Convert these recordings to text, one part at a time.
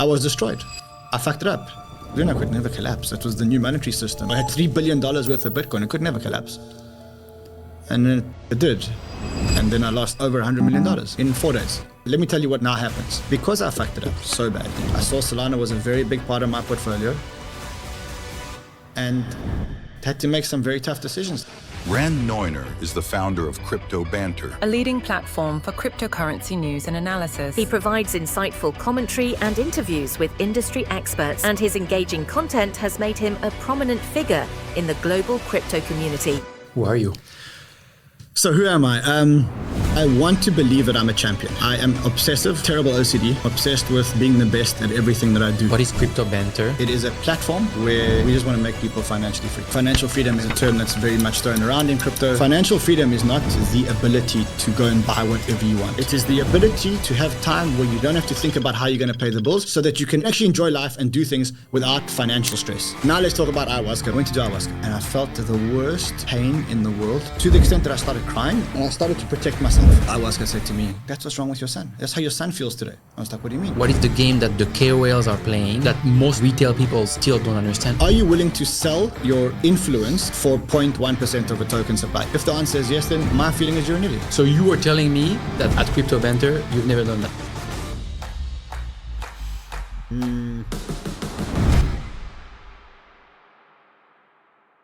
I was destroyed. I fucked it up. Then I could never collapse. That was the new monetary system. I had $3 billion worth of Bitcoin. It could never collapse. And then it did. And then I lost over $100 million in 4 days. Let me tell you what now happens. Because I fucked it up so badly, I saw Solana was a very big part of my portfolio and had to make some very tough decisions. Ran Neuner is the founder of Crypto Banter, a leading platform for cryptocurrency news and analysis. He provides insightful commentary and interviews with industry experts, and his engaging content has made him a prominent figure in the global crypto community. Who are you? So who am I? I want to believe that I'm a champion. I am obsessive, terrible OCD, obsessed with being the best at everything that I do. What is Crypto Banter? It is a platform where we just want to make people financially free. Financial freedom is a term that's very much thrown around in crypto. Financial freedom is not the ability to go and buy whatever you want. It is the ability to have time where you don't have to think about how you're going to pay the bills so that you can actually enjoy life and do things without financial stress. Now let's talk about ayahuasca. I went to do ayahuasca and I felt the worst pain in the world to the extent that I started crying and I started to protect myself. Ayahuasca said to me, that's what's wrong with your son. That's how your son feels today. I was like, what do you mean? What is the game that the KOLs are playing that most retail people still don't understand? Are you willing to sell your influence for 0.1% of a token supply? If the answer is yes, then my feeling is you're an idiot. So you were telling me that at Crypto Banter, you've never done that.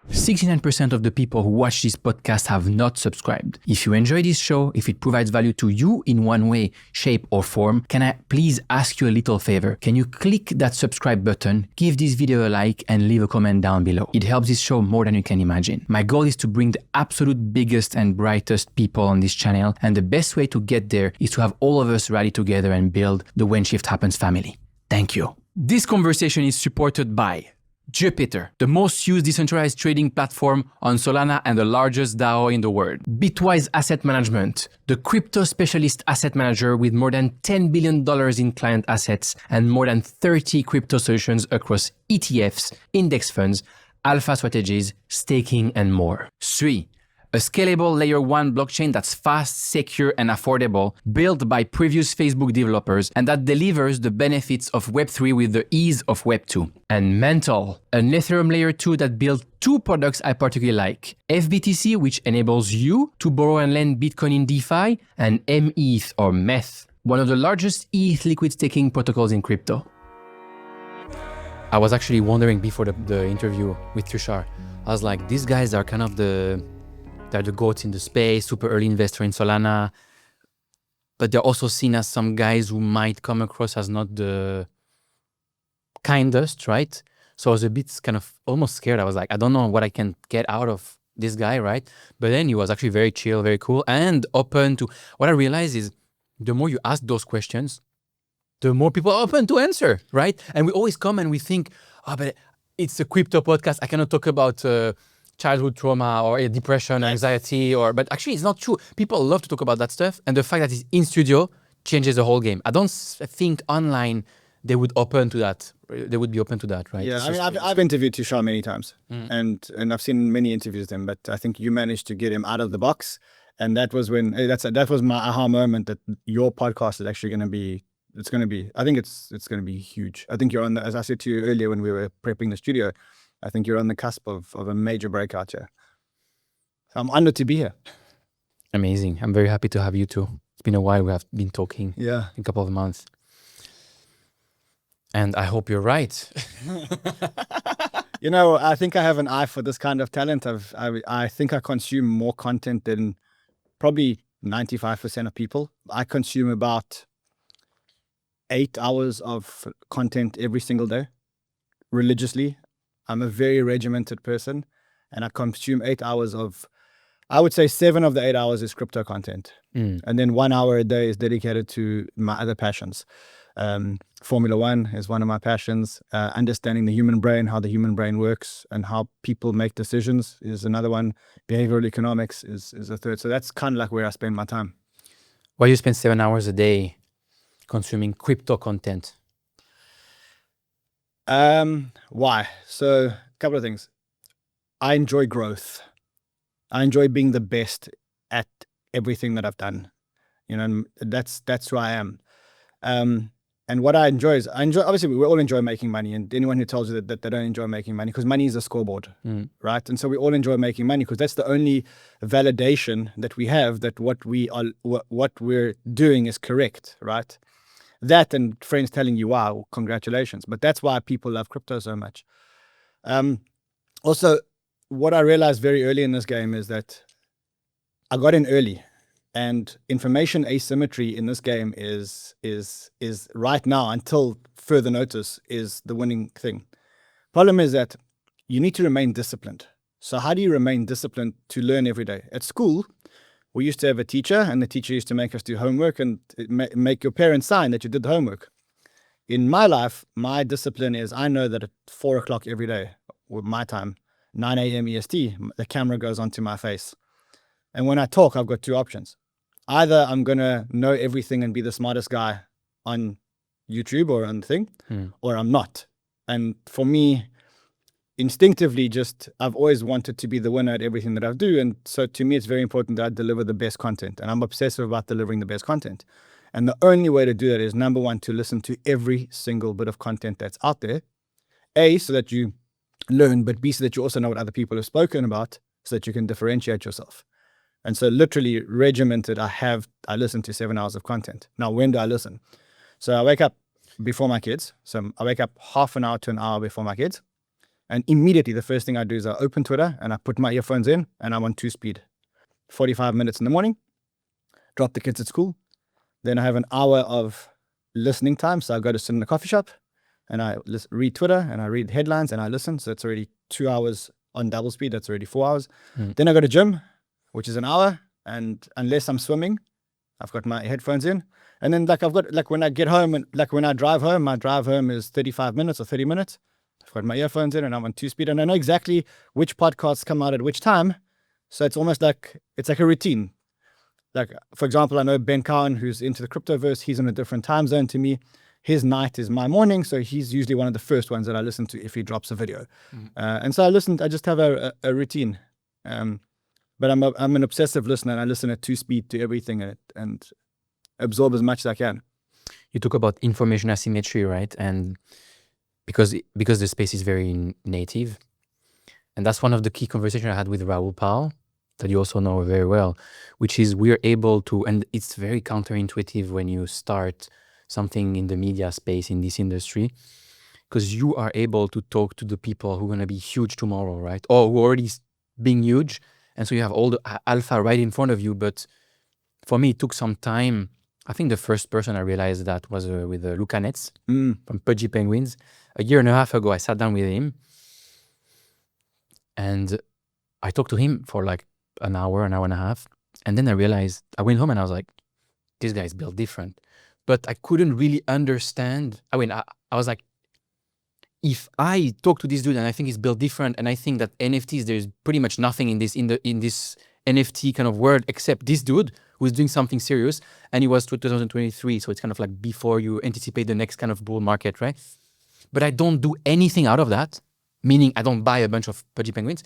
69% of the people who watch this podcast have not subscribed. If you enjoy this show, if it provides value to you in one way, shape, or form, can I please ask you a little favor? Can you click that subscribe button, give this video a like, and leave a comment down below? It helps this show more than you can imagine. My goal is to bring the absolute biggest and brightest people on this channel, and the best way to get there is to have all of us rally together and build the When Shift Happens family. Thank you. This conversation is supported by Jupiter, the most used decentralized trading platform on Solana and the largest DAO in the world. Bitwise Asset Management, the crypto specialist asset manager with more than $10 billion in client assets and more than 30 crypto solutions across ETFs, index funds, alpha strategies, staking, and more. 3. A scalable layer 1 blockchain that's fast, secure, and affordable, built by previous Facebook developers, and that delivers the benefits of Web3 with the ease of Web 2. And Mental, an Ethereum layer 2 that built 2 products I particularly like. FBTC, which enables you to borrow and lend Bitcoin in DeFi, and METH or METH, one of the largest ETH liquid staking protocols in crypto. I was actually wondering before the interview with Tushar, I was like, these guys are kind of they're the goats in the space, super early investor in Solana, but they're also seen as some guys who might come across as not the kindest, right? So I was a bit kind of almost scared. I was like, I don't know what I can get out of this guy, right? But then he was actually very chill, very cool, and open to, what I realized is the more you ask those questions, the more people are open to answer, right? And we always come and we think, oh, but it's a crypto podcast. I cannot talk about childhood trauma or depression, anxiety, but actually it's not true. People love to talk about that stuff, and the fact that it's in studio changes the whole game. I don't think online they would open to that. They would be open to that, right? Yeah, I mean, I've interviewed Tushar many times, and I've seen many interviews with him, but I think you managed to get him out of the box, and that was when that was my aha moment that your podcast is actually going to be. It's going to be. I think it's going to be huge. I think you're on the, as I said to you earlier when we were prepping the studio, I think you're on the cusp of a major breakout here. So I'm honored to be here. Amazing. I'm very happy to have you too. It's been a while. We have been talking. Yeah. A couple of months. And I hope you're right. You know, I think I have an eye for this kind of talent. I think I consume more content than probably 95% of people. I consume about 8 hours of content every single day, religiously. I'm a very regimented person, and I consume 8 hours of, I would say 7 of the 8 hours is crypto content. And then 1 hour a day is dedicated to my other passions. Formula One is one of my passions. Understanding the human brain, how the human brain works and how people make decisions is another one. Behavioral economics is a third. So that's kind of like where I spend my time. Why do you spend 7 hours a day consuming crypto content? Why? So a couple of things. I enjoy growth. I enjoy being the best at everything that I've done. You know, that's who I am. And what I enjoy is, obviously we all enjoy making money, and anyone who tells you that they don't enjoy making money, because money is a scoreboard, right? And so we all enjoy making money because that's the only validation that we have that what we're doing is correct, right? That and friends telling you, wow, congratulations. But that's why people love crypto so much. Also, what I realized very early in this game is that I got in early. And information asymmetry in this game is right now, until further notice, is the winning thing. Problem is that you need to remain disciplined. So how do you remain disciplined to learn every day? At school, we used to have a teacher, and the teacher used to make us do homework and make your parents sign that you did the homework. In my life, my discipline is, I know that at 4 o'clock every day, with my time, 9 a.m. EST, the camera goes onto my face. And when I talk, I've got two options. Either I'm going to know everything and be the smartest guy on YouTube or on the thing, or I'm not. And for me, instinctively, I've always wanted to be the winner at everything that I do. And so to me, it's very important that I deliver the best content. And I'm obsessive about delivering the best content. And the only way to do that is, number one, to listen to every single bit of content that's out there. A, so that you learn, but B, so that you also know what other people have spoken about, so that you can differentiate yourself. And so literally regimented, I listen to 7 hours of content. Now, when do I listen? So I wake up before my kids. So I wake up half an hour to an hour before my kids. And immediately the first thing I do is I open Twitter and I put my earphones in and I'm on 2-speed. 45 minutes in the morning, drop the kids at school. Then I have an hour of listening time. So I go to sit in the coffee shop and I read Twitter and I read headlines and I listen. So it's already 2 hours on double speed. That's already 4 hours. Then I go to gym, which is an hour, and unless I'm swimming, I've got my headphones in. And then when I get home and when I drive home, my drive home is 35 minutes or 30 minutes. I've got my earphones in and I'm on 2-speed, and I know exactly which podcasts come out at which time. So it's almost like a routine. Like, for example, I know Ben Cowan, who's into the cryptoverse, he's in a different time zone to me. His night is my morning, so he's usually one of the first ones that I listen to if he drops a video. And so I just have a routine. But I'm an obsessive listener, and I listen at 2-speed to everything and absorb as much as I can. You talk about information asymmetry, right? And because the space is very native, and that's one of the key conversations I had with Rahul Pal, that you also know very well, which is we're able to, and it's very counterintuitive when you start something in the media space in this industry, because you are able to talk to the people who are going to be huge tomorrow, right? Or who are already being huge. And so you have all the alpha right in front of you. But for me, it took some time. I think the first person I realized that was with Luca Netz from Pudgy Penguins. A year and a half ago, I sat down with him and I talked to him for like an hour and a half. And then I realized, I went home and I was like, this guy is built different. But I couldn't really understand. I was like, if I talk to this dude and I think he's built different, and I think that NFTs, there's pretty much nothing in this NFT kind of world except this dude who's doing something serious, and he was 2023, so it's kind of like before you anticipate the next kind of bull market, right? But I don't do anything out of that, meaning I don't buy a bunch of Pudgy Penguins.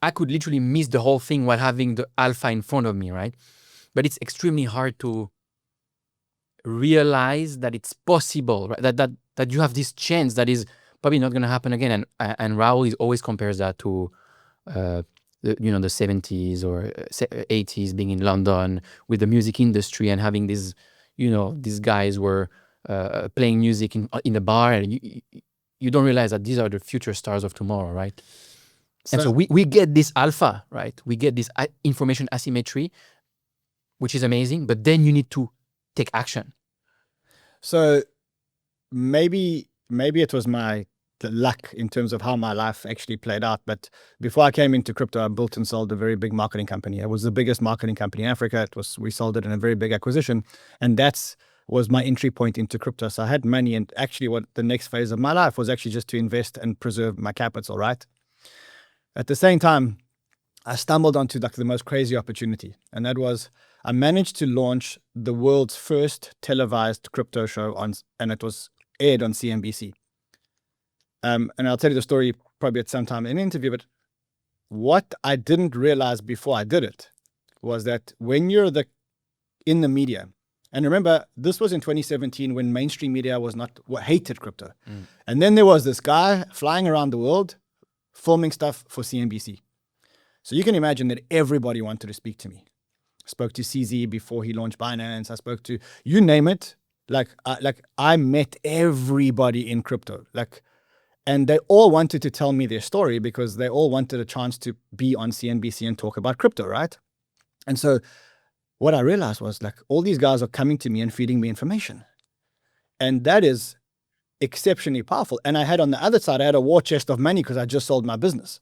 I could literally miss the whole thing while having the alpha in front of me, right? But it's extremely hard to realize that it's possible, right? That you have this chance that is probably not going to happen again. And Rahul always compares that to, the 70s or 80s, being in London with the music industry and having these guys were playing music in a bar, and you don't realize that these are the future stars of tomorrow, right? And so we get this alpha, right? We get this information asymmetry, which is amazing, but then you need to take action. So maybe it was my luck in terms of how my life actually played out. But before I came into crypto, I built and sold a very big marketing company. It was the biggest marketing company in Africa. We sold it in a very big acquisition. And was my entry point into crypto. So I had money, and actually what the next phase of my life was actually just to invest and preserve my capital, right? At the same time, I stumbled onto the most crazy opportunity. And that was, I managed to launch the world's first televised crypto show and it was aired on CNBC. And I'll tell you the story probably at some time in an interview, but what I didn't realize before I did it was that when you're in the media And remember, this was in 2017 when mainstream media hated crypto. And then there was this guy flying around the world filming stuff for CNBC. So you can imagine that everybody wanted to speak to me. I spoke to CZ before he launched Binance. I spoke to, you name it. I met everybody in crypto. And they all wanted to tell me their story because they all wanted a chance to be on CNBC and talk about crypto, right? And so what I realized was all these guys are coming to me and feeding me information. And that is exceptionally powerful. And I had on the other side, I had a war chest of money because I just sold my business.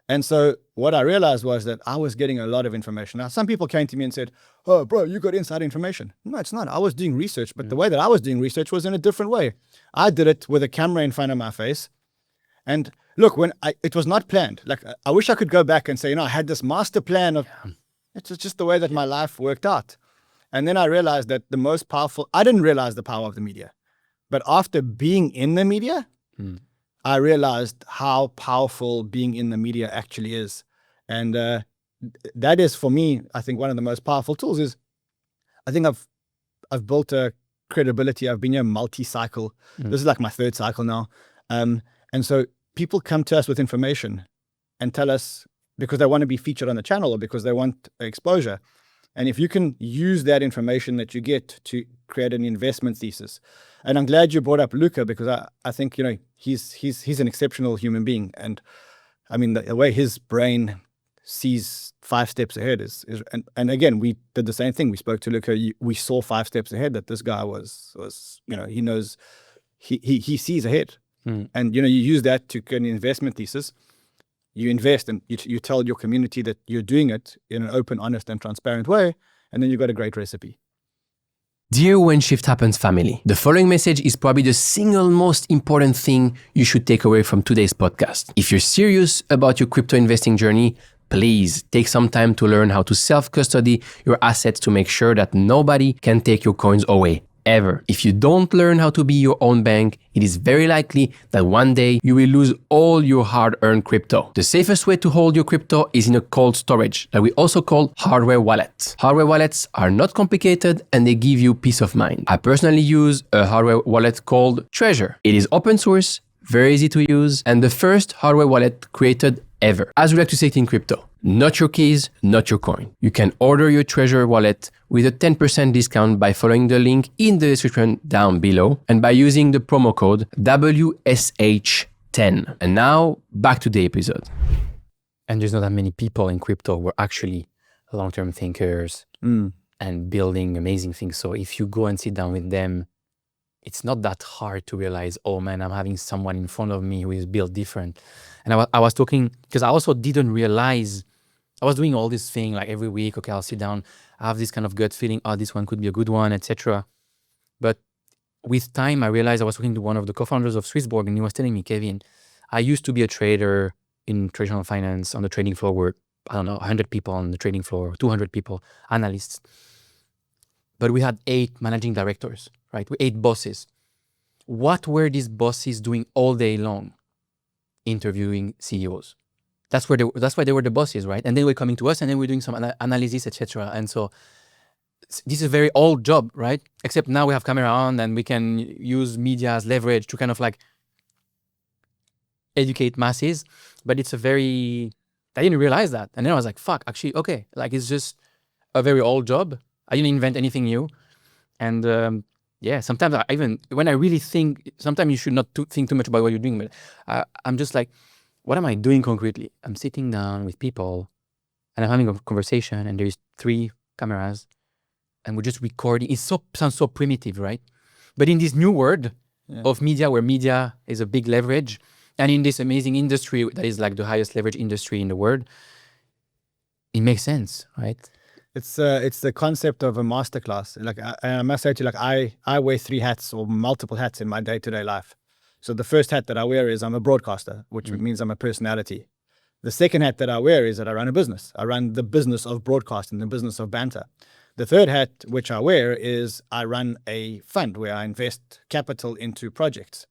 And so what I realized was that I was getting a lot of information. Now, some people came to me and said, oh, bro, you got inside information. No, it's not. I was doing research, but the way that I was doing research was in a different way. I did it with a camera in front of my face. And look, it was not planned. I wish I could go back and say, I had this master plan of, it's just the way that my life worked out. And then I realized that I didn't realize the power of the media. But after being in the media, I realized how powerful being in the media actually is. And that is, for me, I think one of the most powerful tools is, I think I've built a credibility. I've been here multi-cycle. This is my third cycle now. And so people come to us with information and tell us because they want to be featured on the channel or because they want exposure. And if you can use that information that you get to create an investment thesis. And I'm glad you brought up Luca because I think, he's an exceptional human being. And I mean, the way his brain sees 5 steps ahead is and again, we did the same thing. We spoke to Luca. We saw 5 steps ahead that this guy was he knows, he sees ahead. And, you use that to create an investment thesis. You invest and you tell your community that you're doing it in an open, honest, and transparent way. And then you've got a great recipe. Dear When Shift Happens family, the following message is probably the single most important thing you should take away from today's podcast. If you're serious about your crypto investing journey, please take some time to learn how to self-custody your assets to make sure that nobody can take your coins away. Ever. If you don't learn how to be your own bank, it is very likely that one day you will lose all your hard-earned crypto. The safest way to hold your crypto is in a cold storage that we also call hardware wallets. Hardware wallets are not complicated and they give you peace of mind. I personally use a hardware wallet called Trezor. It is open source, very easy to use, and the first hardware wallet created ever. As we like to say it in crypto, not your keys, not your coin. You can order your Trezor wallet with a 10% discount by following the link in the description down below and by using the promo code WSH10. And now back to the episode. And there's not that many people in crypto who are actually long-term thinkers and building amazing things. So if you go and sit down with them, it's not that hard to realize, oh man, I'm having someone in front of me who is built different. And I was talking, because I also didn't realize, I was doing all this thing every week, okay, I'll sit down, I have this kind of gut feeling, oh, this one could be a good one, etc. But with time, I realized I was talking to one of the co-founders of Swissborg and he was telling me, Kevin, I used to be a trader in traditional finance on the trading floor where, 100 people on the trading floor, 200 people, analysts. But we had 8 managing directors, right? 8 bosses. What were these bosses doing all day long? Interviewing CEOs. That's why they were the bosses, right? And then we're coming to us and then we're doing some analysis, etc. And so this is a very old job, right? Except now we have camera on and we can use media as leverage to kind of educate masses. But it's I didn't realize that. And then I was like, fuck, actually, okay. It's just a very old job. I didn't invent anything new. And sometimes when I really think, sometimes you should not think too much about what you're doing, but I'm just what am I doing concretely? I'm sitting down with people and I'm having a conversation and there's 3 cameras and we're just recording. It sounds so primitive, right? But in this new world of media, where media is a big leverage, and in this amazing industry that is the highest leverage industry in the world, it makes sense, right? It's the concept of a masterclass. I must say to you, I wear 3 hats or multiple hats in my day-to-day life. So the first hat that I wear is I'm a broadcaster, which means I'm a personality. The second hat that I wear is that I run a business. I run the business of broadcasting, the business of banter. The third hat which I wear is I run a fund where I invest capital into projects.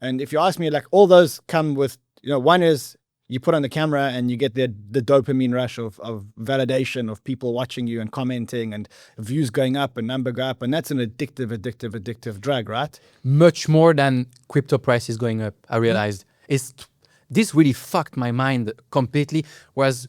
And if you ask me, all those come with, one is you put on the camera and you get the dopamine rush of validation of people watching you and commenting and views going up and number go up. And that's an addictive drug, right? Much more than crypto prices going up, I realized. This really fucked my mind completely. Whereas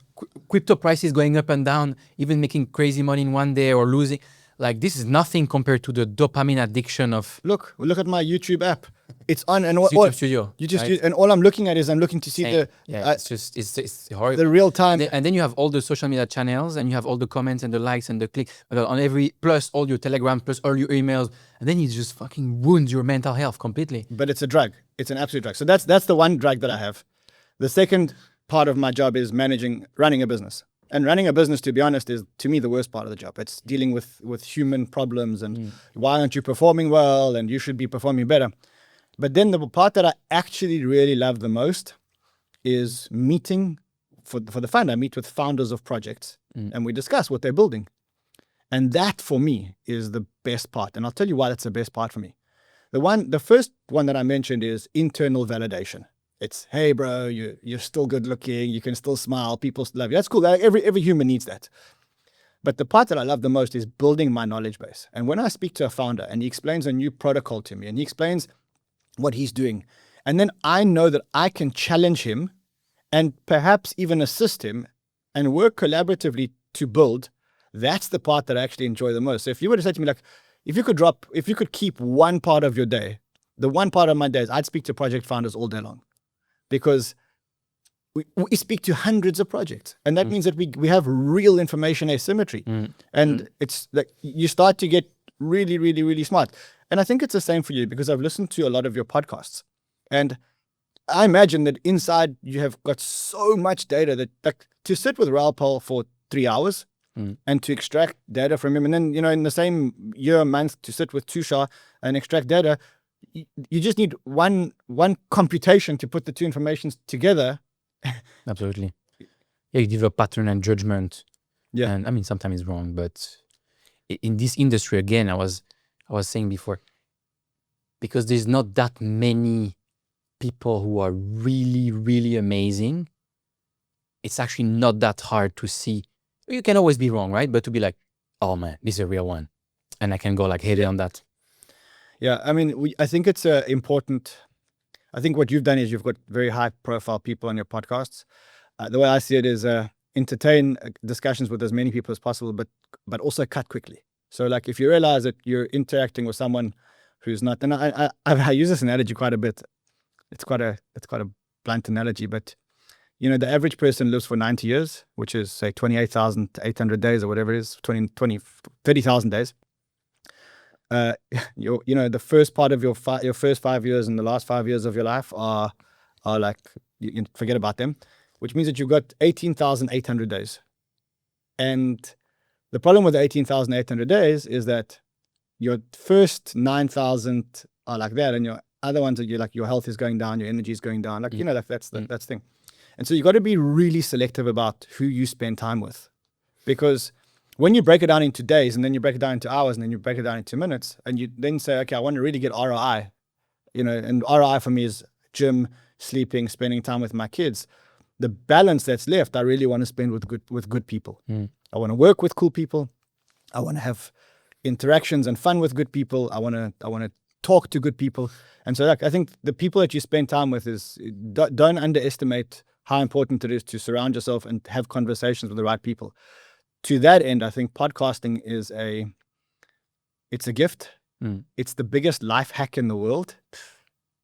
crypto prices going up and down, even making crazy money in one day or losing, like this is nothing compared to the dopamine addiction of Look at my YouTube app. It's on and YouTube Studio. You just right? use, and all I'm looking at is I'm looking to see it's horrible. the real time. And then you have all the social media channels, and you have all the comments and the likes and the click on every, plus all your Telegram, plus all your emails, and then it just fucking ruins your mental health completely. But it's a drug. It's an absolute drug. So that's the one drug that I have. The second part of my job is running a business. And running a business, to be honest, is to me the worst part of the job. It's dealing with human problems and why aren't you performing well and you should be performing better. But then the part that I actually really love the most is meeting, for the fund, I meet with founders of projects and we discuss what they're building. And that for me is the best part. And I'll tell you why that's the best part for me. The first one that I mentioned is internal validation. It's, hey, bro, you're still good looking. You can still smile. People love you. That's cool. Every human needs that. But the part that I love the most is building my knowledge base. And when I speak to a founder and he explains a new protocol to me and he explains what he's doing, and then I know that I can challenge him and perhaps even assist him and work collaboratively to build, that's the part that I actually enjoy the most. So if you were to say to me, like, if you could keep one part of your day, the one part of my day is I'd speak to project founders all day long. Because we speak to hundreds of projects. And that means that we have real information asymmetry. And it's like you start to get really, really, really smart. And I think it's the same for you because I've listened to a lot of your podcasts. And I imagine that inside you have got so much data that like, to sit with Raoul Paul for 3 hours and to extract data from him. And then, in the same year, month, to sit with Tushar and extract data, you just need one computation to put the two informations together. Absolutely. Yeah, you develop pattern and judgment. Yeah. And I mean, sometimes it's wrong, but in this industry, again, I was saying before, because there's not that many people who are really, really amazing, it's actually not that hard to see. You can always be wrong, right? But to be like, oh man, this is a real one. And I can go like hit it on that. Yeah, I mean, I think it's important. I think what you've done is you've got very high profile people on your podcasts. The way I see it is entertain discussions with as many people as possible, but also cut quickly. So like if you realize that you're interacting with someone who's not, and I use this analogy quite a bit. It's quite a blunt analogy, but the average person lives for 90 years, which is say 28,800 days or whatever it is, 30,000 days. The first part of your first 5 years and the last 5 years of your life are like, you forget about them, which means that you've got 18,800 days. And the problem with the 18,800 days is that your first 9,000 are like that, and your other ones are your health is going down, your energy is going down, that's the thing. And so you got to be really selective about who you spend time with, because when you break it down into days and then you break it down into hours and then you break it down into minutes and you then say, okay, I want to really get ROI, and ROI for me is gym, sleeping, spending time with my kids. The balance that's left, I really want to spend with good people. I want to work with cool people. I want to have interactions and fun with good people. I want to talk to good people. And so I think the people that you spend time with don't underestimate how important it is to surround yourself and have conversations with the right people. To that end, I think podcasting it's a gift. It's the biggest life hack in the world.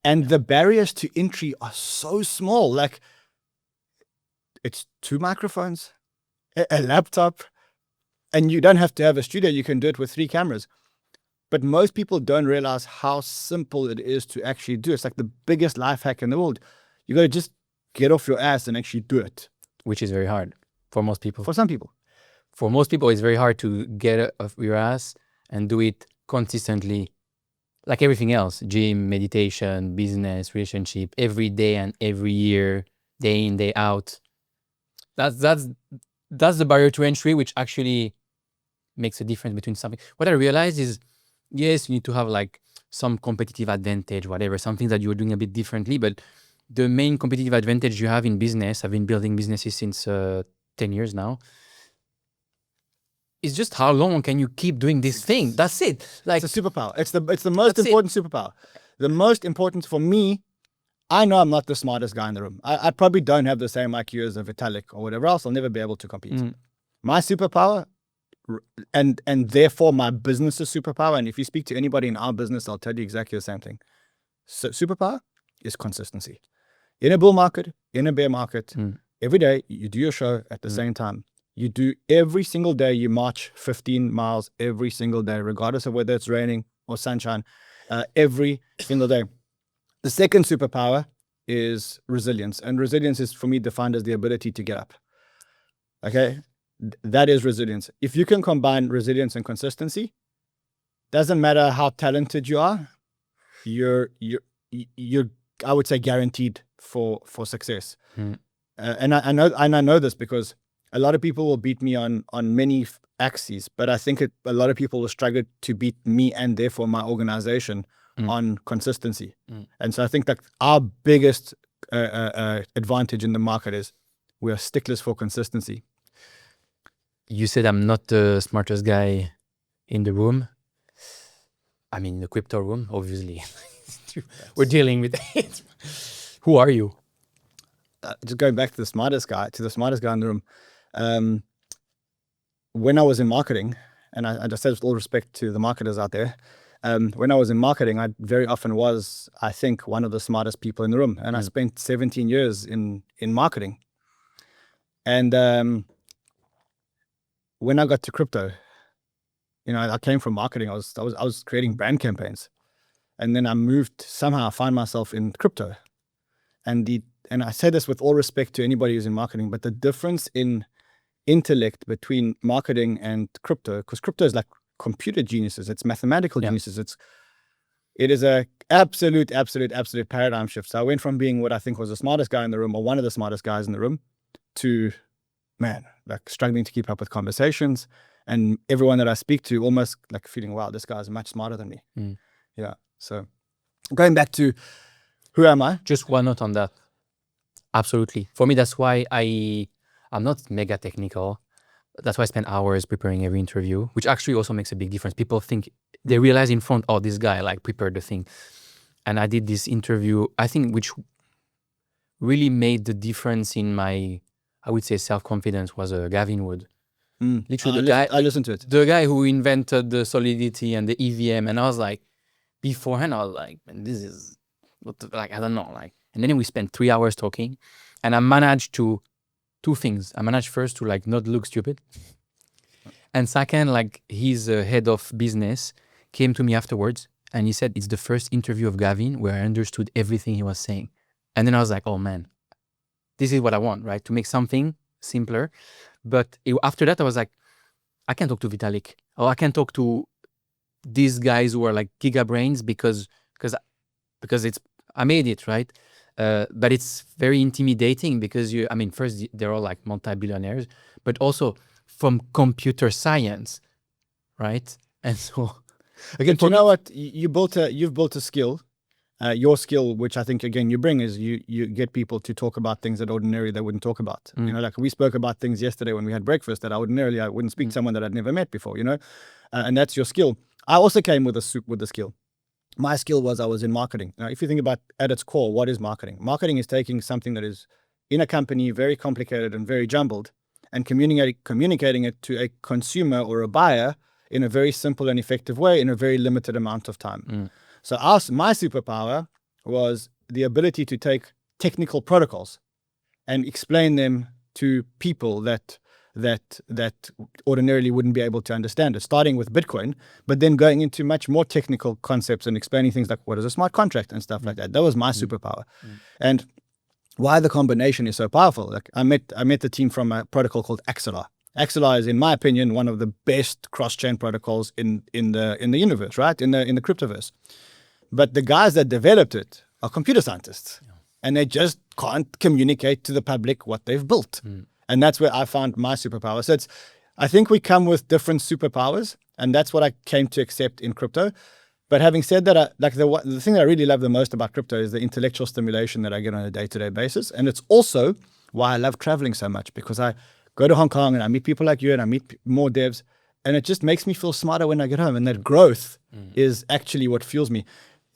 And the barriers to entry are so small. Like, it's 2 microphones, a laptop, and you don't have to have a studio. You can do it with 3 cameras. But most people don't realize how simple it is to actually do. It's like the biggest life hack in the world. You got to just get off your ass and actually do it. Which is very hard for most people. For some people. For most people, it's very hard to get off your ass and do it consistently, like everything else: gym, meditation, business, relationship, every day and every year, day in, day out. That's the barrier to entry, which actually makes a difference between something. What I realized is, yes, you need to have like some competitive advantage, whatever, something that you're doing a bit differently, but the main competitive advantage you have in business, I've been building businesses since 10 years now, is just how long can you keep doing this thing? That's it. Like, it's a superpower. It's the most important superpower. The most important for me, I know I'm not the smartest guy in the room. I probably don't have the same IQ as a Vitalik or whatever else. I'll never be able to compete. My superpower, and therefore my business is superpower. And if you speak to anybody in our business, they'll tell you exactly the same thing. So superpower is consistency. In a bull market, in a bear market, every day you do your show at the same time. You do every single day, you march 15 miles every single day, regardless of whether it's raining or sunshine, every single day. The second superpower is resilience. And resilience is, for me, defined as the ability to get up. Okay? That is resilience. If you can combine resilience and consistency, doesn't matter how talented you are, you're I would say guaranteed for success. And I know this because a lot of people will beat me on many axes, but I think a lot of people will struggle to beat me and therefore my organization on consistency. And so I think that our biggest advantage in the market is we are sticklers for consistency. You said I'm not the smartest guy in the room. I mean, the crypto room, obviously. We're dealing with it. Who are you? Just going back to the smartest guy in the room. When I was in marketing, and I just said with all respect to the marketers out there, when I was in marketing, I very often was, I think, one of the smartest people in the room. And I spent 17 years in marketing. And when I got to crypto, I came from marketing. I was creating brand campaigns. And then I moved, somehow I find myself in crypto. And I say this with all respect to anybody who's in marketing, but the difference in intellect between marketing and crypto, because crypto is like computer geniuses, it's mathematical geniuses, it is a absolute paradigm shift. So I went from being what I think was the smartest guy in the room, or one of the smartest guys in the room, to, man, like struggling to keep up with conversations, and everyone that I speak to almost like feeling, wow, this guy's much smarter than me. Yeah. So going back to who am I? Just one note on that. Absolutely. For me, that's why I'm not mega technical. That's why I spend hours preparing every interview, which actually also makes a big difference. People think, they realize in front, oh, this guy like prepared the thing. And I did this interview, I think, which really made the difference in my, I would say, self-confidence was Gavin Wood. Literally, I listened to it. The guy who invented the Solidity and the EVM. And I was like, beforehand, I was like, man, this is, I don't know. And then we spent 3 hours talking. And I managed two things. I managed first to not look stupid. And second, his head of business came to me afterwards and he said, it's the first interview of Gavin where I understood everything he was saying. And then I was like, oh man, this is what I want, right? To make something simpler. But after that, I was like, I can talk to Vitalik, or I can talk to these guys who are like giga brains because I made it, right? But it's very intimidating because first they're all like multi-billionaires, but also from computer science, right? And so again, you know what? You've built a skill. Your skill, which I think again you bring, is you get people to talk about things that ordinarily they wouldn't talk about. Like we spoke about things yesterday when we had breakfast that I wouldn't speak to someone that I'd never met before. And that's your skill. I also came with the skill. My skill was I was in marketing. Now, if you think about at its core, what is marketing? Marketing is taking something that is in a company very complicated and very jumbled, and communicating it to a consumer or a buyer in a very simple and effective way in a very limited amount of time. So my superpower was the ability to take technical protocols and explain them to people that ordinarily wouldn't be able to understand it, starting with Bitcoin, but then going into much more technical concepts and explaining things like what is a smart contract and stuff like that. That was my superpower. And why the combination is so powerful. Like I met the team from a protocol called Axelar. Axelar is, in my opinion, one of the best cross-chain protocols in the universe, right? In the cryptoverse. But the guys that developed it are computer scientists, and they just can't communicate to the public what they've built. And that's where I found my superpower. So I think we come with different superpowers, and that's what I came to accept in crypto. But having said that, the thing that I really love the most about crypto is the intellectual stimulation that I get on a day-to-day basis. And it's also why I love traveling so much, because I go to Hong Kong and I meet people like you and I meet more devs, and it just makes me feel smarter when I get home. And that growth is actually what fuels me.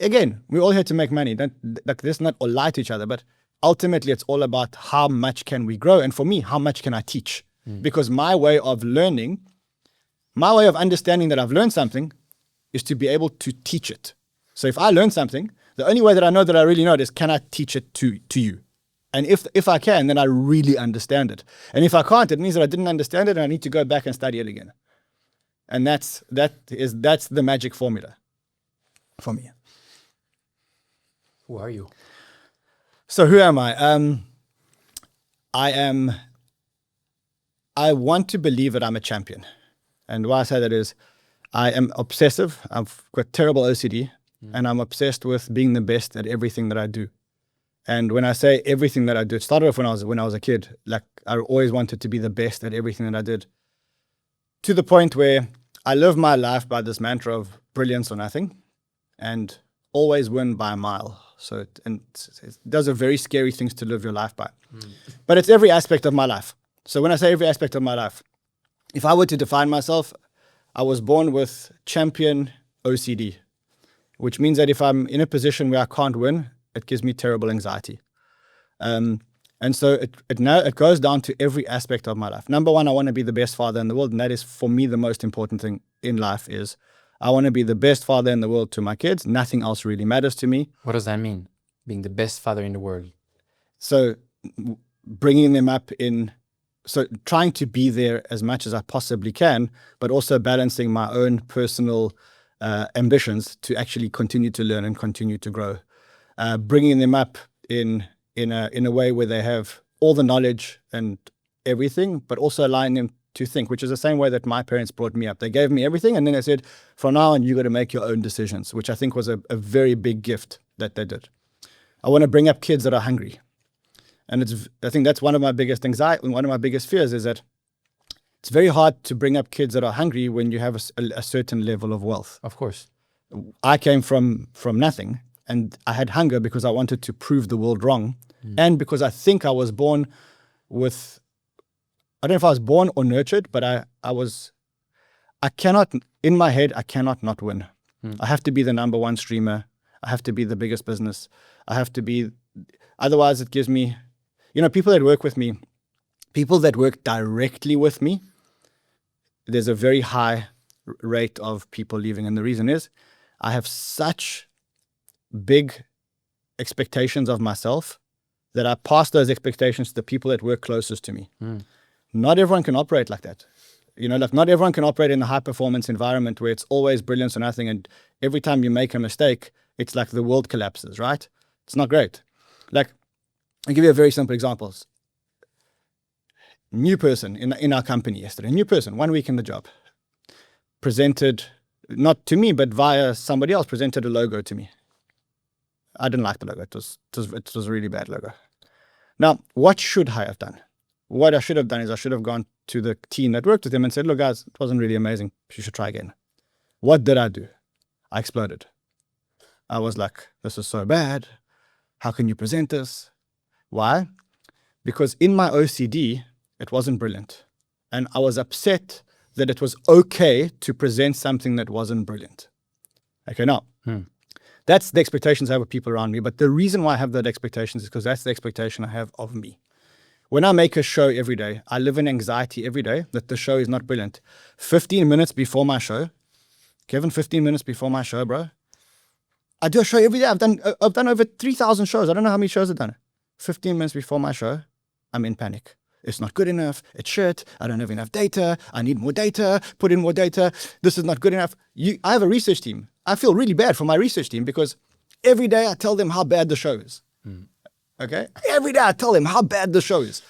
Again, we're all here to make money. Let's not all lie to each other, but ultimately it's all about how much can we grow. And for me, how much can I teach? Because my way of learning, my way of understanding that I've learned something is to be able to teach it. So if I learn something, the only way that I know that I really know it is, can I teach it to you? And if I can, then I really understand it. And if I can't, it means that I didn't understand it and I need to go back and study it again. And that's the magic formula for me. Who are you? So who am I? I want to believe that I'm a champion. And why I say that is, I am obsessive. I've got terrible OCD, and I'm obsessed with being the best at everything that I do. And when I say everything that I do, it started off when I was a kid. Like, I always wanted to be the best at everything that I did, to the point where I live my life by this mantra of brilliance or nothing, and always win by a mile. So those are very scary things to live your life by. But it's every aspect of my life. So when I say every aspect of my life, if I were to define myself, I was born with champion OCD, which means that if I'm in a position where I can't win, it gives me terrible anxiety. And so it goes down to every aspect of my life. Number one, I want to be the best father in the world. And that is, for me, the most important thing in life is I want to be the best father in the world to my kids. Nothing else really matters to me. What does that mean? Being the best father in the world? So bringing them up so trying to be there as much as I possibly can, but also balancing my own personal ambitions to actually continue to learn and continue to grow. Bringing them up in a way where they have all the knowledge and everything, but also allowing them to think, which is the same way that my parents brought me up. They gave me everything, and then they said, from now on, you got to make your own decisions, which I think was a very big gift that they did. I want to bring up kids that are hungry. And I think that's one of my biggest anxiety, one of my biggest fears is that it's very hard to bring up kids that are hungry when you have a certain level of wealth. Of course. I came from nothing, and I had hunger because I wanted to prove the world wrong. And because I think I was born with, I don't know if I was born or nurtured, but I cannot, in my head, I cannot not win. I have to be the number one streamer. I have to be the biggest business. I have to be, otherwise it gives me, people that work with me, people that work directly with me, there's a very high rate of people leaving. And the reason is I have such big expectations of myself that I pass those expectations to the people that work closest to me. Not everyone can operate like that. Not everyone can operate in a high performance environment where it's always brilliance or nothing. And every time you make a mistake, it's like the world collapses, right? It's not great. Like, I'll give you a very simple example. New person in our company yesterday, new person, 1 week in the job, presented, not to me, but via somebody else, presented a logo to me. I didn't like the logo. It was a really bad logo. Now, what should I have done? What I should have done is I should have gone to the team that worked with him and said, look, guys, it wasn't really amazing. You should try again. What did I do? I exploded. I was like, this is so bad. How can you present this? Why? Because in my OCD, it wasn't brilliant. And I was upset that it was okay to present something that wasn't brilliant. Okay, now, that's the expectations I have of people around me. But the reason why I have that expectations is because that's the expectation I have of me. When I make a show every day, I live in anxiety every day that the show is not brilliant. 15 minutes before my show, Kevin, 15 minutes before my show, bro. I do a show every day. I've done over 3,000 shows. I don't know how many shows I've done. 15 minutes before my show, I'm in panic. It's not good enough. It's shit. I don't have enough data. I need more data. Put in more data. This is not good enough. I have a research team. I feel really bad for my research team because every day I tell them how bad the show is. Okay? Every day I tell them how bad the show is.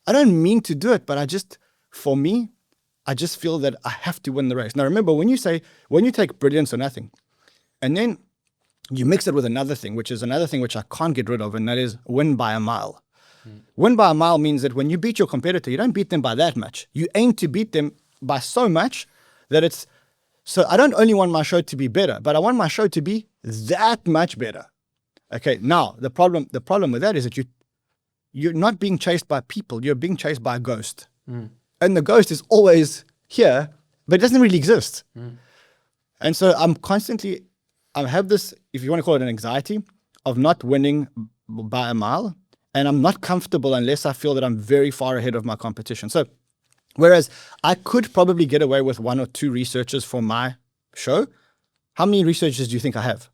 I don't mean to do it, but for me, I just feel that I have to win the race. Now, remember, when you take brilliance or nothing, and then you mix it with another thing, which I can't get rid of, and that is win by a mile. Win by a mile means that when you beat your competitor, you don't beat them by that much. You aim to beat them by so much that So I don't only want my show to be better, but I want my show to be that much better. Okay, now the problem with that is that you're not being chased by people, you're being chased by a ghost. And the ghost is always here, but it doesn't really exist. And so I have this, if you want to call it an anxiety, of not winning by a mile. And I'm not comfortable unless I feel that I'm very far ahead of my competition. So whereas I could probably get away with 1 or 2 researchers for my show, how many researchers do you think I have?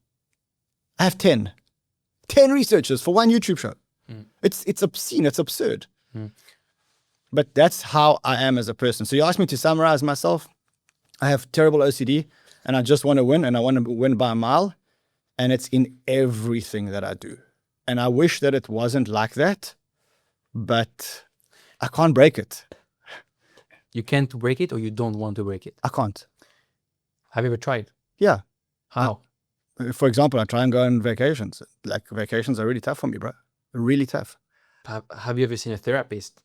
I have 10. 10 researchers for one YouTube show. It's obscene. It's absurd. But that's how I am as a person. So you asked me to summarize myself. I have terrible OCD and I just want to win, and I want to win by a mile. And it's in everything that I do. And I wish that it wasn't like that, but I can't break it. You can't break it, or you don't want to break it? I can't. Have you ever tried? Yeah. How? For example, I try and go on vacations. Like, vacations are really tough for me, bro. Really tough. Have you ever seen a therapist?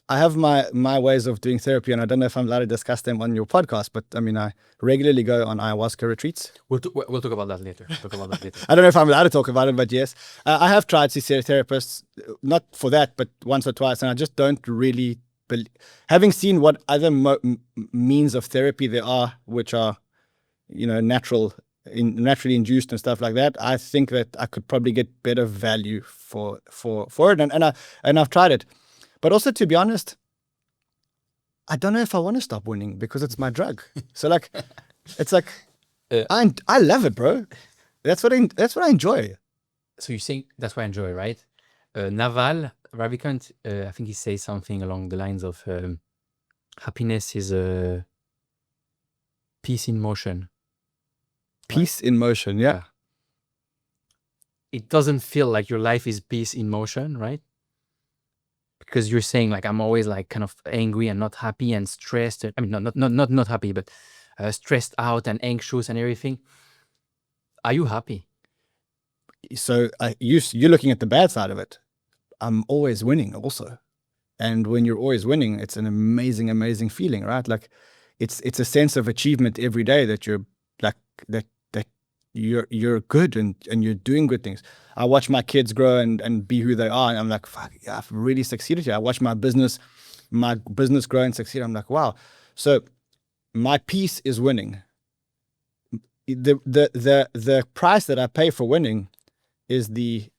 I have my ways of doing therapy, and I don't know if I'm allowed to discuss them on your podcast, but I mean, I regularly go on ayahuasca retreats. We'll talk about that later. I don't know if I'm allowed to talk about it, but yes. I have tried to see therapists, not for that, but once or twice, and I just don't really believe. Having seen what other means of therapy there are, which are, naturally induced and stuff like that, I think that I could probably get better value for it, and I've tried it. But also, to be honest, I don't know if I want to stop winning because it's my drug. So it's like, I love it, bro. That's what I enjoy. So you think that's what I enjoy, right? Naval Ravikant, I think he says something along the lines of happiness is a peace in motion. Peace in motion, yeah. It doesn't feel like your life is peace in motion, right? Because you're saying, like, I'm always like kind of angry and not happy and stressed. I mean, not happy, but stressed out and anxious and everything. Are you happy? So you're looking at the bad side of it. I'm always winning also. And when you're always winning, it's an amazing, amazing feeling, right? Like, it's a sense of achievement every day that you're like, that you're good and you're doing good things. I watch my kids grow and be who they are, and I'm like, fuck, yeah, I've really succeeded here. I watch my business grow and succeed. I'm like, wow. So my peace is winning. The price that I pay for winning is the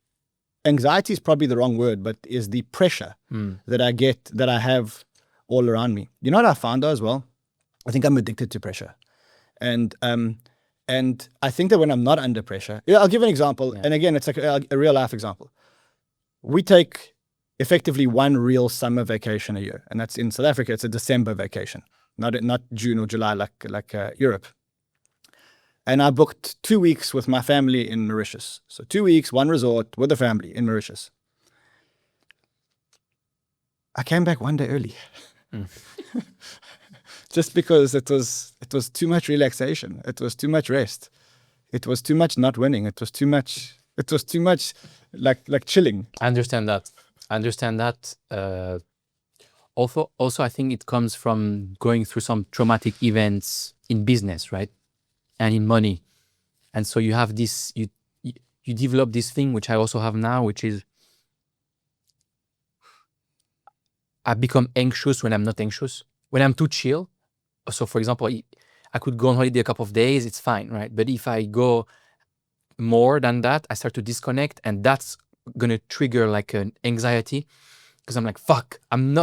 anxiety is probably the wrong word, but is the pressure that I have all around me. You know what I found though as well? I think I'm addicted to pressure. And I think that when I'm not under pressure, I'll give an example. Yeah. And again, it's like a real life example. We take effectively one real summer vacation a year. And that's in South Africa. It's a December vacation, not June or July like Europe. And I booked 2 weeks with my family in Mauritius. So 2 weeks, one resort with the family in Mauritius. I came back one day early. Just because it was too much relaxation. It was too much rest. It was too much not winning. It was too much like chilling. I understand that. Also, I think it comes from going through some traumatic events in business, right? And in money. And so you have this, you develop this thing, which I also have now, which is I become anxious when I'm not anxious. When I'm too chill. So for example, I could go on holiday a couple of days, it's fine, right? But if I go more than that, I start to disconnect, and that's going to trigger like an anxiety because I'm like, fuck, I'm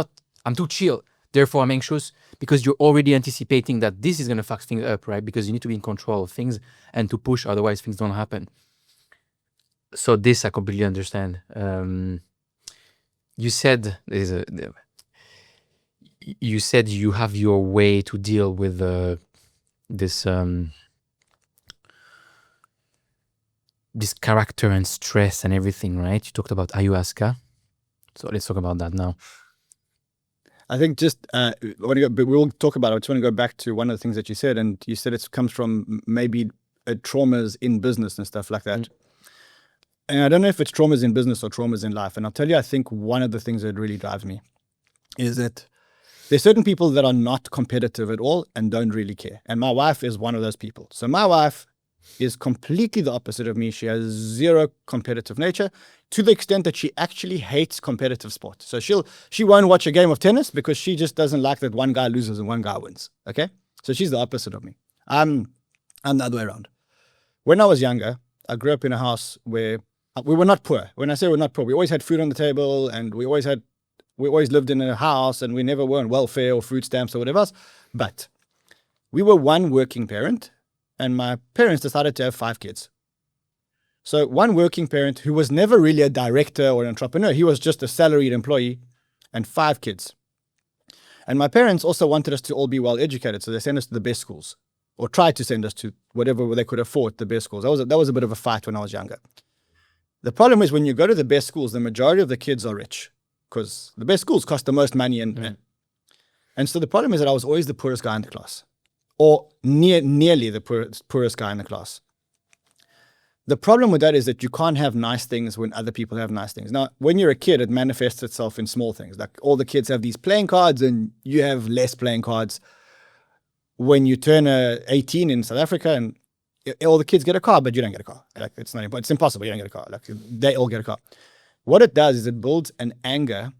too chill. Therefore, I'm anxious because you're already anticipating that this is going to fuck things up, right? Because you need to be in control of things and to push, otherwise things don't happen. So this I completely understand. You said you have your way to deal with this character and stress and everything, right? You talked about ayahuasca. So let's talk about that now. I think we'll talk about it. I just want to go back to one of the things that you said, and you said it comes from maybe traumas in business and stuff like that. And I don't know if it's traumas in business or traumas in life. And I'll tell you, I think one of the things that really drives me is that there's certain people that are not competitive at all and don't really care. And my wife is one of those people. So my wife is completely the opposite of me. She has zero competitive nature to the extent that she actually hates competitive sport. So she won't watch a game of tennis because she just doesn't like that one guy loses and one guy wins. Okay? So she's the opposite of me. I'm the other way around. When I was younger, I grew up in a house where we were not poor. When I say we're not poor, we always had food on the table, and we always lived in a house, and we never were on welfare or food stamps or whatever else. But we were one working parent, and my parents decided to have 5 kids. So one working parent who was never really a director or an entrepreneur, he was just a salaried employee, and 5 kids. And my parents also wanted us to all be well educated, so they sent us to the best schools, or tried to send us to whatever they could afford, the best schools. That was a bit of a fight when I was younger. The problem is when you go to the best schools, the majority of the kids are rich because the best schools cost the most money. And so the problem is that I was always the poorest guy in the class, or nearly the poorest guy in the class. The problem with that is that you can't have nice things when other people have nice things. Now, when you're a kid, it manifests itself in small things. Like all the kids have these playing cards and you have less playing cards. When you turn 18 in South Africa and all the kids get a car, but you don't get a car. Like it's impossible. You don't get a car. Like they all get a car. What it does is it builds an anger.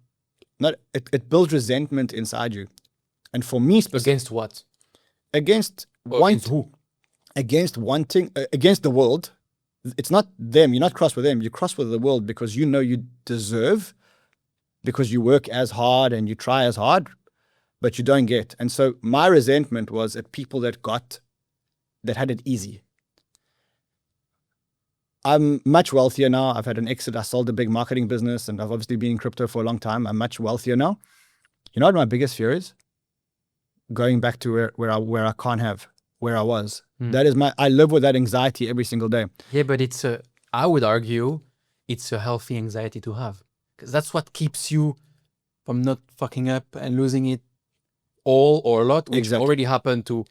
It builds resentment inside you. And for me, Against what? Against who? Against wanting, against the world. It's not them. You're not cross with them. You're cross with the world because you know you deserve, because you work as hard and you try as hard, but you don't get. And so my resentment was at people that had it easy. I'm much wealthier now. I've had an exit. I sold a big marketing business, and I've obviously been in crypto for a long time. I'm much wealthier now. You know what my biggest fear is? Going back to where I can't have where I was. That is I live with that anxiety every single day. Yeah, but I would argue it's a healthy anxiety to have, because that's what keeps you from not fucking up and losing it all or a lot, which already happened to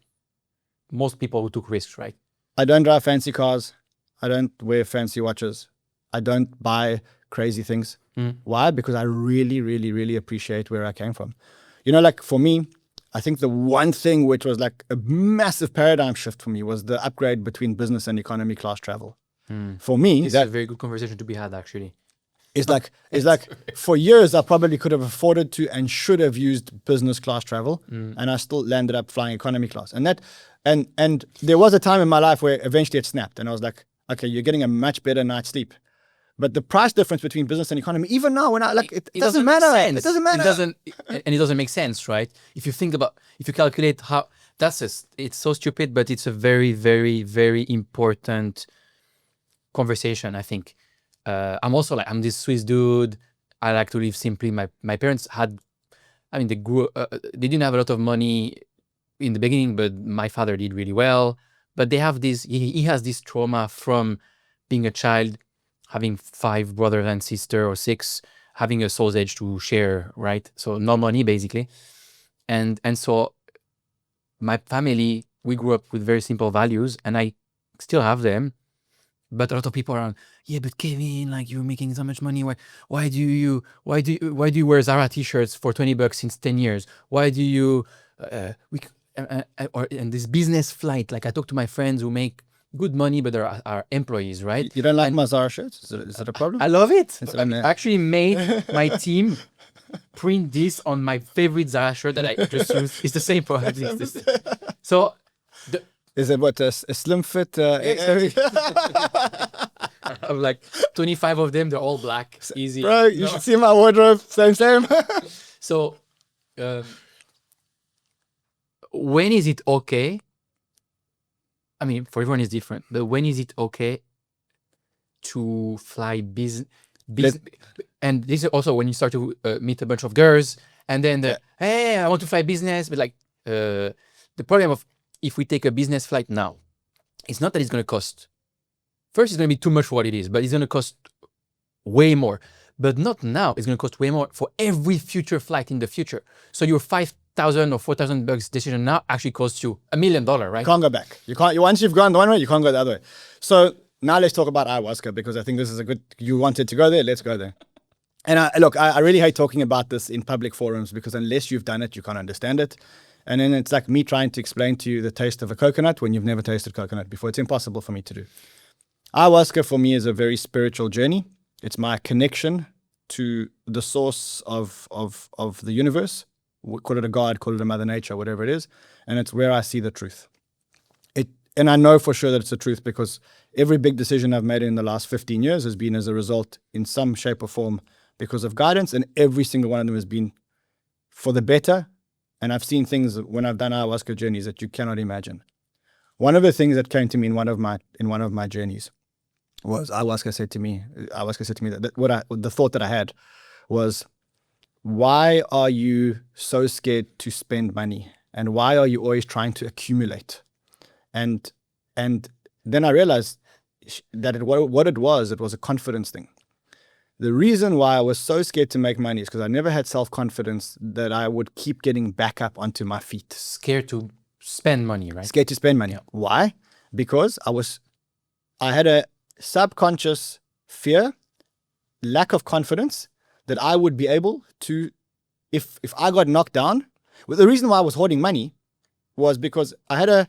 most people who took risks, right? I don't drive fancy cars. I don't wear fancy watches. I don't buy crazy things. Why? Because I really, really, really appreciate where I came from. You know, like for me, I think the one thing which was like a massive paradigm shift for me was the upgrade between business and economy class travel. For me, it's a very good conversation to be had, actually. It's like for years I probably could have afforded to and should have used business class travel, and I still landed up flying economy class. And there was a time in my life where eventually it snapped, and I was like, okay, you're getting a much better night's sleep. But the price difference between business and economy, even now, when it doesn't matter. It doesn't matter. It doesn't make sense, right? If you calculate how it's so stupid, but it's a very, very, very important conversation, I think. I'm this Swiss dude. I like to live simply. My parents they didn't have a lot of money in the beginning, but my father did really well. But they have he has this trauma from being a child, having 5 brothers and sisters or 6, having a soul's edge to share, right? So no money, basically. And so my family, we grew up with very simple values, and I still have them. But a lot of people are, yeah, but Kevin, like you're making so much money. Why do you wear Zara t-shirts for $20 since 10 years? Why do you and this business flight? Like I talk to my friends who make good money, but are employees, right? You don't like my Zara shirts? Is that a problem? I love it. I actually made my team print this on my favorite Zara shirt that I just used. It's the same product. So, is it what a slim fit? I have like 25 of them. They're all black. Easy. Bro, you should see my wardrobe. Same. So, when is it okay? I mean, for everyone it's different, but when is it okay to fly business? And this is also when you start to meet a bunch of girls, and then hey, I want to fly business, but like the problem of if we take a business flight now, it's not that it's going to cost. First, it's going to be too much for what it is, but it's going to cost way more. But not now. It's going to cost way more for every future flight in the future. So your $5,000 or $4,000 decision now actually costs you $1 million, right? You can't go back. You can't. Once you've gone the one way, you can't go the other way. So now let's talk about ayahuasca, because I think this is you wanted to go there. Let's go there. And I really hate talking about this in public forums because unless you've done it, you can't understand it. And then it's like me trying to explain to you the taste of a coconut when you've never tasted coconut before. It's impossible for me to do. Ayahuasca for me is a very spiritual journey. It's my connection to the source of the universe. Call it a God, call it a mother nature, whatever it is. And it's where I see the truth. And I know for sure that it's the truth because every big decision I've made in the last 15 years has been as a result in some shape or form because of guidance. And every single one of them has been for the better. And I've seen things when I've done ayahuasca journeys that you cannot imagine. One of the things that came to me in one of my journeys was ayahuasca said to me that the thought that I had was, why are you so scared to spend money? And why are you always trying to accumulate? And then I realized that what it was a confidence thing. The reason why I was so scared to make money is because I never had self-confidence that I would keep getting back up onto my feet. Scared to spend money, right? Scared to spend money. Yeah. Why? Because I had a subconscious fear, lack of confidence that I would be able to, if I got knocked down. Well, the reason why I was hoarding money was because I had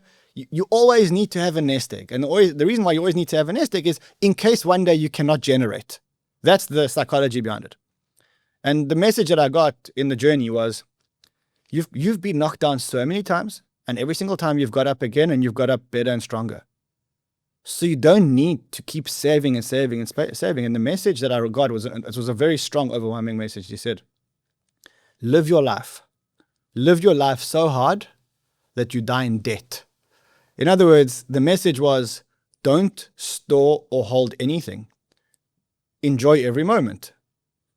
you always need to have a nest egg. And the reason why you always need to have a nest egg is in case one day you cannot generate. That's the psychology behind it. And the message that I got in the journey was, you've been knocked down so many times, and every single time you've got up again and you've got up better and stronger. So you don't need to keep saving and saving and saving. And the message that I got was a very strong, overwhelming message. He said, live your life. Live your life so hard that you die in debt. In other words, the message was, don't store or hold anything. Enjoy every moment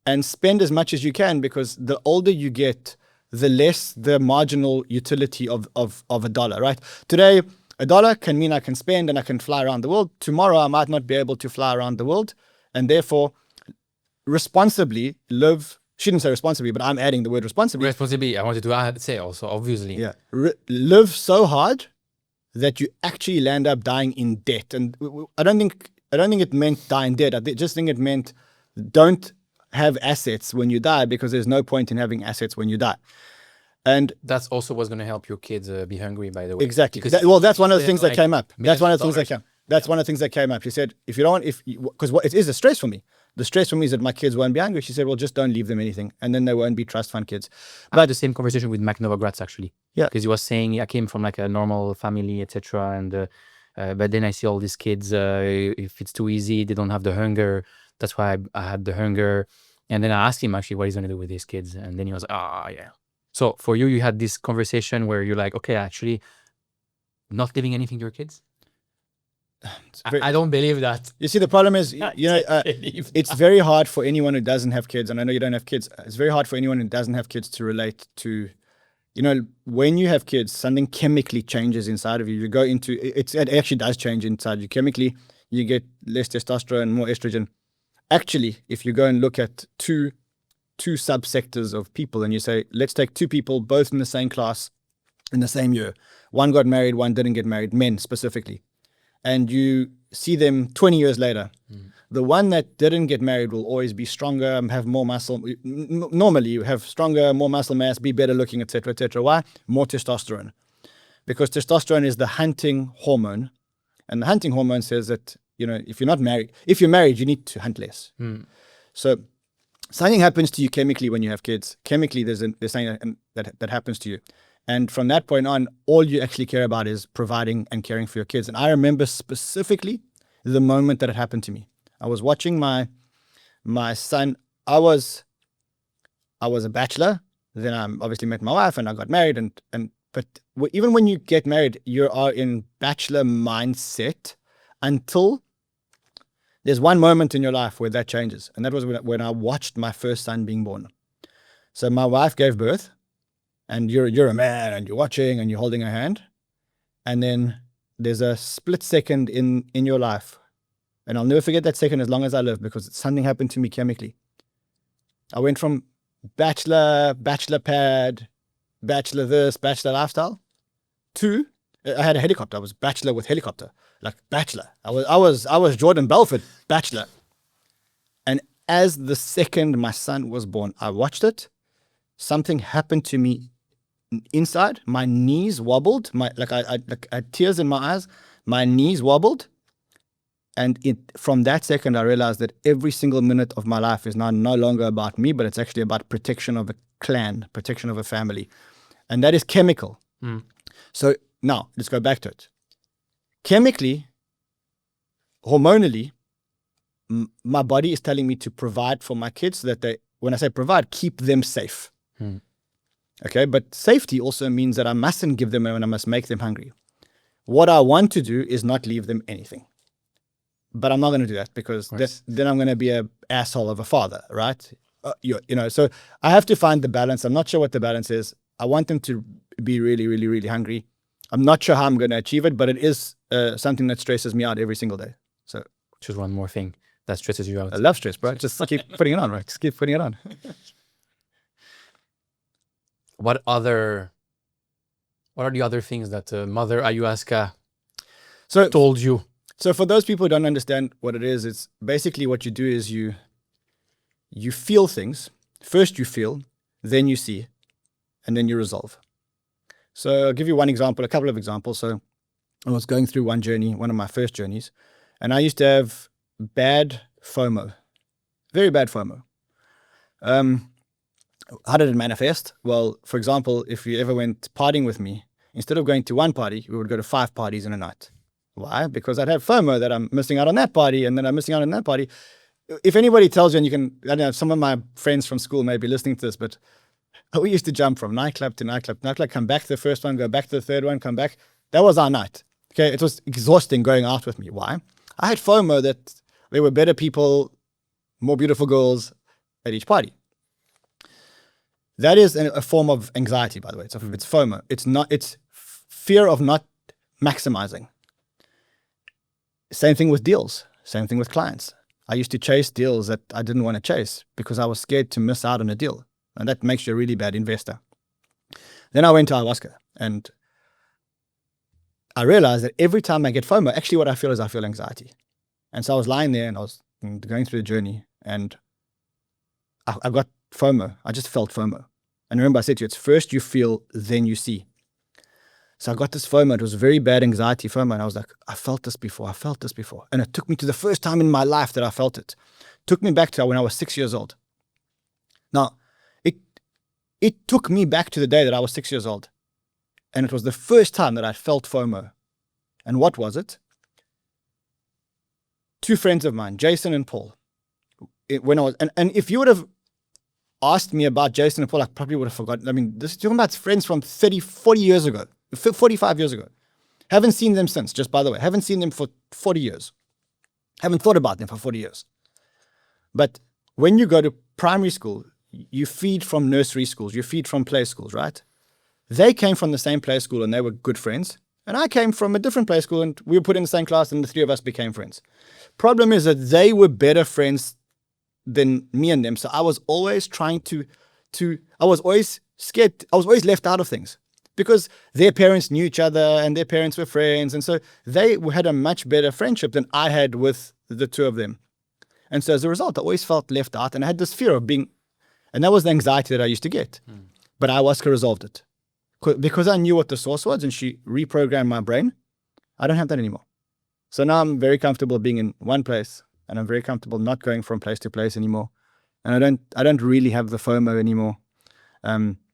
and spend as much as you can, because the older you get, the less the marginal utility of a dollar, right? Today, a dollar can mean I can spend and I can fly around the world. Tomorrow, I might not be able to fly around the world, and therefore responsibly live. Shouldn't say responsibly, but I'm adding the word responsibly. Responsibly, I wanted to say also, obviously. Yeah. Live so hard that you actually land up dying in debt. And I don't think it meant die in debt. I just think it meant don't have assets when you die, because there's no point in having assets when you die. And that's also what's going to help your kids be hungry, by the way. Exactly. That's one of the things that came up. That's one of the things that came. That's one of the things that came up. She said, if you don't, because it is a stress for me. The stress for me is that my kids won't be hungry. She said, well, just don't leave them anything, and then they won't be trust fund kids. I had the same conversation with Mac Novogratz, actually. Yeah. Because he was saying, I came from like a normal family, etc. And but then I see all these kids, if it's too easy, they don't have the hunger. That's why I had the hunger. And then I asked him actually what he's going to do with these kids. And then he was like, yeah. So for you, you had this conversation where you're like, okay, actually not giving anything to your kids? I don't believe that. You see, the problem is, it's very hard for anyone who doesn't have kids, and I know you don't have kids, it's very hard for anyone who doesn't have kids to relate to, when you have kids, something chemically changes inside of you. You go into, it actually does change inside you. Chemically, you get less testosterone, more estrogen. Actually, if you go and look at two subsectors of people and you say, let's take two people, both in the same class, in the same year. One got married, one didn't get married, men specifically. And you see them 20 years later. The one that didn't get married will always be stronger, have more muscle. Normally, you have stronger, more muscle mass, be better looking, etc., etc. Why? More testosterone. Because testosterone is the hunting hormone. And the hunting hormone says that, if you're married, you need to hunt less. So something happens to you chemically when you have kids. Chemically, there's something that happens to you. And from that point on, all you actually care about is providing and caring for your kids. And I remember specifically the moment that it happened to me. I was watching my son. I was a bachelor. Then I obviously met my wife and I got married. But even when you get married, you are in bachelor mindset until there's one moment in your life where that changes. And that was when I watched my first son being born. So my wife gave birth. And you're a man and you're watching and you're holding her hand. And then there's a split second in your life. And I'll never forget that second as long as I live, because something happened to me chemically. I went from bachelor pad, bachelor this, bachelor lifestyle, to I had a helicopter. I was bachelor with helicopter, like bachelor. I was Jordan Belfort, bachelor. And as the second my son was born, I watched it. Something happened to me inside. My knees wobbled. I had tears in my eyes. My knees wobbled. And from that second, I realized that every single minute of my life is now no longer about me, but it's actually about protection of a clan, protection of a family. And that is chemical. So now, let's go back to it. Chemically, hormonally, my body is telling me to provide for my kids so that they, when I say provide, keep them safe. Okay, but safety also means that I mustn't give them and I must make them hungry. What I want to do is not leave them anything. But I'm not going to do that because then I'm going to be an asshole of a father, right? So I have to find the balance. I'm not sure what the balance is. I want them to be really, really, really hungry. I'm not sure how I'm going to achieve it, but it is something that stresses me out every single day. So just one more thing that stresses you out. I love stress, bro. Just keep putting it on, right? Just keep putting it on. What are the other things that Mother Ayahuasca told you? So for those people who don't understand what it is, it's basically what you do is you feel things. First you feel, then you see, and then you resolve. So I'll give you one example, a couple of examples. So I was going through one journey, one of my first journeys, and I used to have bad FOMO, very bad FOMO. How did it manifest? Well, for example, if you ever went partying with me, instead of going to one party, we would go to 5 parties in a night. Why? Because I'd have FOMO that I'm missing out on that party and then I'm missing out on that party. If anybody tells you, and you can, I don't know, some of my friends from school may be listening to this, but we used to jump from nightclub to nightclub, come back to the first one, go back to the third one, come back. That was our night. Okay, it was exhausting going out with me. Why? I had FOMO that there were better people, more beautiful girls at each party. That is a form of anxiety, by the way. It's FOMO. It's fear of not maximizing. Same thing with deals. Same thing with clients. I used to chase deals that I didn't want to chase because I was scared to miss out on a deal. And that makes you a really bad investor. Then I went to Ayahuasca and I realized that every time I get FOMO, actually what I feel is I feel anxiety. And so I was lying there and I was going through the journey and I got FOMO. I just felt FOMO. And remember I said to you, it's first you feel, then you see. So I got this FOMO. It was very bad anxiety FOMO. And I was like, I felt this before. And it took me to the first time in my life that I felt it. Took me back to when I was 6 years old. Now, it took me back to the day that I was 6 years old. And it was the first time that I felt FOMO. And what was it? 2 friends of mine, Jason and Paul. And if you would have asked me about Jason and Paul, I probably would have forgotten. I mean, this is talking about friends from 30, 40 years ago, 45 years ago. Haven't seen them since, just by the way. Haven't seen them for 40 years. Haven't thought about them for 40 years. But when you go to primary school, you feed from nursery schools, you feed from play schools, right? They came from the same play school and they were good friends. And I came from a different play school and we were put in the same class and the 3 of us became friends. Problem is that they were better friends than me and them. So I was always trying I was always scared. I was always left out of things because their parents knew each other and their parents were friends. And so they had a much better friendship than I had with the 2 of them. And so as a result, I always felt left out and I had this fear of being, and that was the anxiety that I used to get. But Ayahuasca resolved it. Because I knew what the source was and she reprogrammed my brain, I don't have that anymore. So now I'm very comfortable being in one place and I'm very comfortable not going from place to place anymore. And I don't really have the FOMO anymore.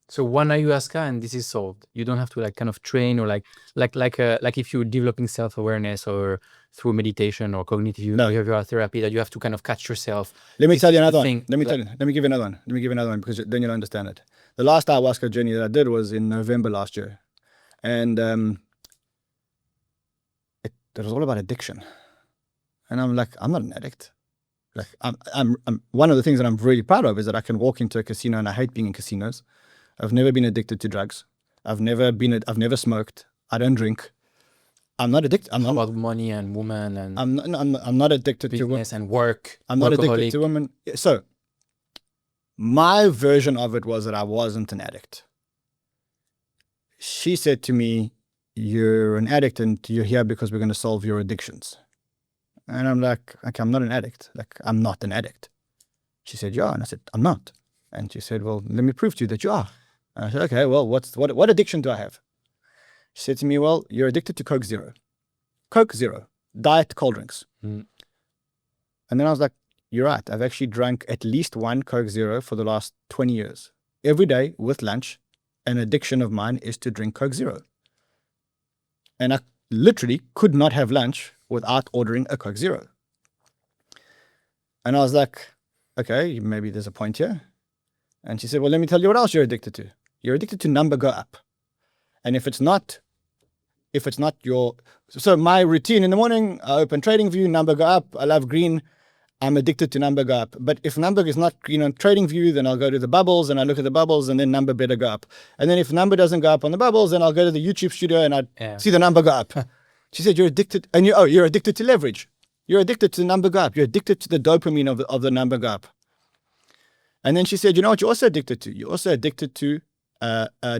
So one Ayahuasca and this is solved. You don't have to kind of train or like if you're developing self-awareness or through meditation or cognitive behavioral therapy that you have to kind of catch yourself. Let me tell you another one. Let me give you another one because then you'll understand it. The last Ayahuasca journey that I did was in November last year. And it was all about addiction. And I'm like, I'm not an addict. Like I'm one of the things that I'm really proud of is that I can walk into a casino and I hate being in casinos. I've never been addicted to drugs. I've never smoked. I don't drink. I'm not addicted. I'm not about money and women and I'm not addicted to business and work. I'm not addicted to women. So my version of it was that I wasn't an addict. She said to me, "You're an addict and you're here because we're going to solve your addictions." And I'm like, okay, I'm not an addict. Like, I'm not an addict. She said, yeah. And I said, I'm not. And she said, well, let me prove to you that you are. And I said, okay, well, what addiction do I have? She said to me, well, you're addicted to Coke Zero. Coke Zero, diet cold drinks. And then I was like, you're right. I've actually drank at least one Coke Zero for the last 20 years. Every day with lunch, an addiction of mine is to drink Coke Zero. And I literally could not have lunch without ordering a Coke Zero. And I was like, okay, maybe there's a point here. And she said, well, let me tell you what else you're addicted to. You're addicted to number go up. And if it's not your, so my routine in the morning, I open TradingView, number go up. I love green. I'm addicted to number go up. But if number is not green on TradingView, then I'll go to the bubbles and I look at the bubbles and then number better go up. And then if number doesn't go up on the bubbles, then I'll go to the YouTube studio and I see the number go up. She said, you're addicted, and you're addicted to leverage. You're addicted to the number go up. You're addicted to the dopamine of the number go up. And then she said, you know what you're also addicted to? You're also addicted to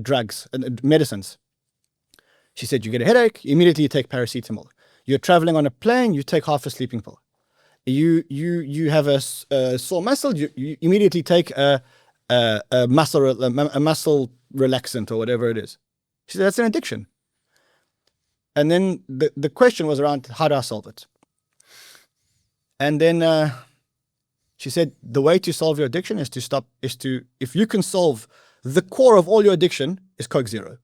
drugs and medicines. She said, you get a headache, immediately you take paracetamol. You're traveling on a plane, you take half a sleeping pill. You have a sore muscle, you immediately take a muscle relaxant or whatever it is. She said, that's an addiction. And then the question was around, how do I solve it? And then she said, the way to solve your addiction is if you can solve the core of all your addiction is Coke Zero.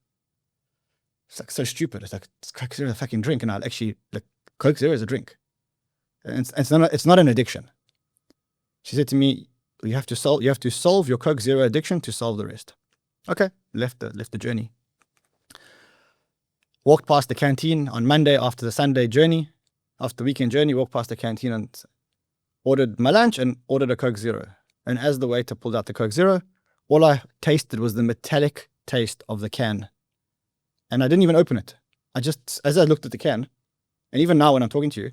It's like so stupid. It's like, Coke Zero is a fucking drink. And I'll actually, like, Coke Zero is a drink. And it's not an addiction. She said to me, you have to solve your Coke Zero addiction to solve the rest. Okay, left the journey. Walked past the canteen on Monday after the weekend journey, walked past the canteen and ordered my lunch and ordered a Coke Zero. And as the waiter pulled out the Coke Zero, all I tasted was the metallic taste of the can. And I didn't even open it. As I looked at the can, and even now when I'm talking to you,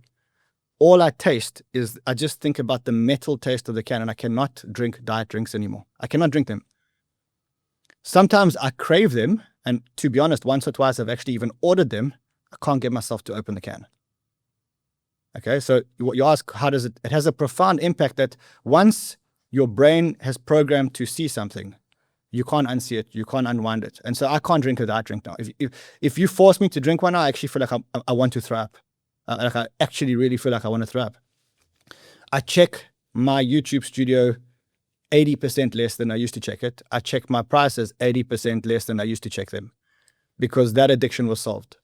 all I taste is, I just think about the metal taste of the can, and I cannot drink diet drinks anymore. I cannot drink them. Sometimes I crave them, and to be honest, once or twice I've actually even ordered them. I can't get myself to open the can. Okay, so you ask, how does it has a profound impact that once your brain has programmed to see something, you can't unsee it, you can't unwind it. And so I can't drink a diet drink now. If you force me to drink one now, I actually feel like I want to throw up. Like I actually really feel like I want to throw up. I check my YouTube studio 80% less than I used to check it. I check my prices 80% less than I used to check them, because that addiction was solved.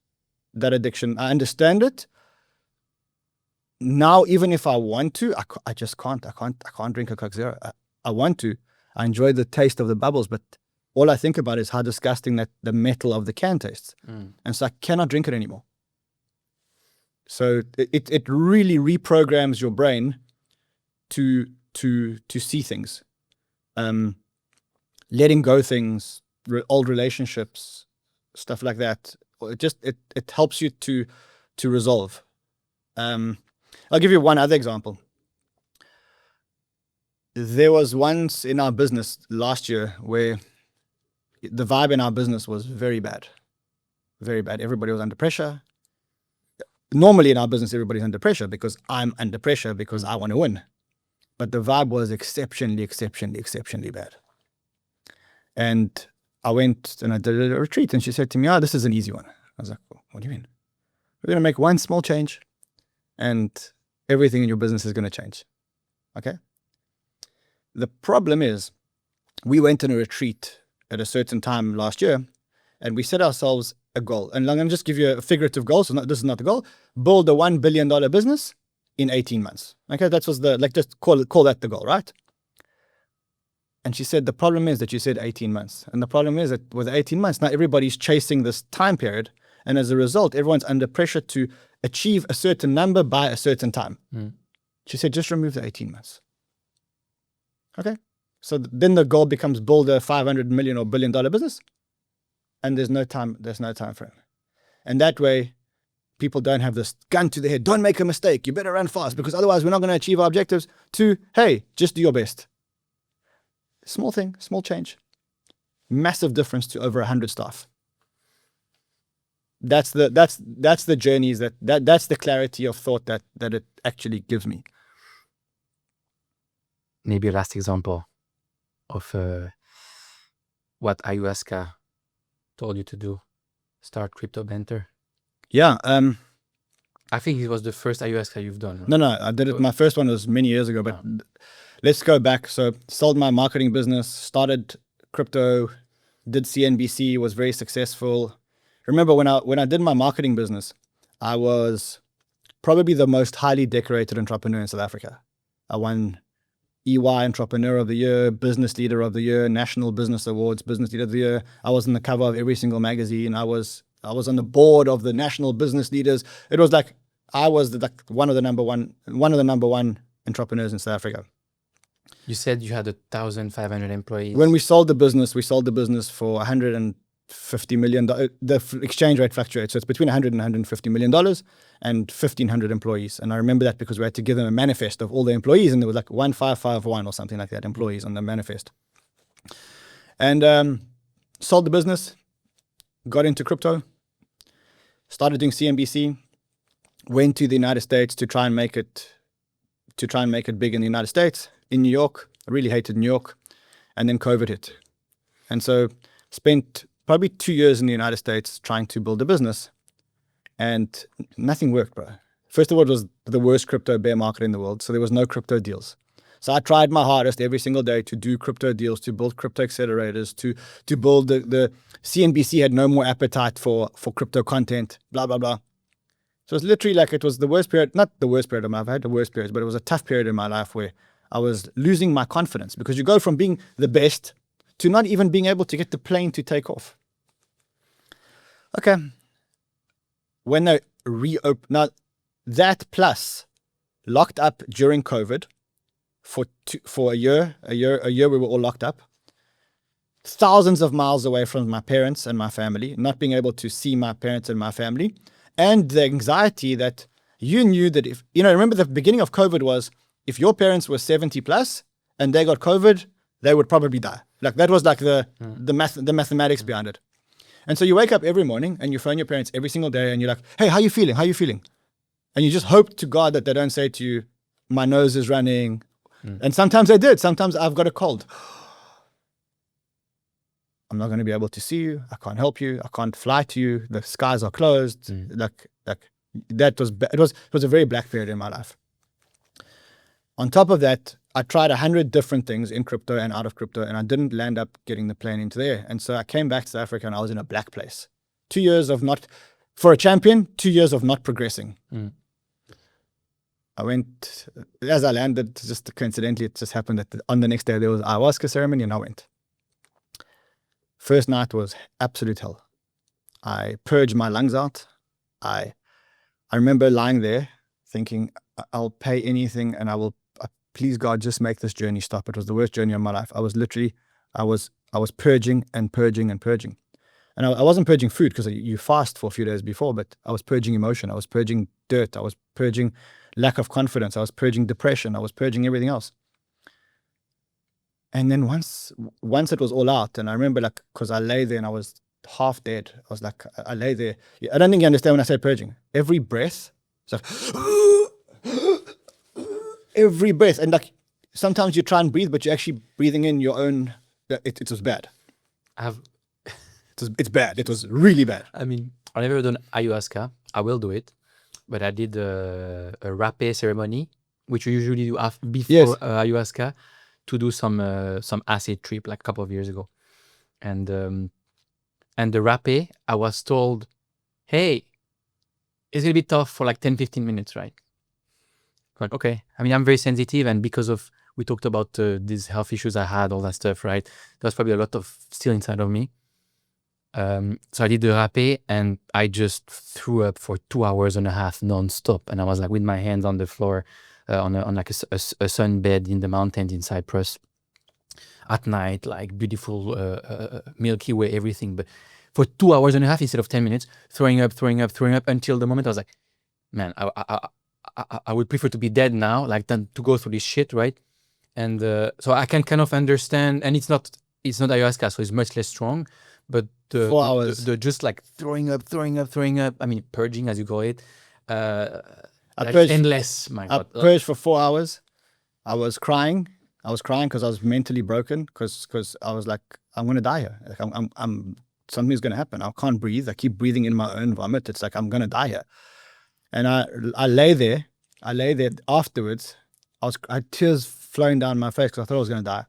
That addiction, I understand it. Now, even if I want to, I just can't. I can't drink a Coke Zero. I want to. I enjoy the taste of the bubbles, but all I think about is how disgusting that the metal of the can tastes. And so I cannot drink it anymore. So it really reprograms your brain to see things, letting go things, old relationships, stuff like that. It helps you to resolve. I'll give you one other example. There was once in our business last year where the vibe in our business was very bad. Very bad. Everybody was under pressure. Normally in our business, everybody's under pressure because I'm under pressure because I want to win. But the vibe was exceptionally bad. And I went and I did a retreat, and she said to me, this is an easy one. I was like, what do you mean? We're going to make one small change and everything in your business is going to change. Okay? The problem is, we went on a retreat at a certain time last year, and we set ourselves a goal. And I'm going to just give you a figurative goal. So this is not the goal. Build a $1 billion business in 18 months. Okay, that was just call that the goal, right? And she said, the problem is that you said 18 months. And the problem is that with 18 months, now everybody's chasing this time period. And as a result, everyone's under pressure to achieve a certain number by a certain time. She said, just remove the 18 months. Okay. So then the goal becomes build a $500 million or $1 billion business. And there's no time frame. And that way, people don't have this gun to the head. Don't make a mistake. You better run fast, because otherwise we're not going to achieve our objectives. To, hey, just do your best. Small thing, small change. Massive difference to over 100 staff. That's the journeys that's the clarity of thought that it actually gives me. maybe a last example of what ayahuasca told you to do? Start Crypto Banter. Yeah. I think it was the first ayahuasca you've done. Right? No, I did it. My first one was many years ago, but let's go back. So sold my marketing business, started crypto, did CNBC, was very successful. Remember when I did my marketing business, I was probably the most highly decorated entrepreneur in South Africa. I won EY Entrepreneur of the Year, Business Leader of the Year, National Business Awards, Business Leader of the Year. I was on the cover of every single magazine. I was on the board of the National Business Leaders. It was like I was one of the number one entrepreneurs in South Africa. You said you had 1,500 employees. When we sold the business for $150 million. The exchange rate fluctuates, so it's between $100 and $150 million and 1,500 employees. And I remember that because we had to give them a manifest of all the employees, and there was like 1551 or something like that employees on the manifest. And sold the business, got into crypto, started doing CNBC, went to the United States to try and make it big in the United States, in New York. I really hated New York. And then COVID hit. And so spent probably 2 years in the United States trying to build a business, and nothing worked, bro. First of all, it was the worst crypto bear market in the world, so there was no crypto deals. So I tried my hardest every single day to do crypto deals, to build crypto accelerators, to build the CNBC had no more appetite for crypto content, blah, blah, blah. So it's literally like it was the worst period, not the worst period of my life, I had the worst periods, but it was a tough period in my life where I was losing my confidence, because you go from being the best to not even being able to get the plane to take off. Okay. When they reopened, now that plus locked up during COVID for a year we were all locked up, thousands of miles away from my parents and my family, not being able to see my parents and my family, and the anxiety that you knew that if, remember the beginning of COVID was, if your parents were 70 plus and they got COVID, they would probably die. Like that was like the mathematics behind it. And so you wake up every morning and you phone your parents every single day and you're like, hey, how you feeling? How you feeling? And you just hope to God that they don't say to you, my nose is running. And sometimes they did. Sometimes I've got a cold. I'm not going to be able to see you. I can't help you. I can't fly to you. The skies are closed. Like that was, it was a very black period in my life. On top of that, I tried 100 different things in crypto and out of crypto, and I didn't land up getting the plane into there. And so I came back to South Africa and I was in a black place. 2 years of not, for a champion, 2 years of not progressing. I went, as I landed, just coincidentally, it just happened that on the next day there was an Ayahuasca ceremony and I went. First night was absolute hell. I purged my lungs out. I remember lying there thinking, I'll pay anything and I will, please God, just make this journey stop. It was the worst journey of my life. I was literally, I was purging and purging and purging. And I wasn't purging food because you fast for a few days before, but I was purging emotion. I was purging dirt. I was purging lack of confidence. I was purging depression. I was purging everything else. And then once it was all out, and I remember like, because I lay there and I was half dead. I was like, I lay there. I don't think you understand when I say purging. Every breath, it's like, every breath. And like, sometimes you try and breathe, but you're actually breathing in your own, it was bad. It's bad. It was really bad. I mean, I've never done ayahuasca. I will do it. But I did a rapé ceremony, which you usually do before ayahuasca, to do some acid trip like a couple of years ago. And the rapé, I was told, hey, it's going to be tough for like 10, 15 minutes, right? Like, okay. I mean, I'm very sensitive, and because of, we talked about these health issues I had, all that stuff, right? There was probably a lot of still inside of me. So I did the rapé and I just threw up for 2 hours and a half non-stop. And I was like with my hands on the floor on like a sun bed in the mountains in Cyprus at night, like beautiful Milky Way, everything. But for 2 hours and a half instead of 10 minutes, throwing up until the moment I was like, man, I would prefer to be dead now, like than to go through this shit, right? And so I can kind of understand, and it's not ayahuasca, so it's much less strong. But 4 hours. The just like throwing up. I mean, purging, as you call it. I like purged, endless. My God. I purged for 4 hours. I was crying. I was crying because I was mentally broken because I was like, I'm going to die here. Like I'm something's going to happen. I can't breathe. I keep breathing in my own vomit. It's like, I'm going to die here. And I lay there. Afterwards. I had tears flowing down my face because I thought I was going to die.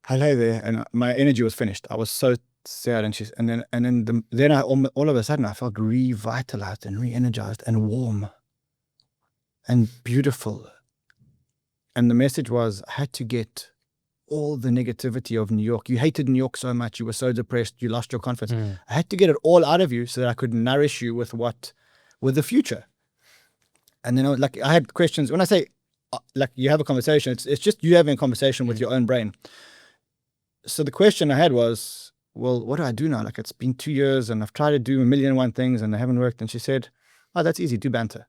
I lay there and my energy was finished. I was so sad. And then all of a sudden I felt revitalized and re-energized and warm and beautiful. And the message was, I had to get all the negativity of New York. You hated New York so much. You were so depressed. You lost your confidence. I had to get it all out of you so that I could nourish you with the future. And then I had questions. When I say, like, you have a conversation, it's just you having a conversation with your own brain. So the question I had was, well, what do I do now? Like, it's been 2 years and I've tried to do 1,000,001 things and they haven't worked. And she said, oh, that's easy. Do banter.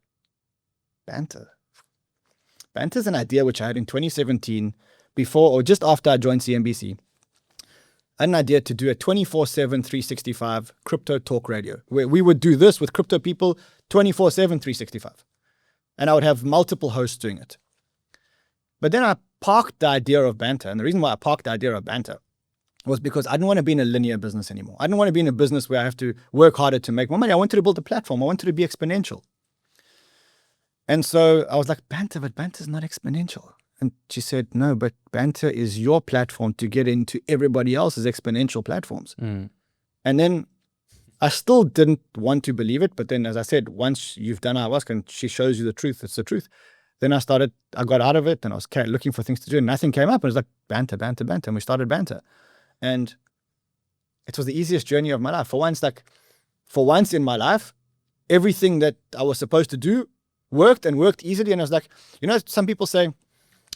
Banter. Banter is an idea which I had in 2017 before or just after I joined CNBC. I had an idea to do a 24/7, 365 crypto talk radio where we would do this with crypto people 24/7, 365. And I would have multiple hosts doing it. But then I parked the idea of banter. And the reason why I parked the idea of banter was because I didn't want to be in a linear business anymore. I didn't want to be in a business where I have to work harder to make more money. I wanted to build a platform. I wanted to be exponential. And so I was like, banter, but banter is not exponential. And she said, no, but banter is your platform to get into everybody else's exponential platforms. And then I still didn't want to believe it. But then, as I said, once you've done ayahuasca and she shows you the truth, it's the truth. Then I got out of it and I was looking for things to do and nothing came up. And it was like banter, banter, banter. And we started banter. And it was the easiest journey of my life. For once in my life, everything that I was supposed to do worked and worked easily. And I was like, some people say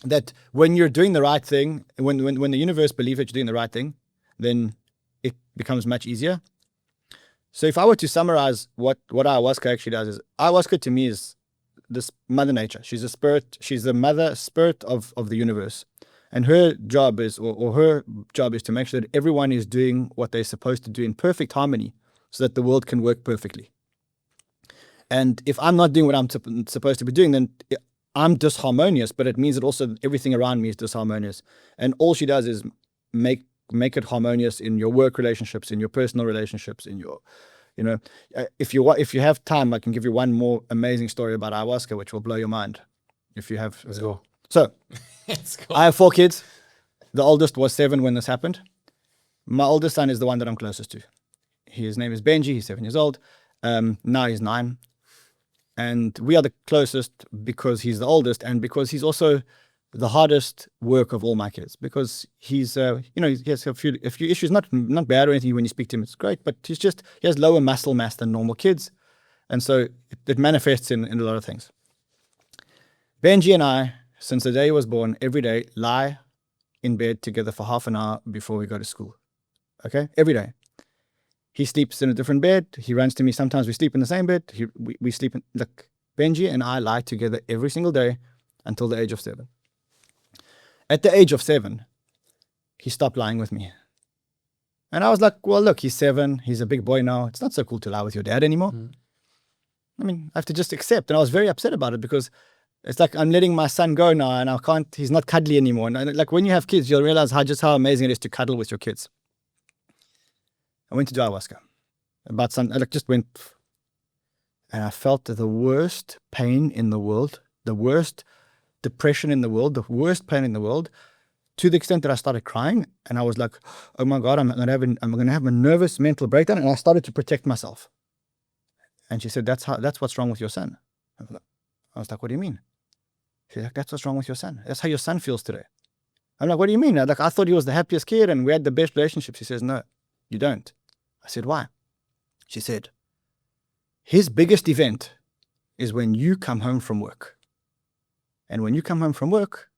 that when you're doing the right thing, when the universe believes that you're doing the right thing, then it becomes much easier. So if I were to summarize what ayahuasca actually does, is ayahuasca to me is this mother nature. She's a spirit. She's the mother spirit of the universe. And her job is to make sure that everyone is doing what they're supposed to do in perfect harmony so that the world can work perfectly. And if I'm not doing what I'm supposed to be doing, then I'm disharmonious, but it means that also everything around me is disharmonious. And all she does is make it harmonious in your work relationships, in your personal relationships, in your, if you have time, I can give you one more amazing story about ayahuasca, which will blow your mind. If you have, let's go. So, I have 4 kids. The oldest was 7 when this happened. My oldest son is the one that I'm closest to. His name is Benji. He's 7 years old. Now he's 9. And we are the closest because he's the oldest and because he's also the hardest work of all my kids. Because he's, he has a few issues, not bad or anything when you speak to him. It's great, but he has lower muscle mass than normal kids. And so it manifests in a lot of things. Benji and I, since the day he was born, every day lie in bed together for half an hour before we go to school. Okay? Every day. He sleeps in a different bed. He runs to me. Sometimes we sleep in the same bed. We sleep in, look, Benji and I lie together every single day until the age of 7. At the age of 7, he stopped lying with me. And I was like, well, look, he's 7. He's a big boy now. It's not so cool to lie with your dad anymore. I mean, I have to just accept. And I was very upset about it because it's like I'm letting my son go now and he's not cuddly anymore. And like when you have kids, you'll realize how amazing it is to cuddle with your kids. I went to do ayahuasca. I just went, and I felt the worst pain in the world, the worst depression in the world, the worst pain in the world, to the extent that I started crying, and I was like, "Oh my God, I'm going to have a nervous mental breakdown," and I started to protect myself. And she said, "That's what's wrong with your son." I was like, "What do you mean?" She's like, "That's what's wrong with your son. That's how your son feels today." I'm like, "What do you mean?" I thought he was the happiest kid and we had the best relationship. She says, "No, you don't." I said, "Why?" She said, "His biggest event is when you come home from work. And when you come home from work,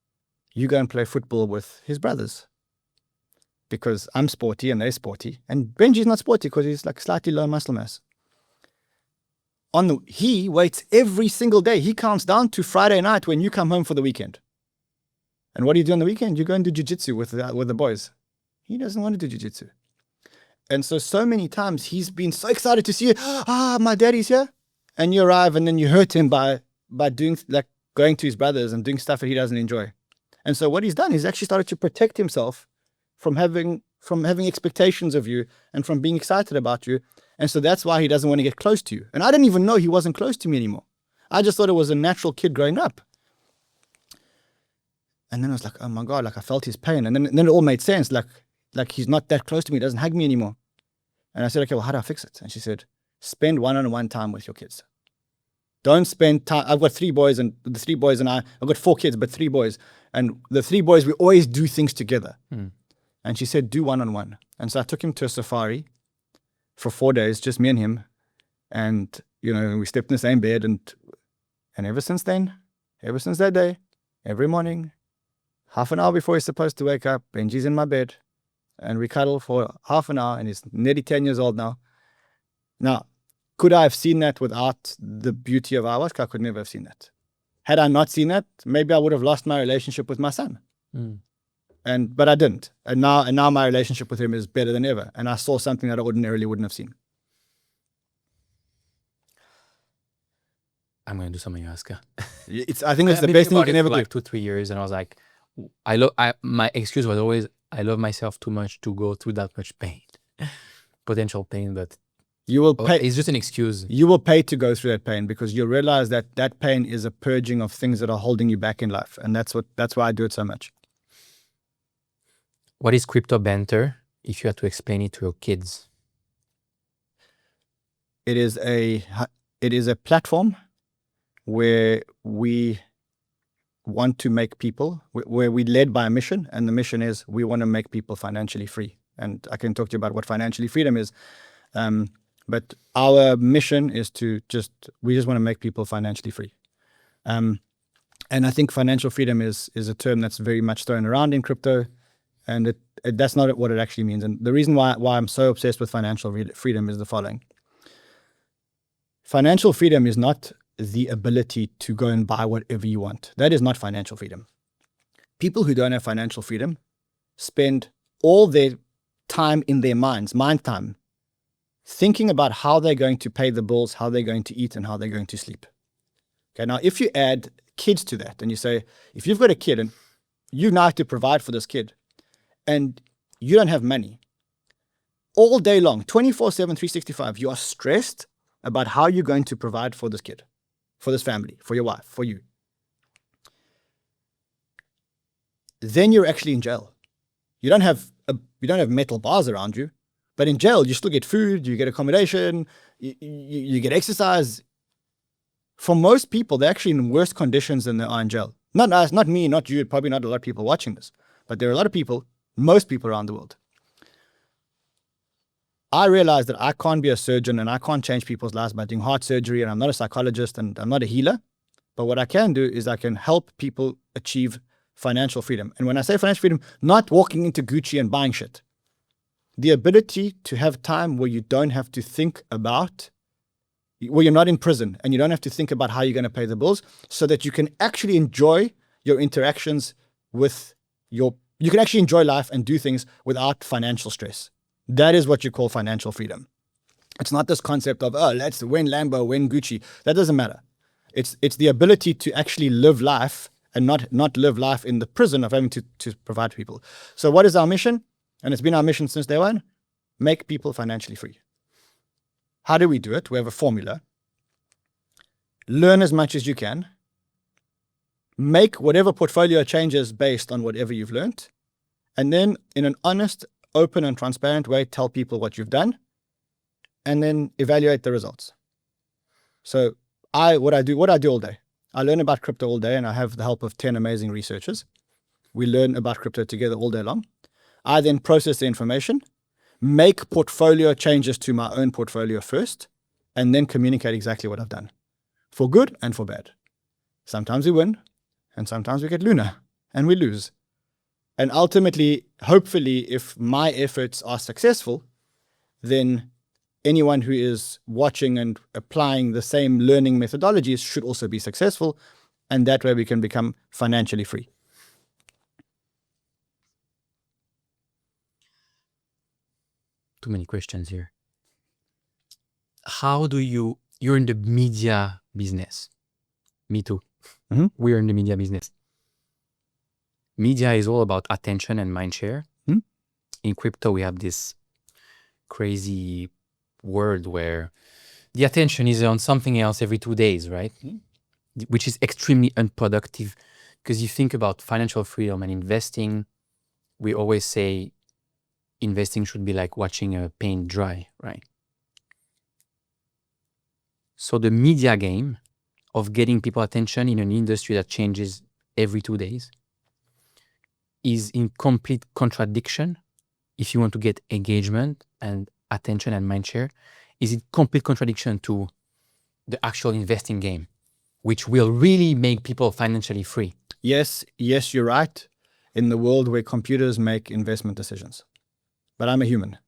you go and play football with his brothers. Because I'm sporty and they're sporty. And Benji's not sporty because he's like slightly low muscle mass. He waits every single day. He counts down to Friday night when you come home for the weekend. And what do you do on the weekend? You go and do jiu-jitsu with the boys. He doesn't want to do jiu-jitsu. And so many times he's been so excited to see you. My daddy's here. And you arrive and then you hurt him by doing, like, going to his brothers and doing stuff that he doesn't enjoy. And so what he's done, he's actually started to protect himself from having expectations of you and from being excited about you. And so that's why he doesn't want to get close to you. And I didn't even know he wasn't close to me anymore. I just thought it was a natural kid growing up. And then I was like, oh my God, like I felt his pain. And then it all made sense. Like he's not that close to me, he doesn't hug me anymore. And I said, okay, well, how do I fix it? And she said, spend one-on-one time with your kids. Don't spend time. I've got 3 boys, and the 3 boys and I've got 4 kids, but 3 boys. And the 3 boys, we always do things together. And she said, do one-on-one. And so I took him to a safari for 4 days, just me and him. And, you know, we slept in the same bed. And ever since then, ever since that day, every morning, half an hour before he's supposed to wake up, Benji's in my bed. And we cuddle for half an hour, and he's nearly 10 years old now. Now, could I have seen that without the beauty of ayahuasca? I could never have seen that. Had I not seen that, maybe I would have lost my relationship with my son. But I didn't. And now my relationship with him is better than ever. And I saw something that I ordinarily wouldn't have seen. I'm going to do some ayahuasca. I think it's the best thing you can ever do. Like 2-3 years, and I was like, my excuse was always, I love myself too much to go through that much pain, potential pain, but you will pay. It's just an excuse. You will pay to go through that pain, because you'll realize that that pain is a purging of things that are holding you back in life. And that's why I do it so much. What is Crypto Banter, if you had to explain it to your kids? It is a platform where we want to make people, where we led by a mission, and the mission is we want to make people financially free. And I can talk to you about what financially freedom is. But our mission is we just want to make people financially free. And I think financial freedom is a term that's very much thrown around in crypto, and that's not what it actually means. And the reason why I'm so obsessed with financial freedom is the following. Financial freedom is not the ability to go and buy whatever you want. That is not financial freedom. People who don't have financial freedom spend all their time in their minds, mind time, thinking about how they're going to pay the bills, how they're going to eat, and how they're going to sleep. Okay, now if you add kids to that, and you say, if you've got a kid and you now have to provide for this kid, and you don't have money, all day long, 24/7, 365, you are stressed about how you're going to provide for this kid, for this family, for your wife, for you. Then you're actually in jail. You don't have metal bars around you, but in jail you still get food, you get accommodation, you get exercise. For most people, they're actually in worse conditions than they are in jail. Not us, not me, not you, probably not a lot of people watching this, but there are a lot of people, most people around the world. I realize that I can't be a surgeon and I can't change people's lives by doing heart surgery, and I'm not a psychologist and I'm not a healer. But what I can do is I can help people achieve financial freedom. And when I say financial freedom, not walking into Gucci and buying shit. The ability to have time where you don't have to think about, where you're not in prison and you don't have to think about how you're going to pay the bills, so that you can actually enjoy your interactions with you can actually enjoy life and do things without financial stress. That is what you call financial freedom. It's not this concept of, let's win Lambo, win Gucci. That doesn't matter. It's the ability to actually live life and not live life in the prison of having to provide to people. So what is our mission? And it's been our mission since day one. Make people financially free. How do we do it? We have a formula. Learn as much as you can. Make whatever portfolio changes based on whatever you've learned. And then in an honest, open and transparent way, tell people what you've done, and then evaluate the results. So what I do all day, I learn about crypto all day, and I have the help of 10 amazing researchers. We learn about crypto together all day long. I then process the information, make portfolio changes to my own portfolio first, and then communicate exactly what I've done, for good and for bad. Sometimes we win, and sometimes we get lunar, and we lose. And ultimately, hopefully, if my efforts are successful, then anyone who is watching and applying the same learning methodologies should also be successful. And that way we can become financially free. Too many questions here. How do you're in the media business. Me too. Mm-hmm. We're in the media business. media is all about attention and mind share. In crypto, we have this crazy world where the attention is on something else every 2 days, right? Which is extremely unproductive, because you think about financial freedom and investing, we always say investing should be like watching a paint dry, right? So the media game of getting people attention in an industry that changes every 2 days is in complete contradiction. If you want to get engagement and attention and mind share, is in complete contradiction to the actual investing game, which will really make people financially free. Yes, you're right. In the world where computers make investment decisions. But I'm a human.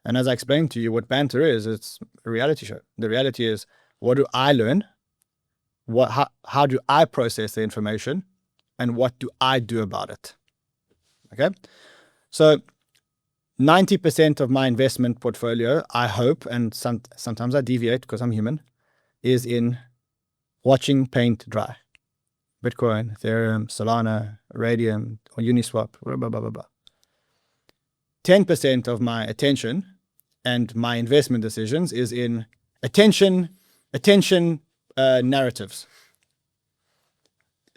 And as I explained to you, what Banter is, it's a reality show. The reality is, what do I learn? How do I process the information? And what do I do about it? Okay? So 90% of my investment portfolio, I hope, and sometimes I deviate because I'm human, is in watching paint dry. Bitcoin, Ethereum, Solana, Radium, or Uniswap, blah, blah, blah, blah, blah. 10% of my attention and my investment decisions is in attention narratives.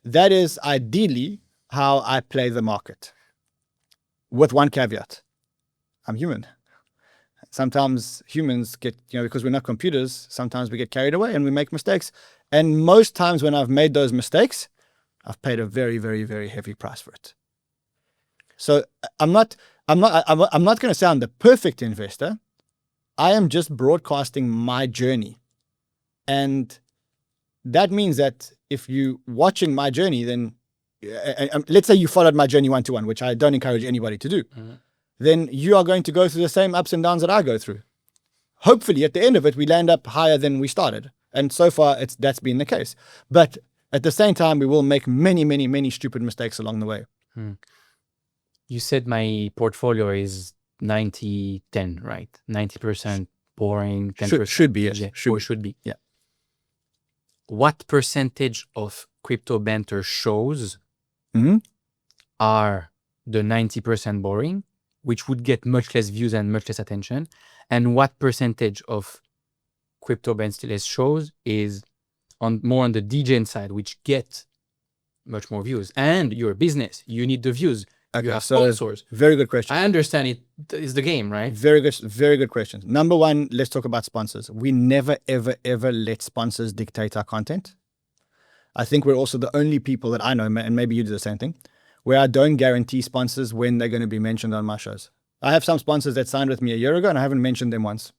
That is ideally how I play the market. With one caveat. I'm human. Sometimes humans get, because we're not computers, sometimes we get carried away and we make mistakes. And most times when I've made those mistakes, I've paid a very, very, very heavy price for it. So I'm not going to say I'm the perfect investor. I am just broadcasting my journey. And that means that if you're watching my journey, then let's say you followed my journey 1-to-1, which I don't encourage anybody to do, then you are going to go through the same ups and downs that I go through. Hopefully at the end of it, we land up higher than we started. And so far, that's been the case. But at the same time, we will make many, many, many stupid mistakes along the way. You said my portfolio is 90-10, right? 90% boring, 10% should be, yes. Should be. Yeah. What percentage of Crypto Banter shows are the 90% boring, which would get much less views and much less attention? And what percentage of Crypto Banter shows is more on the DJing side, which get much more views? And your business, you need the views. Okay, you have so sponsors. Very good question. I understand it is the game, right? Very good question. Number one, let's talk about sponsors. We never, ever, ever let sponsors dictate our content. I think we're also the only people that I know, and maybe you do the same thing, where I don't guarantee sponsors when they're going to be mentioned on my shows. I have some sponsors that signed with me a year ago and I haven't mentioned them once.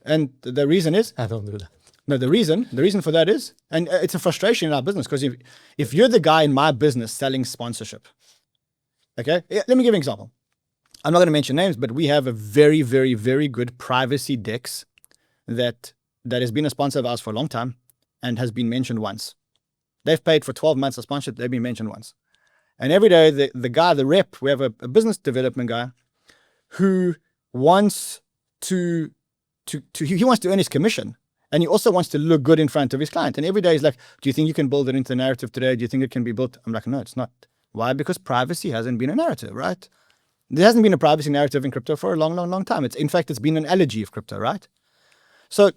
And the reason is... I don't do that. No, the reason for that is, and it's a frustration in our business, because if you're the guy in my business selling sponsorship, okay, let me give you an example. I'm not going to mention names, but we have a very, very, very good privacy DEX that has been a sponsor of ours for a long time and has been mentioned once. They've paid for 12 months of sponsorship. They've been mentioned once. And every day, the guy, the rep, we have a business development guy who wants to earn his commission. And he also wants to look good in front of his client. And every day he's like, do you think you can build it into the narrative today? Do you think it can be built? I'm like, no, it's not. Why? Because privacy hasn't been a narrative, right? There hasn't been a privacy narrative in crypto for a long, long, long time. In fact, it's been an allergy of crypto, right? So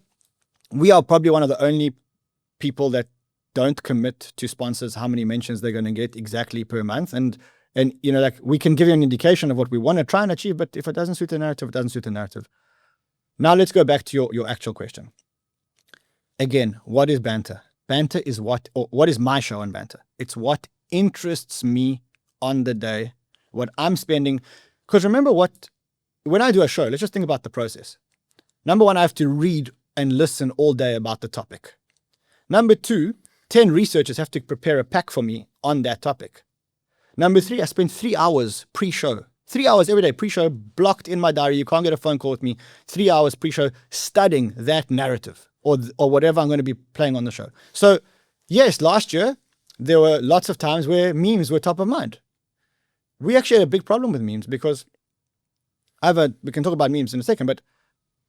we are probably one of the only people that don't commit to sponsors how many mentions they're going to get exactly per month. And we can give you an indication of what we want to try and achieve, but if it doesn't suit the narrative, it doesn't suit the narrative. Now let's go back to your actual question. Again, what is Banter? Banter is what is my show on Banter? It's what interests me on the day, what I'm spending. Because remember when I do a show, let's just think about the process. Number one, I have to read and listen all day about the topic. Number two, 10 researchers have to prepare a pack for me on that topic. Number three, I spend 3 hours pre-show. 3 hours every day pre-show, blocked in my diary. You can't get a phone call with me. 3 hours pre-show studying that narrative or whatever I'm going to be playing on the show. So yes, last year, there were lots of times where memes were top of mind. We actually had a big problem with memes because we can talk about memes in a second, but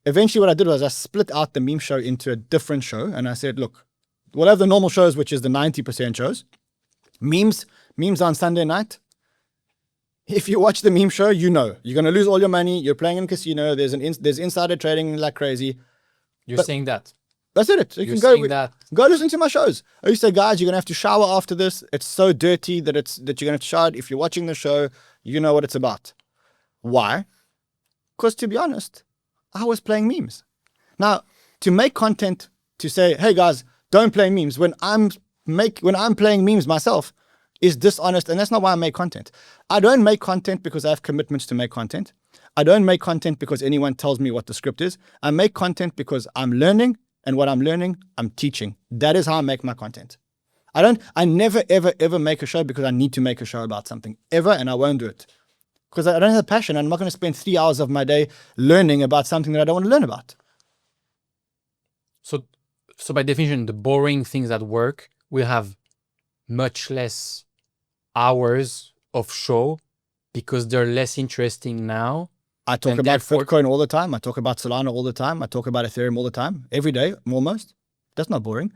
eventually what I did was I split out the meme show into a different show. And I said, look, we'll have the normal shows, which is the 90% shows. Memes on Sunday night. If you watch the meme show, you know you're going to lose all your money. You're playing in casino. There's insider trading like crazy. You're saying that. That's it. You You're can go saying that. go listen to my shows. I used to say, guys, you're gonna have to shower after this. It's so dirty that you're gonna have to shower. If you're watching the show, you know what it's about. Why? Because to be honest, I was playing memes. Now, to make content to say, hey guys, don't play memes when I'm playing memes myself is dishonest, and that's not why I make content. I don't make content because I have commitments to make content. I don't make content because anyone tells me what the script is. I make content because I'm learning. And what I'm learning, I'm teaching. That is how I make my content. I never, ever, ever make a show because I need to make a show about something. Ever, and I won't do it. Because I don't have the passion. I'm not going to spend 3 hours of my day learning about something that I don't want to learn about. So by definition, the boring things at work will have much less hours of show because they're less interesting now. I talk about Bitcoin all the time. I talk about Solana all the time. I talk about Ethereum all the time. Every day, almost. That's not boring.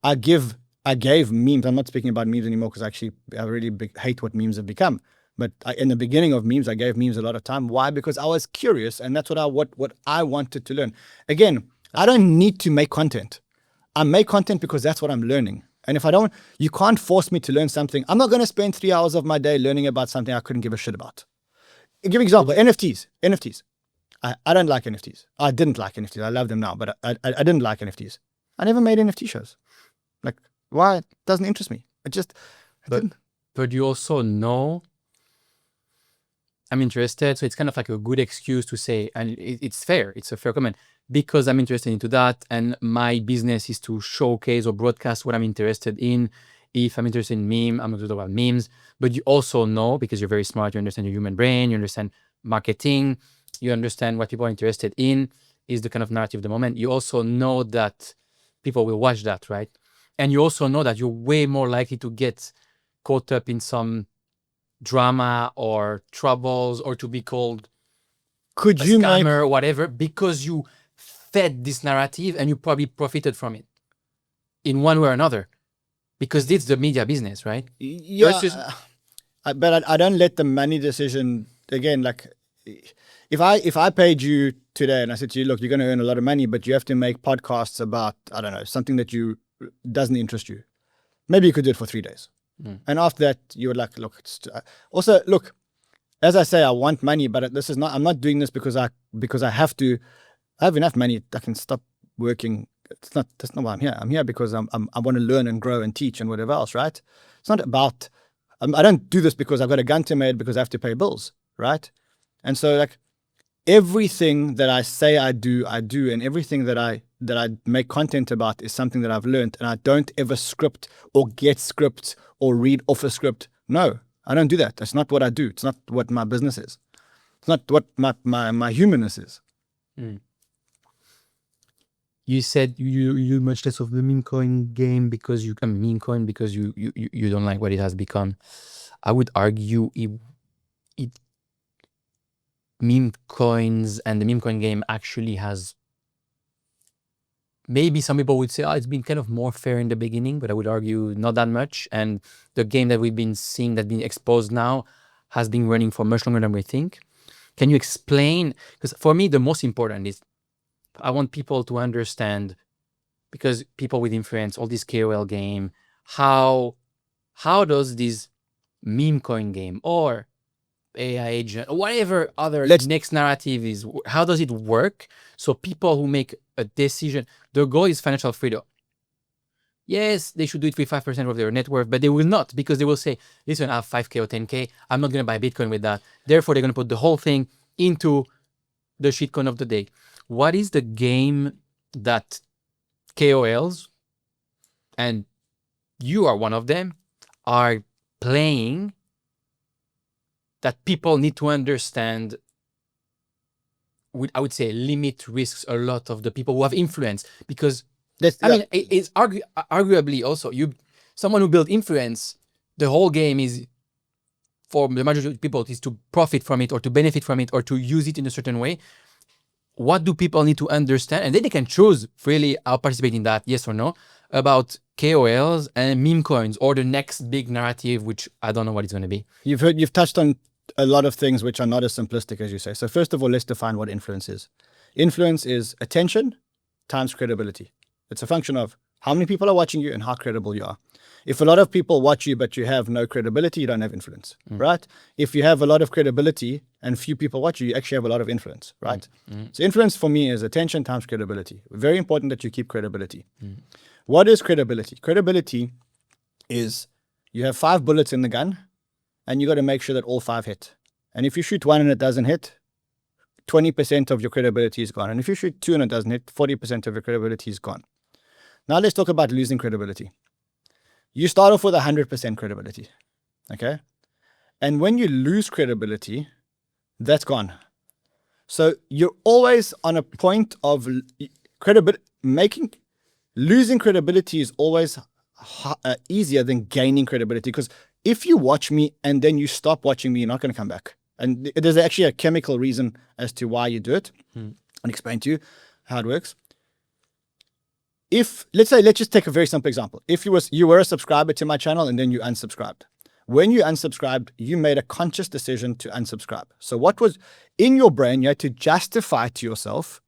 I gave memes. I'm not speaking about memes anymore because I really hate what memes have become. But in the beginning of memes, I gave memes a lot of time. Why? Because I was curious, and that's what I wanted to learn. Again, I don't need to make content. I make content because that's what I'm learning. And if I don't, you can't force me to learn something. I'm not going to spend 3 hours of my day learning about something I couldn't give a shit about. Give an example. NFTs. I don't like NFTs. I didn't like NFTs. I love them now, but I didn't like NFTs. I never made NFT shows. Like, why? It doesn't interest me. But you also know I'm interested. So it's kind of like a good excuse to say, and it's fair. It's a fair comment because I'm interested into that. And my business is to showcase or broadcast what I'm interested in. If I'm interested in meme, I'm going to talk about memes. But you also know, because you're very smart, you understand your human brain, you understand marketing, you understand what people are interested in, is the kind of narrative of the moment. You also know that people will watch that, right? And you also know that you're way more likely to get caught up in some drama or troubles or to be called a scammer or whatever because you fed this narrative and you probably profited from it in one way or another. Because it's the media business, right? Yeah, but I don't let the money decision, again, like, if I paid you today and I said to you, look, you're going to earn a lot of money, but you have to make podcasts about, I don't know, something that doesn't interest you. Maybe you could do it for 3 days. And after that, you would like, look, also, look, as I say, I want money, but I'm not doing this because I have to. I have enough money. I can stop working. That's not why I'm here. I'm here because I want to learn and grow and teach and whatever else, right? It's not about, I don't do this because I've got a gun to my head because I have to pay bills, right? And so like everything that I say I do, and everything that I make content about is something that I've learned, and I don't ever script or get scripts or read off a script. No, I don't do that. That's not what I do. It's not what my business is. It's not what my humanness is. You said you much less of the meme coin game because you can meme coin because you don't like what it has become. I would argue it meme coins and the meme coin game actually has, maybe some people would say, it's been kind of more fair in the beginning, but I would argue not that much. And the game that we've been seeing that's been exposed now has been running for much longer than we think. Can you explain? Because for me, the most important is I want people to understand, because people with influence, all this KOL game, how does this meme coin game or AI agent or whatever other next narrative is, how does it work? So people who make a decision, their goal is financial freedom. Yes, they should do it with 5% of their net worth, but they will not, because they will say, listen, I have 5K or 10K. I'm not going to buy Bitcoin with that. Therefore, they're going to put the whole thing into the shitcoin of the day. What is the game that KOLs, and you are one of them, are playing that people need to understand, I would say, limit risks a lot of the people who have influence? Because it's arguably also someone who built influence, the whole game is, for the majority of people, is to profit from it or to benefit from it or to use it in a certain way. What do people need to understand? And then they can choose freely, I'll participate in that, yes or no, about KOLs and meme coins, or the next big narrative, which I don't know what it's going to be. You've touched on a lot of things which are not as simplistic as you say. So first of all, let's define what influence is. Influence is attention times credibility. It's a function of how many people are watching you and how credible you are. If a lot of people watch you but you have no credibility, you don't have influence, right? If you have a lot of credibility and few people watch you, you actually have a lot of influence, right? So influence for me is attention times credibility. Very important that you keep credibility. What is credibility? Credibility is you have 5 bullets in the gun and you got to make sure that all 5 hit. And if you shoot 1 and it doesn't hit, 20% of your credibility is gone. And if you shoot 2 and it doesn't hit, 40% of your credibility is gone. Now let's talk about losing credibility. You start off with 100% credibility, okay? And when you lose credibility, that's gone. So you're always on a point of credibility. Losing credibility is always easier than gaining credibility, because if you watch me and then you stop watching me, you're not going to come back. And there's actually a chemical reason as to why you do it. I'll explain to you how it works. Let's just take a very simple example. If you were a subscriber to my channel and then you unsubscribed. When you unsubscribed, you made a conscious decision to unsubscribe. So what was in your brain, you had to justify to yourself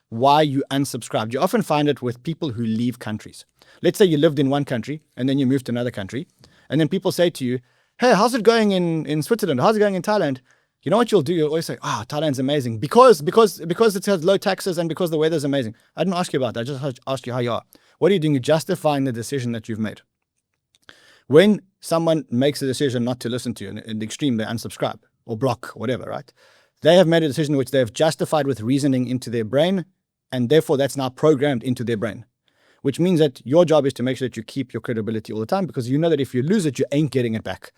why you unsubscribed. You often find it with people who leave countries. Let's say you lived in one country and then you moved to another country. And then people say to you, hey, how's it going in Switzerland? How's it going in Thailand? You know what you'll do? You'll always say, Thailand's amazing because it has low taxes and because the weather's amazing. I didn't ask you about that. I just asked you how you are. What are you doing? You're justifying the decision that you've made. When someone makes a decision not to listen to you, in the extreme, they unsubscribe or block, whatever, right? They have made a decision which they have justified with reasoning into their brain, and therefore that's now programmed into their brain, which means that your job is to make sure that you keep your credibility all the time, because you know that if you lose it, you ain't getting it back.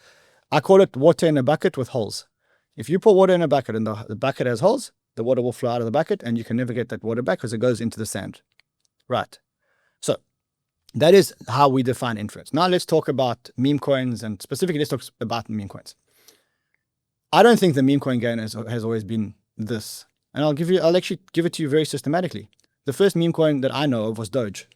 I call it water in a bucket with holes. If you pour water in a bucket and the bucket has holes, the water will flow out of the bucket and you can never get that water back because it goes into the sand. Right. So that is how we define influence. Now let's talk about meme coins, and specifically let's talk about meme coins. I don't think the meme coin game has always been this. And I'll actually give it to you very systematically. The first meme coin that I know of was Doge.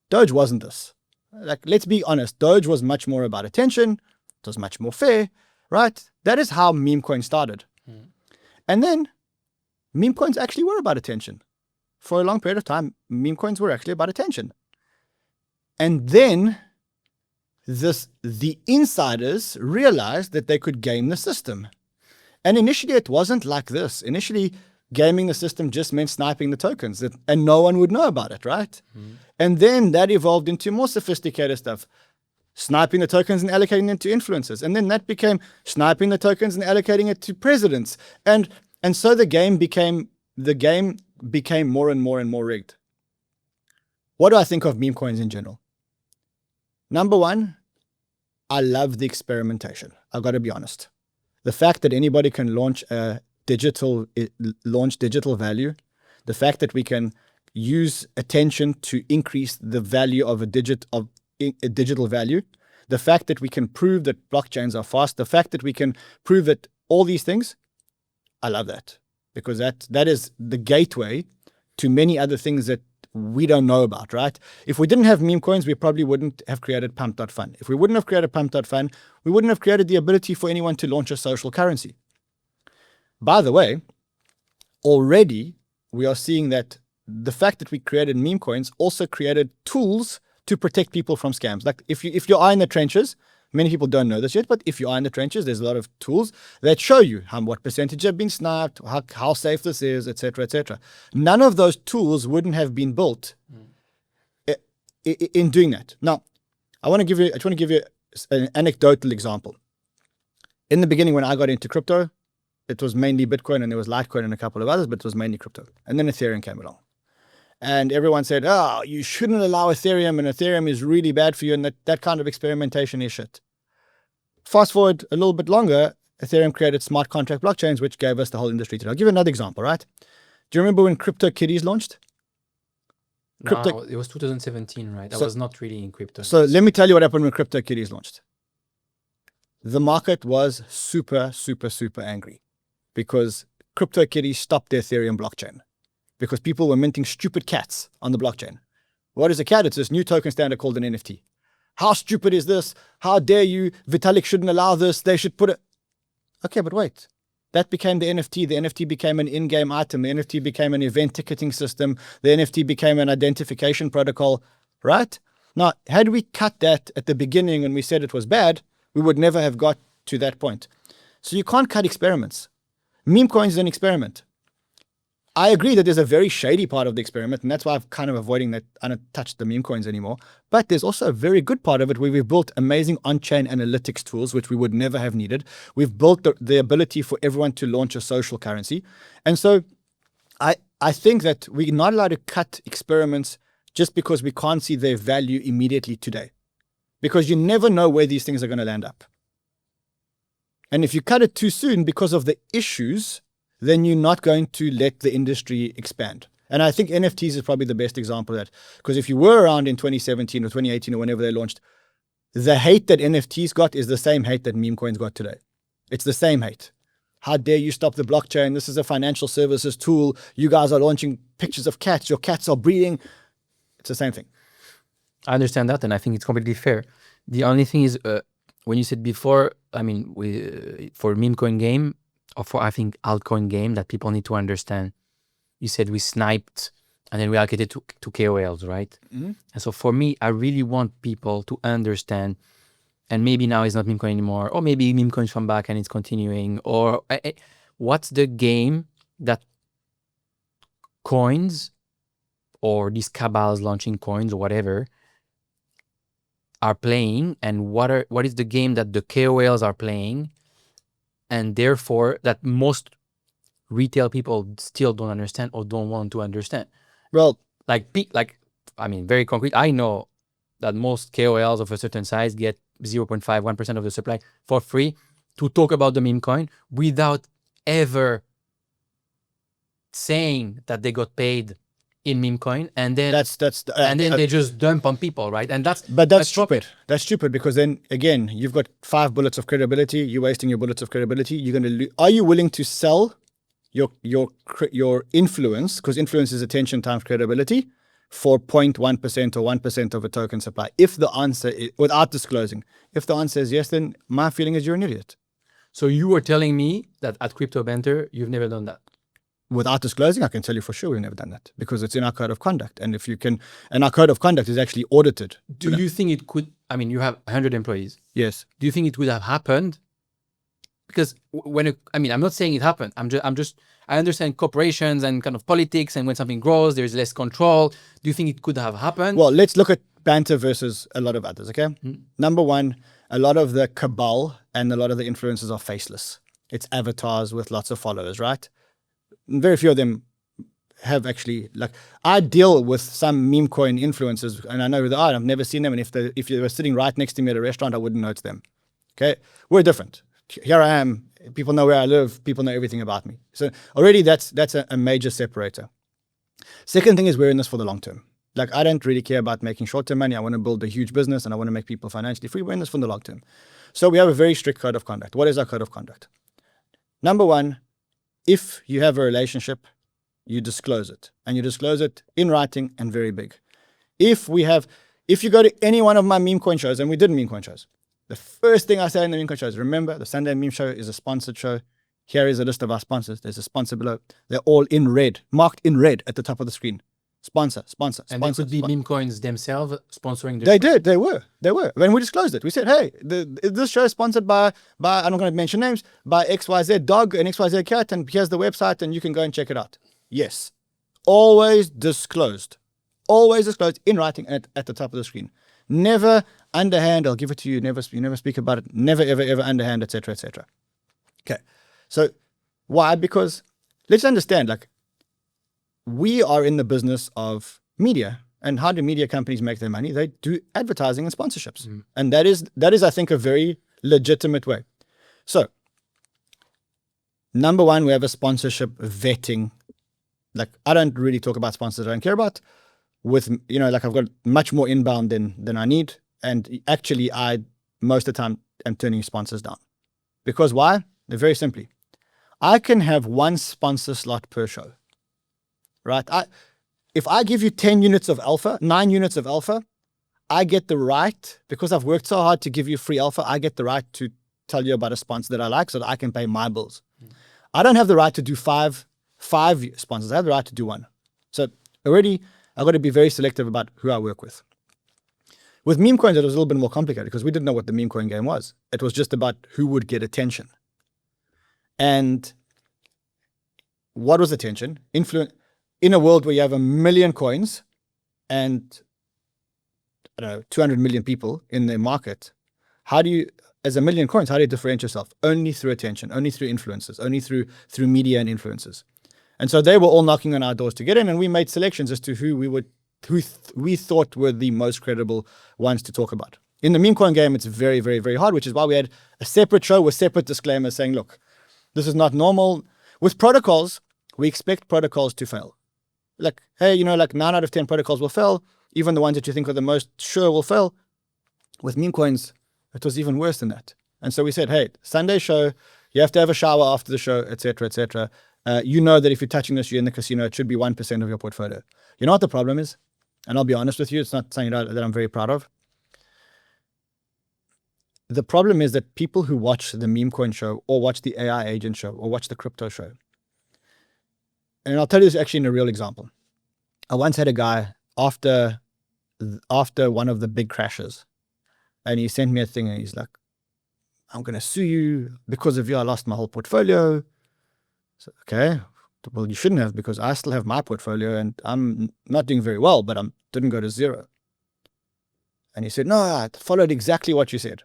Doge wasn't this. Like, let's be honest, Doge was much more about attention. It was much more fair, right? That is how meme coins started. And then meme coins actually were about attention. For a long period of time, meme coins were actually about attention. And then the insiders realized that they could game the system. And initially it wasn't like this. Initially, gaming the system just meant sniping the tokens, and no one would know about it, right? And then that evolved into more sophisticated stuff. Sniping the tokens and allocating them to influencers. And then that became sniping the tokens and allocating it to presidents. And so the game became more and more and more rigged. What do I think of meme coins in general? Number one, I love the experimentation. I've got to be honest. The fact that anybody can launch digital value, the fact that we can use attention to increase the value of a digital value, the fact that we can prove that blockchains are fast, the fact that we can prove that all these things, I love that, because that is the gateway to many other things that we don't know about, right? If we didn't have meme coins, we probably wouldn't have created Pump.fun. If we wouldn't have created Pump.fun, we wouldn't have created the ability for anyone to launch a social currency. By the way, already we are seeing that the fact that we created meme coins also created tools to protect people from scams. Like if you are in the trenches, many people don't know this yet, but if you are in the trenches, there's a lot of tools that show you what percentage have been sniped, how safe this is, etc., etc. None of those tools wouldn't have been built in doing that. Now, I want to give you an anecdotal example. In the beginning, when I got into crypto, it was mainly Bitcoin and there was Litecoin and a couple of others, but it was mainly crypto. And then Ethereum came along. And everyone said, you shouldn't allow Ethereum, and Ethereum is really bad for you, and that kind of experimentation is shit. Fast forward a little bit longer, Ethereum created smart contract blockchains, which gave us the whole industry today. I'll give you another example, right? Do you remember when CryptoKitties launched? No, it was 2017, right? I was not really in crypto. So let me tell you what happened when CryptoKitties launched. The market was super, super, super angry because CryptoKitties stopped the Ethereum blockchain, because people were minting stupid cats on the blockchain. What is a CAD? It's this new token standard called an NFT. How stupid is this? How dare you? Vitalik shouldn't allow this. They should put it. Okay, but wait. That became the NFT. The NFT became an in-game item. The NFT became an event ticketing system. The NFT became an identification protocol, right? Now, had we cut that at the beginning when we said it was bad, we would never have got to that point. So you can't cut experiments. Meme coins is an experiment. I agree that there's a very shady part of the experiment, and that's why I'm kind of avoiding that. I don't touch the meme coins anymore. But there's also a very good part of it where we've built amazing on-chain analytics tools, which we would never have needed. We've built the ability for everyone to launch a social currency. And so I think that we're not allowed to cut experiments just because we can't see their value immediately today. Because you never know where these things are going to land up. And if you cut it too soon because of the issues, then you're not going to let the industry expand. And I think NFTs is probably the best example of that. Because if you were around in 2017 or 2018 or whenever they launched, the hate that NFTs got is the same hate that meme coins got today. It's the same hate. How dare you stop the blockchain? This is a financial services tool. You guys are launching pictures of cats. Your cats are breeding. It's the same thing. I understand that, and I think it's completely fair. The only thing is, when you said before, I mean, for meme coin game, or for, I think, altcoin game that people need to understand, you said we sniped and then we allocated to KOLs, right? Mm-hmm. And so for me, I really want people to understand, and maybe now it's not meme coin anymore, or maybe meme coins come back and it's continuing, or what's the game that coins or these cabals launching coins or whatever are playing, and what is the game that the KOLs are playing, and therefore that most retail people still don't understand or don't want to understand. Well, I mean, very concrete. I know that most KOLs of a certain size get 0.5, 1% of the supply for free to talk about the meme coin without ever saying that they got paid in meme coin, and then they just dump on people, right? And that's stupid. That's stupid, because then again, you've got 5 bullets of credibility. You're wasting your bullets of credibility. You're going to are you willing to sell your influence, because influence is attention times credibility, for 0.1% or 1% of a token supply? If the answer is, without disclosing, if the answer is yes, then my feeling is you're an idiot. So you were telling me that at Crypto Banter, you've never done that. Without disclosing, I can tell you for sure we've never done that, because it's in our code of conduct. And our code of conduct is actually audited. Do you think it could, I mean, you have 100 employees. Yes. Do you think it would have happened? Because I'm not saying it happened. I understand corporations and kind of politics, and when something grows, there's less control. Do you think it could have happened? Well, let's look at Banter versus a lot of others, okay? Mm-hmm. Number one, a lot of the cabal and a lot of the influencers are faceless. It's avatars with lots of followers, right? Very few of them have actually, I deal with some meme coin influencers, and I know who they are. I've never seen them, and if they were sitting right next to me at a restaurant, I wouldn't notice them. Okay, we're different. Here I am. People know where I live. People know everything about me. So already that's a major separator. Second thing is, we're in this for the long term. I don't really care about making short-term money. I want to build a huge business, and I want to make people financially free. We're in this for the long term. So we have a very strict code of conduct. What is our code of conduct? Number one, if you have a relationship, you disclose it, and you disclose it in writing and very big. If you go to any one of my meme coin shows, and we did meme coin shows, the first thing I say in the meme coin shows, remember, the Sunday meme show is a sponsored show. Here is a list of our sponsors. There's a sponsor below. They're all in red, marked in red at the top of the screen. Sponsor. And they could be meme coins themselves sponsoring the show. They did. They were. When we disclosed it, we said, hey, this show is sponsored by, I'm not going to mention names, by XYZ dog and XYZ cat, and here's the website, and you can go and check it out. Yes. Always disclosed. Always disclosed in writing and at the top of the screen. Never underhand, I'll give it to you, you never speak about it, never, ever, ever underhand, etc., etc. Okay. So why? Because let's understand, we are in the business of media. And how do media companies make their money? They do advertising and sponsorships. Mm. And that is, I think, a very legitimate way. So, number one, we have a sponsorship vetting. I don't really talk about sponsors I don't care about. I've got much more inbound than I need. And actually, I, most of the time, am turning sponsors down. Because why? Very simply. I can have one sponsor slot per show. Right? if I give you 10 units of alpha, 9 units of alpha, I get the right, because I've worked so hard to give you free alpha, I get the right to tell you about a sponsor that I like so that I can pay my bills. I don't have the right to do five sponsors. I have the right to do one. So already I've got to be very selective about who I work with. With meme coins, it was a little bit more complicated because we didn't know what the meme coin game was. It was just about who would get attention. And what was attention? In a world where you have 1 million coins and, I don't know, 200 million people in the market, as 1 million coins, how do you differentiate yourself? Only through attention, only through influencers, only through media and influencers. And so they were all knocking on our doors to get in, and we made selections as to who we thought were the most credible ones to talk about. In the meme coin game, it's very, very, very hard, which is why we had a separate show with separate disclaimers saying, look, this is not normal. With protocols, we expect protocols to fail. Like, hey, 9 out of 10 protocols will fail. Even the ones that you think are the most sure will fail. With meme coins, it was even worse than that. And so we said, hey, Sunday show, you have to have a shower after the show, etc., etc. You know that if you're touching this, you're in the casino, it should be 1% of your portfolio. You know what the problem is? And I'll be honest with you, it's not something that I'm very proud of. The problem is that people who watch the meme coin show or watch the AI agent show or watch the crypto show, and I'll tell you this actually in a real example. I once had a guy after one of the big crashes, and he sent me a thing and he's like, I'm going to sue you because of you. I lost my whole portfolio. So, okay. Well, you shouldn't have, because I still have my portfolio and I'm not doing very well, but I didn't go to zero. And he said, no, I followed exactly what you said.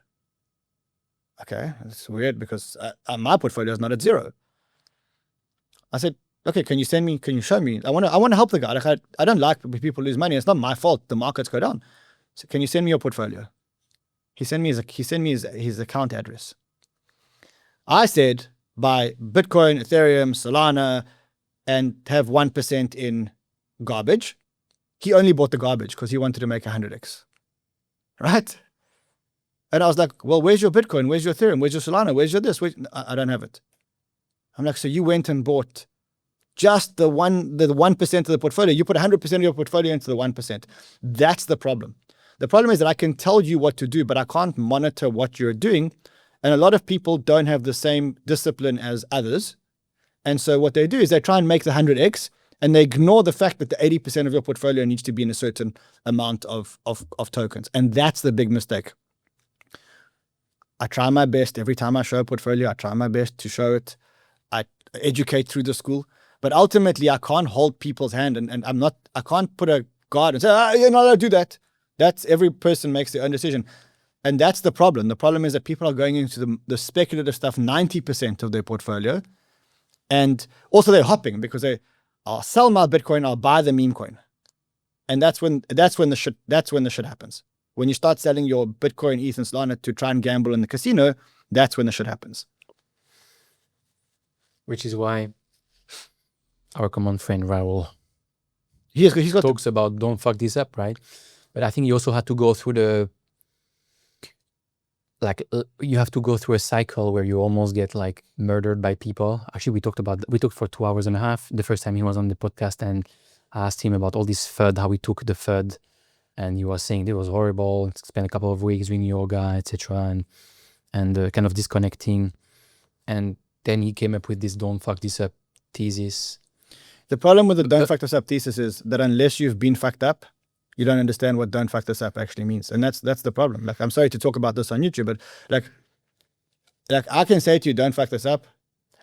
Okay, that's weird because my portfolio is not at zero. I said, okay, can you show me? I want to help the guy. Like I don't like when people lose money. It's not my fault. The markets go down. So can you send me your portfolio? He sent me his account address. I said, buy Bitcoin, Ethereum, Solana, and have 1% in garbage. He only bought the garbage because he wanted to make 100x. Right? And I was like, well, where's your Bitcoin? Where's your Ethereum? Where's your Solana? Where's your this? I don't have it. I'm like, so you went and bought just the 1% of the portfolio. You put 100% of your portfolio into the 1%. That's the problem. The problem is that I can tell you what to do, but I can't monitor what you're doing. And a lot of people don't have the same discipline as others. And so what they do is they try and make the 100x, and they ignore the fact that the 80% of your portfolio needs to be in a certain amount of tokens. And that's the big mistake. I try my best every time I show a portfolio. I try my best to show it. I educate through the school. But ultimately, I can't hold people's hand, and I can't put a guard and say, you're not allowed to do that. That's every person makes their own decision. And that's the problem. The problem is that people are going into the speculative stuff 90% of their portfolio. And also they're hopping because I'll sell my Bitcoin, I'll buy the meme coin. And that's when the shit happens. When you start selling your Bitcoin, ETH, and Solana to try and gamble in the casino, that's when the shit happens. Which is why our common friend Raul talks about don't fuck this up, right? But I think you also had to go through you have to go through a cycle where you almost get like murdered by people. Actually, we talked for 2.5 hours the first time he was on the podcast, and I asked him about all this FUD, how he took the FUD, and he was saying it was horrible. Spent a couple of weeks doing yoga, etc., and kind of disconnecting. And then he came up with this "don't fuck this up" thesis. The problem with the "don't fuck this up" thesis is that unless you've been fucked up, you don't understand what "don't fuck this up" actually means. And that's the problem. Like, I'm sorry to talk about this on YouTube, but like I can say to you, don't fuck this up.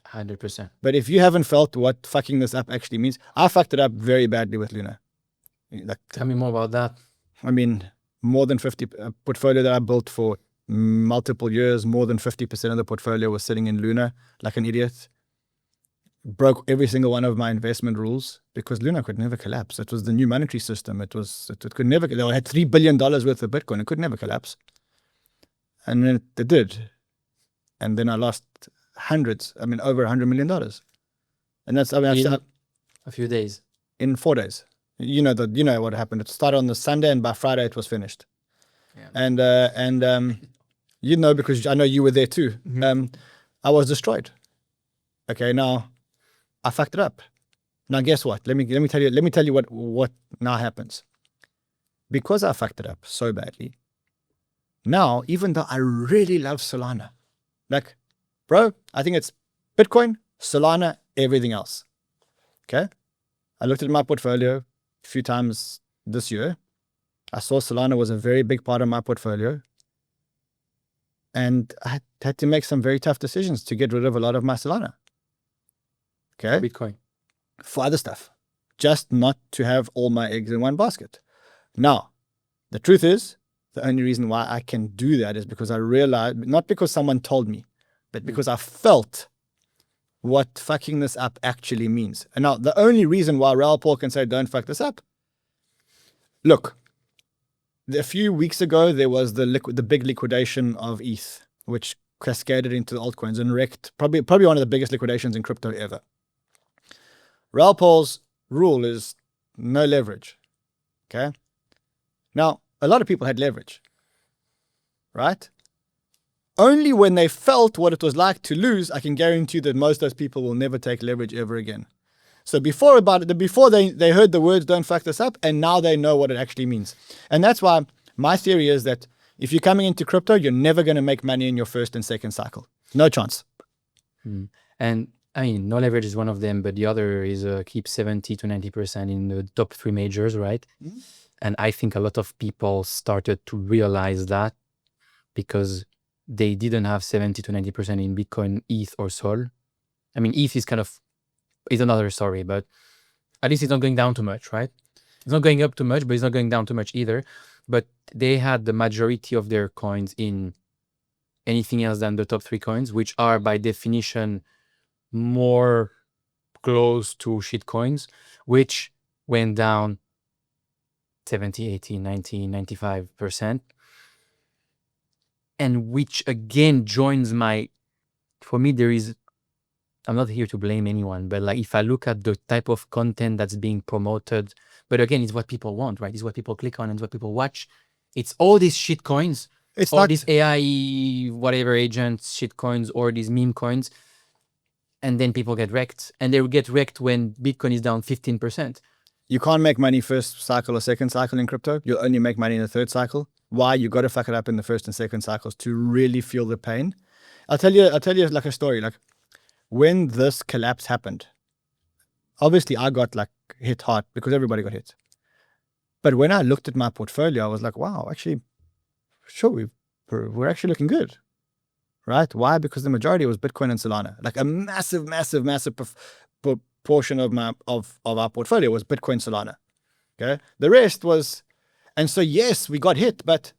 100%. But if you haven't felt what fucking this up actually means, I fucked it up very badly with Luna. Like, tell me more about that. I mean, more than 50 portfolio that I built for multiple years, more than 50% of the portfolio was sitting in Luna like an idiot. Broke every single one of my investment rules because Luna could never collapse. It was the new monetary system. It could never. They had $3 billion worth of Bitcoin. It could never collapse. And then it did. And then I lost over $100 million. And that's, in a few days. In 4 days. You know what happened. It started on the Sunday, and by Friday it was finished. Yeah. And because I know you were there too. Mm-hmm. I was destroyed. Okay, now I fucked it up. Now, guess what? Let me tell you what now happens. Because I fucked it up so badly, now, even though I really love Solana, like, bro, I think it's Bitcoin, Solana, everything else. Okay? I looked at my portfolio a few times this year. I saw Solana was a very big part of my portfolio. And I had to make some very tough decisions to get rid of a lot of my Solana. Okay? Bitcoin. For other stuff. Just not to have all my eggs in one basket. Now, the truth is, the only reason why I can do that is because I realized, not because someone told me, but because I felt what fucking this up actually means. And now, the only reason why Raoul Paul can say, don't fuck this up. Look, a few weeks ago, there was the big liquidation of ETH, which cascaded into the altcoins and wrecked probably one of the biggest liquidations in crypto ever. Raoul Paul's rule is no leverage. Okay? Now, a lot of people had leverage, right? Only when they felt what it was like to lose, I can guarantee that most of those people will never take leverage ever again. So before they heard the words, don't fuck this up, and now they know what it actually means. And that's why my theory is that if you're coming into crypto, you're never going to make money in your first and second cycle. No chance. And I mean, no leverage is one of them, but the other is keep 70 to 90% in the top 3 majors, right? Mm-hmm. And I think a lot of people started to realize that because they didn't have 70 to 90% in Bitcoin, ETH, or Sol. I mean, ETH is another story, but at least it's not going down too much, right? It's not going up too much, but it's not going down too much either. But they had the majority of their coins in anything else than the top 3 coins, which are by definition more close to shit coins, which went down 70, 80, 90, 95%. And which again joins for me, I'm not here to blame anyone, but like if I look at the type of content that's being promoted, but again, it's what people want, right? It's what people click on and what people watch. It's all these shit coins. It's all these AI, whatever agents, shit coins, or these meme coins. And then people get wrecked. And they will get wrecked when Bitcoin is down 15%. You can't make money first cycle or second cycle in crypto. You'll only make money in the third cycle. Why? You got to fuck it up in the first and second cycles to really feel the pain. I'll tell you like a story. Like when this collapse happened, obviously I got like hit hard because everybody got hit. But when I looked at my portfolio, I was like, wow, actually, sure, we're actually looking good. Right? Why? Because the majority was Bitcoin and Solana. Like a massive portion of our portfolio was Bitcoin, Solana. Okay? The rest was, and so yes, we got hit, but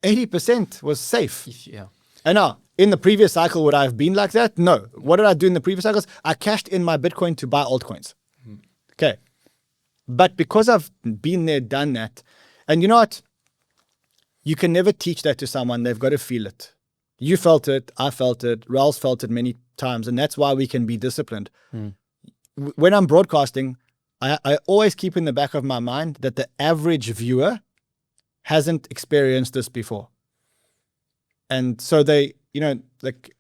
80% was safe. Yeah. And now, in the previous cycle, would I have been like that? No. What did I do in the previous cycles? I cashed in my Bitcoin to buy altcoins. Okay. But because I've been there, done that, and you know what? You can never teach that to someone. They've got to feel it. You felt it. I felt it. Raul's felt it many times. And that's why we can be disciplined. When I'm broadcasting, I always keep in the back of my mind that the average viewer hasn't experienced this before. And so they, like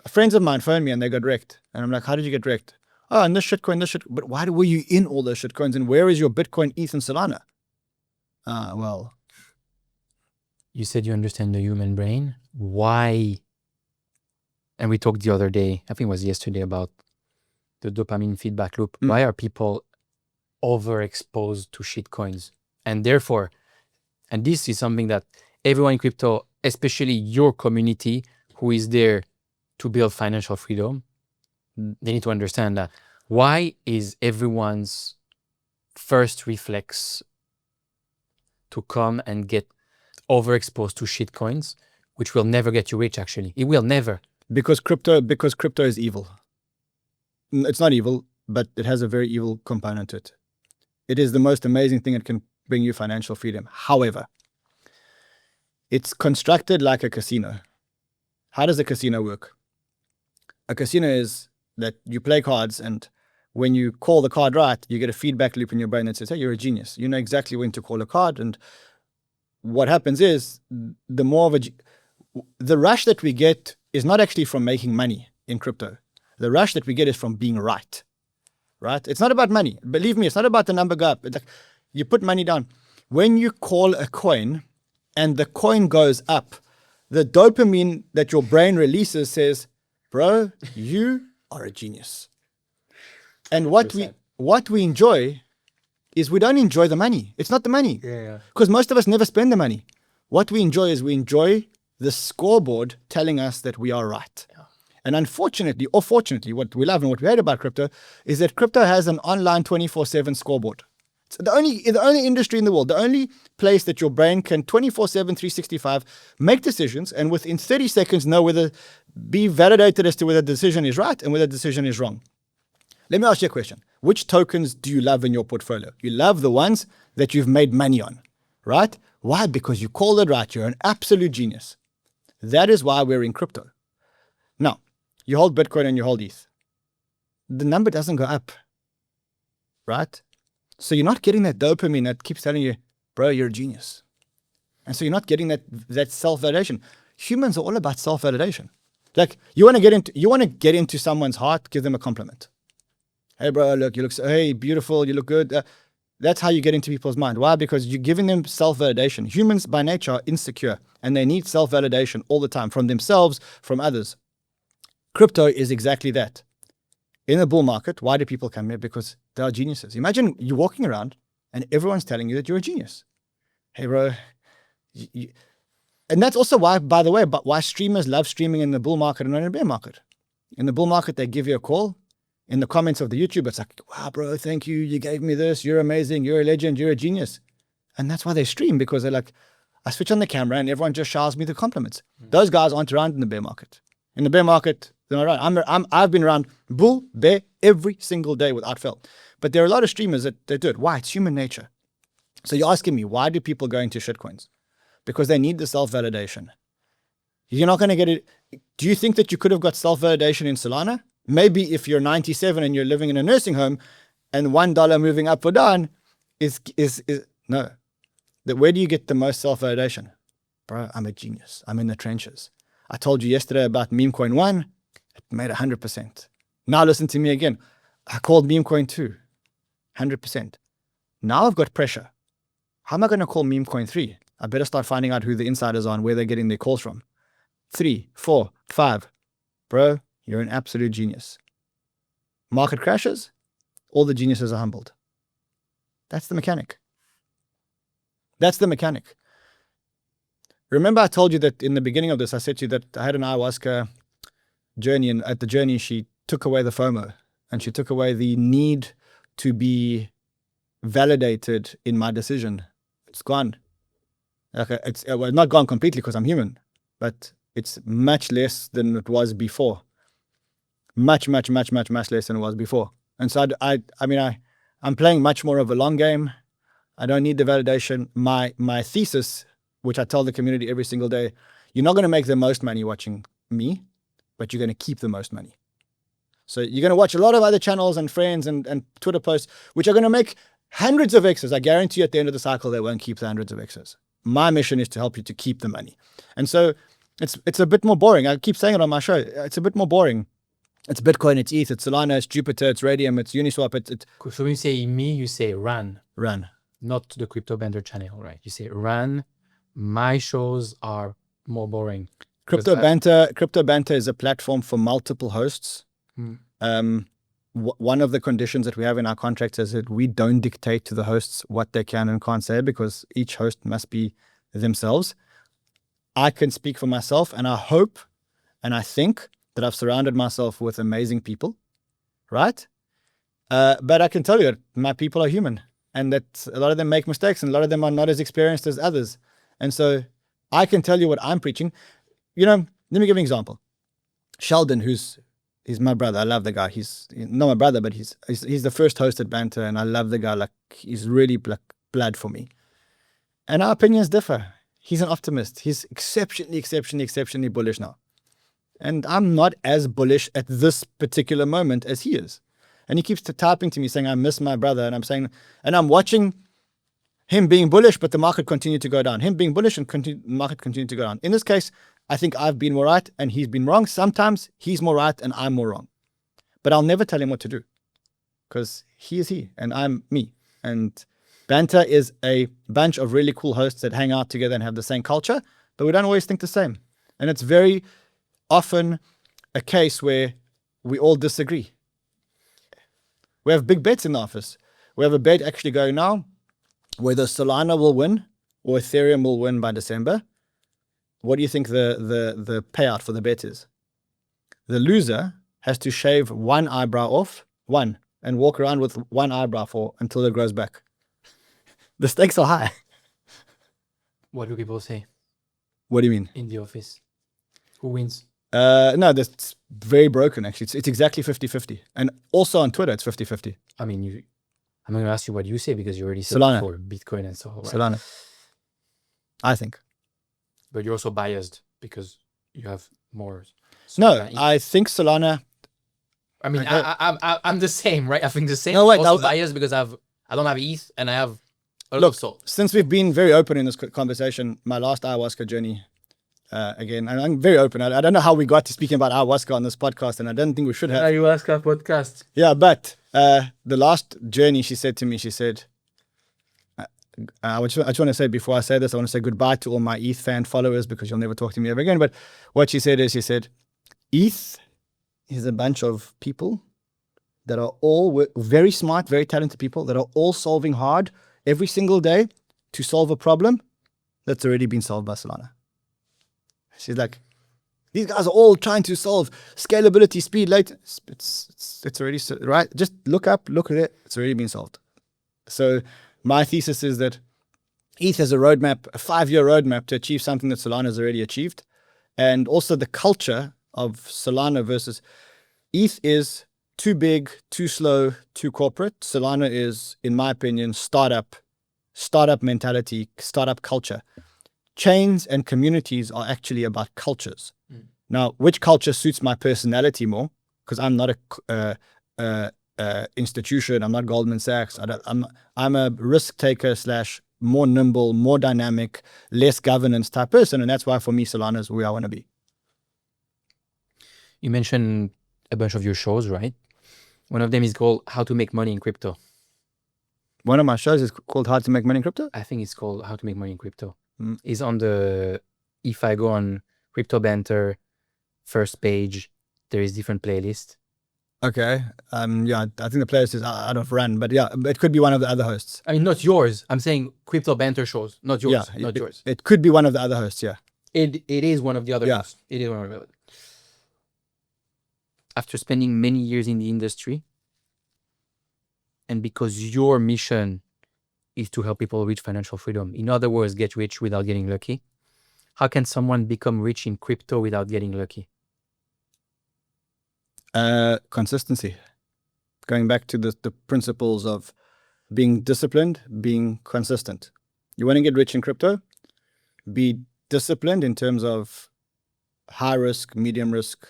friends of mine phoned me and they got wrecked. And I'm like, how did you get wrecked? Oh, and this shitcoin, But why were you in all those shitcoins? And where is your Bitcoin, ETH, and Solana? Well. You said you understand the human brain. Why? And we talked the other day, I think it was yesterday, about the dopamine feedback loop. Why are people overexposed to shitcoins? And therefore, and this is something that everyone in crypto, especially your community who is there to build financial freedom, they need to understand that. Why is everyone's first reflex to come and get overexposed to shitcoins, which will never get you rich, actually? It will never. Because crypto is evil. It's not evil, but it has a very evil component to it. It is the most amazing thing that can bring you financial freedom. However, it's constructed like a casino. How does a casino work? A casino is that you play cards, and when you call the card right, you get a feedback loop in your brain that says, hey, you're a genius. You know exactly when to call a card. And what happens is the rush that we get is not actually from making money in crypto. The rush that we get is from being right. right? It's not about money. Believe me, it's not about the number go up. It's like you put money down. When you call a coin and the coin goes up, the dopamine that your brain releases says, bro, you are a genius. And what we enjoy is we don't enjoy the money. It's not the money. Because most of us never spend the money. What we enjoy is we enjoy the scoreboard telling us that we are right. Yeah. And unfortunately, or fortunately, what we love and what we hate about crypto is that crypto has an online 24/7 scoreboard. It's the only industry in the world, the only place that your brain can 24/7, 365 make decisions and within 30 seconds know be validated as to whether the decision is right and whether the decision is wrong. Let me ask you a question. Which tokens do you love in your portfolio? You love the ones that you've made money on, right? Why? Because you called it right. You're an absolute genius. That is why we're in crypto. Now, you hold Bitcoin and you hold ETH. The number doesn't go up, right? So you're not getting that dopamine that keeps telling you, bro, you're a genius. And so you're not getting that self-validation. Humans are all about self-validation. Like you want to get into someone's heart, give them a compliment. Hey, bro, look, hey, beautiful, you look good. That's how you get into people's mind. Why? Because you're giving them self-validation. Humans by nature are insecure and they need self-validation all the time from themselves, from others. Crypto is exactly that. In a bull market, why do people come here? Because they are geniuses. Imagine you're walking around and everyone's telling you that you're a genius. Hey, bro. And that's also why, by the way, why streamers love streaming in the bull market and not in the bear market. In the bull market, they give you a call. In the comments of the YouTube, it's like, wow, bro, thank you. You gave me this. You're amazing. You're a legend. You're a genius. And that's why they stream, because they're like, I switch on the camera and everyone just showers me the compliments. Those guys aren't around in the bear market. In the bear market, they're not around. I've been around bull, bear every single day without fail. But there are a lot of streamers that do it. Why? It's human nature. So you're asking me, why do people go into shitcoins? Because they need the self-validation. You're not going to get it. Do you think that you could have got self-validation in Solana? Maybe if you're 97 and you're living in a nursing home and $1 moving up or down is no. Where do you get the most self-validation? Bro, I'm a genius. I'm in the trenches. I told you yesterday about meme coin 1. It made 100%. Now listen to me again. I called meme coin 2. 100%. Now I've got pressure. How am I going to call meme coin 3? I better start finding out who the insiders are and where they're getting their calls from. 3, 4, 5. Bro, you're an absolute genius. Market crashes, all the geniuses are humbled. That's the mechanic. That's the mechanic. Remember I told you that in the beginning of this, I said to you that I had an ayahuasca journey, and at the journey, she took away the FOMO and she took away the need to be validated in my decision. It's gone. It's not gone completely because I'm human, but it's much less than it was before. Much less than it was before. And so I'm playing much more of a long game. I don't need the validation. My thesis, which I tell the community every single day, you're not going to make the most money watching me, but you're going to keep the most money. So you're going to watch a lot of other channels and friends and Twitter posts, which are going to make hundreds of X's. I guarantee you at the end of the cycle, they won't keep the hundreds of X's. My mission is to help you to keep the money. And so it's a bit more boring. I keep saying it on my show. It's a bit more boring. It's Bitcoin, it's ETH, it's Solana, it's Jupiter, it's Radium, it's Uniswap. So when you say me, you say Ran. Ran. Not the Crypto Banter channel, right? You say Ran. My shows are more boring. Crypto Banter is a platform for multiple hosts. One of the conditions that we have in our contracts is that we don't dictate to the hosts what they can and can't say, because each host must be themselves. I can speak for myself, and I hope and I think that I've surrounded myself with amazing people, right? But I can tell you that my people are human, and that a lot of them make mistakes, and a lot of them are not as experienced as others. And so I can tell you what I'm preaching. Let me give you an example. Sheldon, he's my brother. I love the guy. He's not my brother, but he's the first host at Banter, and I love the guy. Like, he's really blood for me. And our opinions differ. He's an optimist. He's exceptionally bullish now. And I'm not as bullish at this particular moment as he is. And he keeps typing to me saying, I miss my brother. And I'm watching him being bullish, but the market continued to go down. Him being bullish and the market continued to go down. In this case, I think I've been more right and he's been wrong. Sometimes he's more right and I'm more wrong. But I'll never tell him what to do, because he is he and I'm me. And Banter is a bunch of really cool hosts that hang out together and have the same culture, but we don't always think the same. And it's very often a case where we all disagree. We have big bets in the office. We have a bet actually going now whether Solana will win or Ethereum will win by December. What do you think the payout for the bet is? The loser has to shave one eyebrow off, and walk around with one eyebrow until it grows back. The stakes are high. What do people say What do you mean? in the office? Who wins? No, that's very broken, actually. It's exactly 50-50. And also on Twitter, it's 50-50. I mean, I'm going to ask you what you say because you already said Solana. for Bitcoin and so on. Right? Solana. I think. But you're also biased because you have more. No, Solana. I think Solana... I mean, Okay. I'm the same, right? I think the same. No, wait, also now- biased because I don't have ETH and I have a lot Look, of Sol. since we've been very open in this conversation, my last ayahuasca journey, again, and I'm very open. I don't know how we got to speaking about ayahuasca on this podcast, and I don't think we should have. Ayahuasca podcast. Yeah, but the last journey, she said to me, she said, I just want to say before I say this, I want to say goodbye to all my ETH fan followers because you'll never talk to me ever again. But what she said is, she said, ETH is a bunch of people that are all very smart, very talented people that are all solving hard every single day to solve a problem that's already been solved by Solana. She's like, these guys are all trying to solve scalability, speed, latency. It's already, right? Just look at it. It's already been solved. So my thesis is that ETH has a roadmap, a 5-year roadmap to achieve something that Solana has already achieved. And also the culture of Solana versus ETH is too big, too slow, too corporate. Solana is, in my opinion, startup mentality, startup culture. Chains and communities are actually about cultures. Now, which culture suits my personality more? Because I'm not a institution. I'm not Goldman Sachs. I'm a risk taker / more nimble, more dynamic, less governance type person, and that's why for me Solana is where I want to be. You mentioned a bunch of your shows, right? One of them is called How to Make Money in Crypto. One of my shows is called How to Make Money in Crypto. I think it's called How to Make Money in Crypto. It's on the, if I go on Crypto Banter, first page, there is different playlist. Okay. Yeah, I think the playlist is out of Ran, but yeah, it could be one of the other hosts. I mean, not yours. I'm saying Crypto Banter shows, not yours. Yeah, not yours. It could be one of the other hosts, yeah. It is one of the other Yeah. hosts. It is one of the other. After spending many years in the industry, and because your mission is to help people reach financial freedom, in other words, get rich without getting lucky, how can someone become rich in crypto without getting lucky? Consistency. Going back to the principles of being disciplined, being consistent. You want to get rich in crypto? Be disciplined in terms of high risk, medium risk,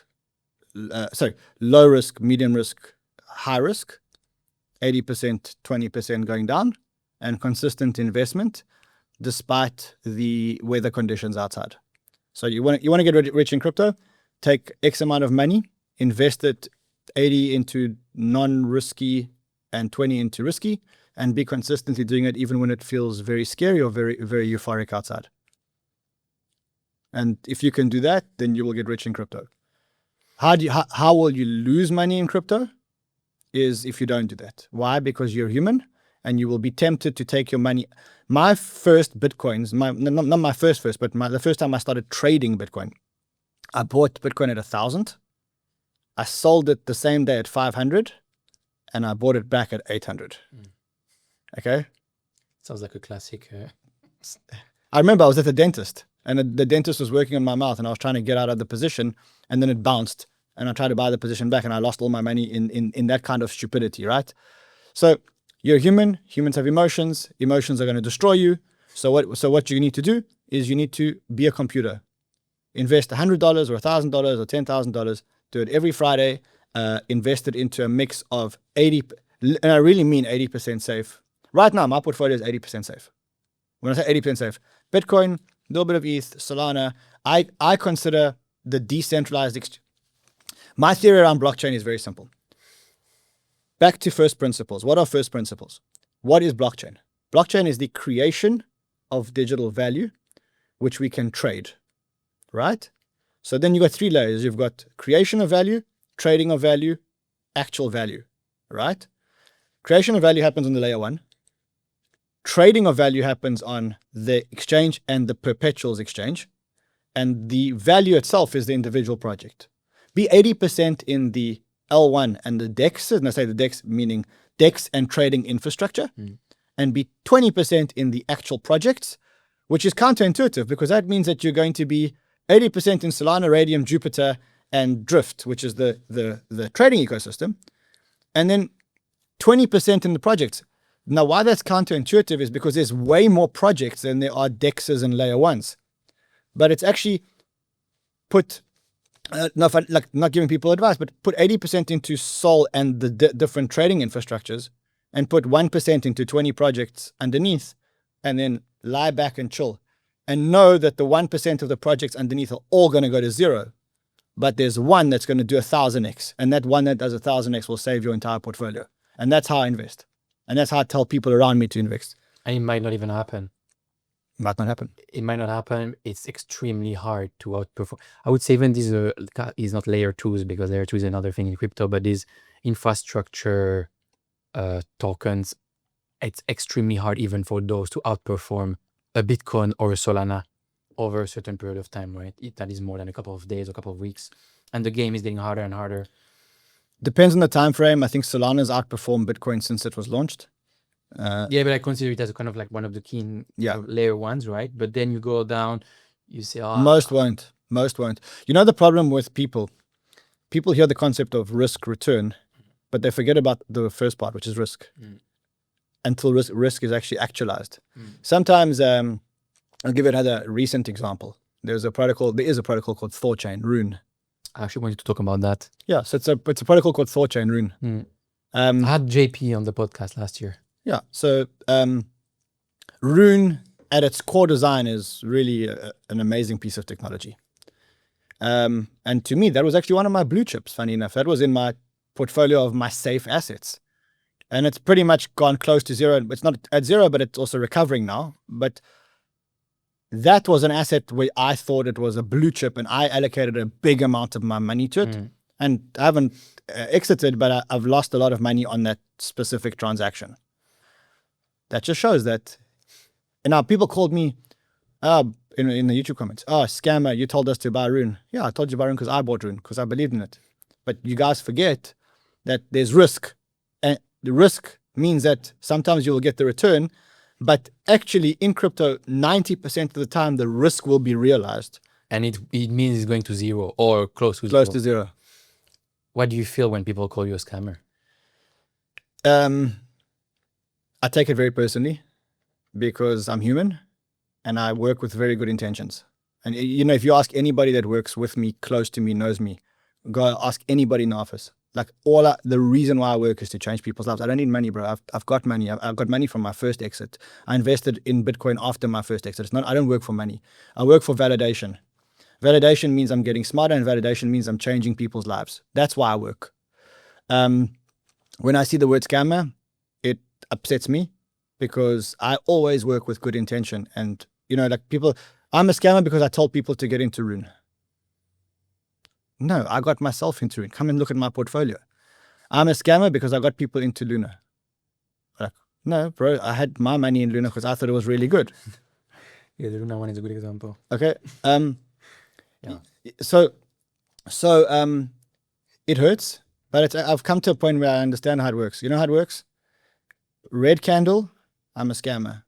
low risk, medium risk, high risk, 80%, 20% going down, and consistent investment despite the weather conditions outside. So you want to get rich in crypto, take X amount of money, invest it 80 into non-risky and 20 into risky, and be consistently doing it even when it feels very scary or very, very euphoric outside. And if you can do that, then you will get rich in crypto. How will you lose money in crypto? Is if you don't do that. Why? Because you're human and you will be tempted to take your money. My first Bitcoins, not my first, but the first time I started trading Bitcoin, I bought Bitcoin at 1,000. I sold it the same day at 500 and I bought it back at 800. Okay. Sounds like a classic. I remember I was at the dentist and the dentist was working on my mouth and I was trying to get out of the position and then it bounced and I tried to buy the position back and I lost all my money in that kind of stupidity, right? So you're human. Humans have emotions. Emotions are going to destroy you. So what you need to do is you need to be a computer. Invest $100 or $1,000 or $10,000. Do it every Friday. Invest it into a mix of 80, and I really mean 80% safe. Right now, my portfolio is 80% safe. When I say 80% safe, Bitcoin, a little bit of ETH, Solana. I consider the decentralized. My theory around blockchain is very simple. back to first principles. What are first principles? What is blockchain? Blockchain is the creation of digital value, which we can trade, right? So then you've got 3 layers. You've got creation of value, trading of value, actual value, right? Creation of value happens on the layer 1. Trading of value happens on the exchange and the perpetuals exchange. And the value itself is the individual project. Be 80% in the L1 and the DEX, and I say the DEX meaning DEX and trading infrastructure, and be 20% in the actual projects, which is counterintuitive because that means that you're going to be 80% in Solana, Radium, Jupiter, and Drift, which is the trading ecosystem, and then 20% in the projects. Now, why that's counterintuitive is because there's way more projects than there are DEXs and layer 1s. But it's actually put, not giving people advice, but put 80% into Sol and the different trading infrastructures and put 1% into 20 projects underneath and then lie back and chill and know that the 1% of the projects underneath are all going to go to 0. But there's one that's going to do 1,000x, and that one that does 1,000x will save your entire portfolio. And that's how I invest. And that's how I tell people around me to invest. And it might not even happen. Might not happen. It might not happen. It's extremely hard to outperform. I would say even these is not layer 2s because layer 2 is another thing in crypto, but these infrastructure tokens, it's extremely hard even for those to outperform a Bitcoin or a Solana over a certain period of time, right? That is more than a couple of days or a couple of weeks. And the game is getting harder and harder. Depends on the time frame. I think Solana's outperformed Bitcoin since it was launched. Yeah, but I consider it as kind of like one of the key layer 1s, right? But then you go down, you say, Most won't. You know the problem with people? People hear the concept of risk return, but they forget about the first part, which is risk. Until risk is actually actualized. Sometimes, I'll give you another recent example. There is a protocol called Thorchain, Rune. I actually wanted to talk about that. Yeah, so it's a protocol called Thorchain, Rune. I had JP on the podcast last year. Yeah, so Rune at its core design is really an amazing piece of technology. And to me, that was actually one of my blue chips, funny enough. That was in my portfolio of my safe assets. And it's pretty much gone close to 0. It's not at 0, but it's also recovering now. But that was an asset where I thought it was a blue chip and I allocated a big amount of my money to it. And I haven't exited, but I've lost a lot of money on that specific transaction. That just shows that. And now people called me in the YouTube comments, scammer, you told us to buy Rune. Yeah, I told you to buy Rune because I bought Rune, because I believed in it. But you guys forget that there's risk. And the risk means that sometimes you will get the return, but actually in crypto, 90% of the time, the risk will be realized. And it means it's going to 0 or close to 0. Close to 0. What do you feel when people call you a scammer? I take it very personally because I'm human and I work with very good intentions. And, if you ask anybody that works with me, close to me, knows me, go ask anybody in the office. Like the reason why I work is to change people's lives. I don't need money, bro. I've got money. I've got money from my first exit. I invested in Bitcoin after my first exit. I don't work for money. I work for validation. Validation means I'm getting smarter, and validation means I'm changing people's lives. That's why I work. When I see the word scammer, it upsets me because I always work with good intention. And, people, I'm a scammer because I told people to get into Rune. No, I got myself into it. Come and look at my portfolio. I'm a scammer because I got people into Luna. Like, no, bro, I had my money in Luna because I thought it was really good. Yeah, the Luna one is a good example. Okay. So it hurts, but I've come to a point where I understand how it works. You know how it works? Red candle, I'm a scammer.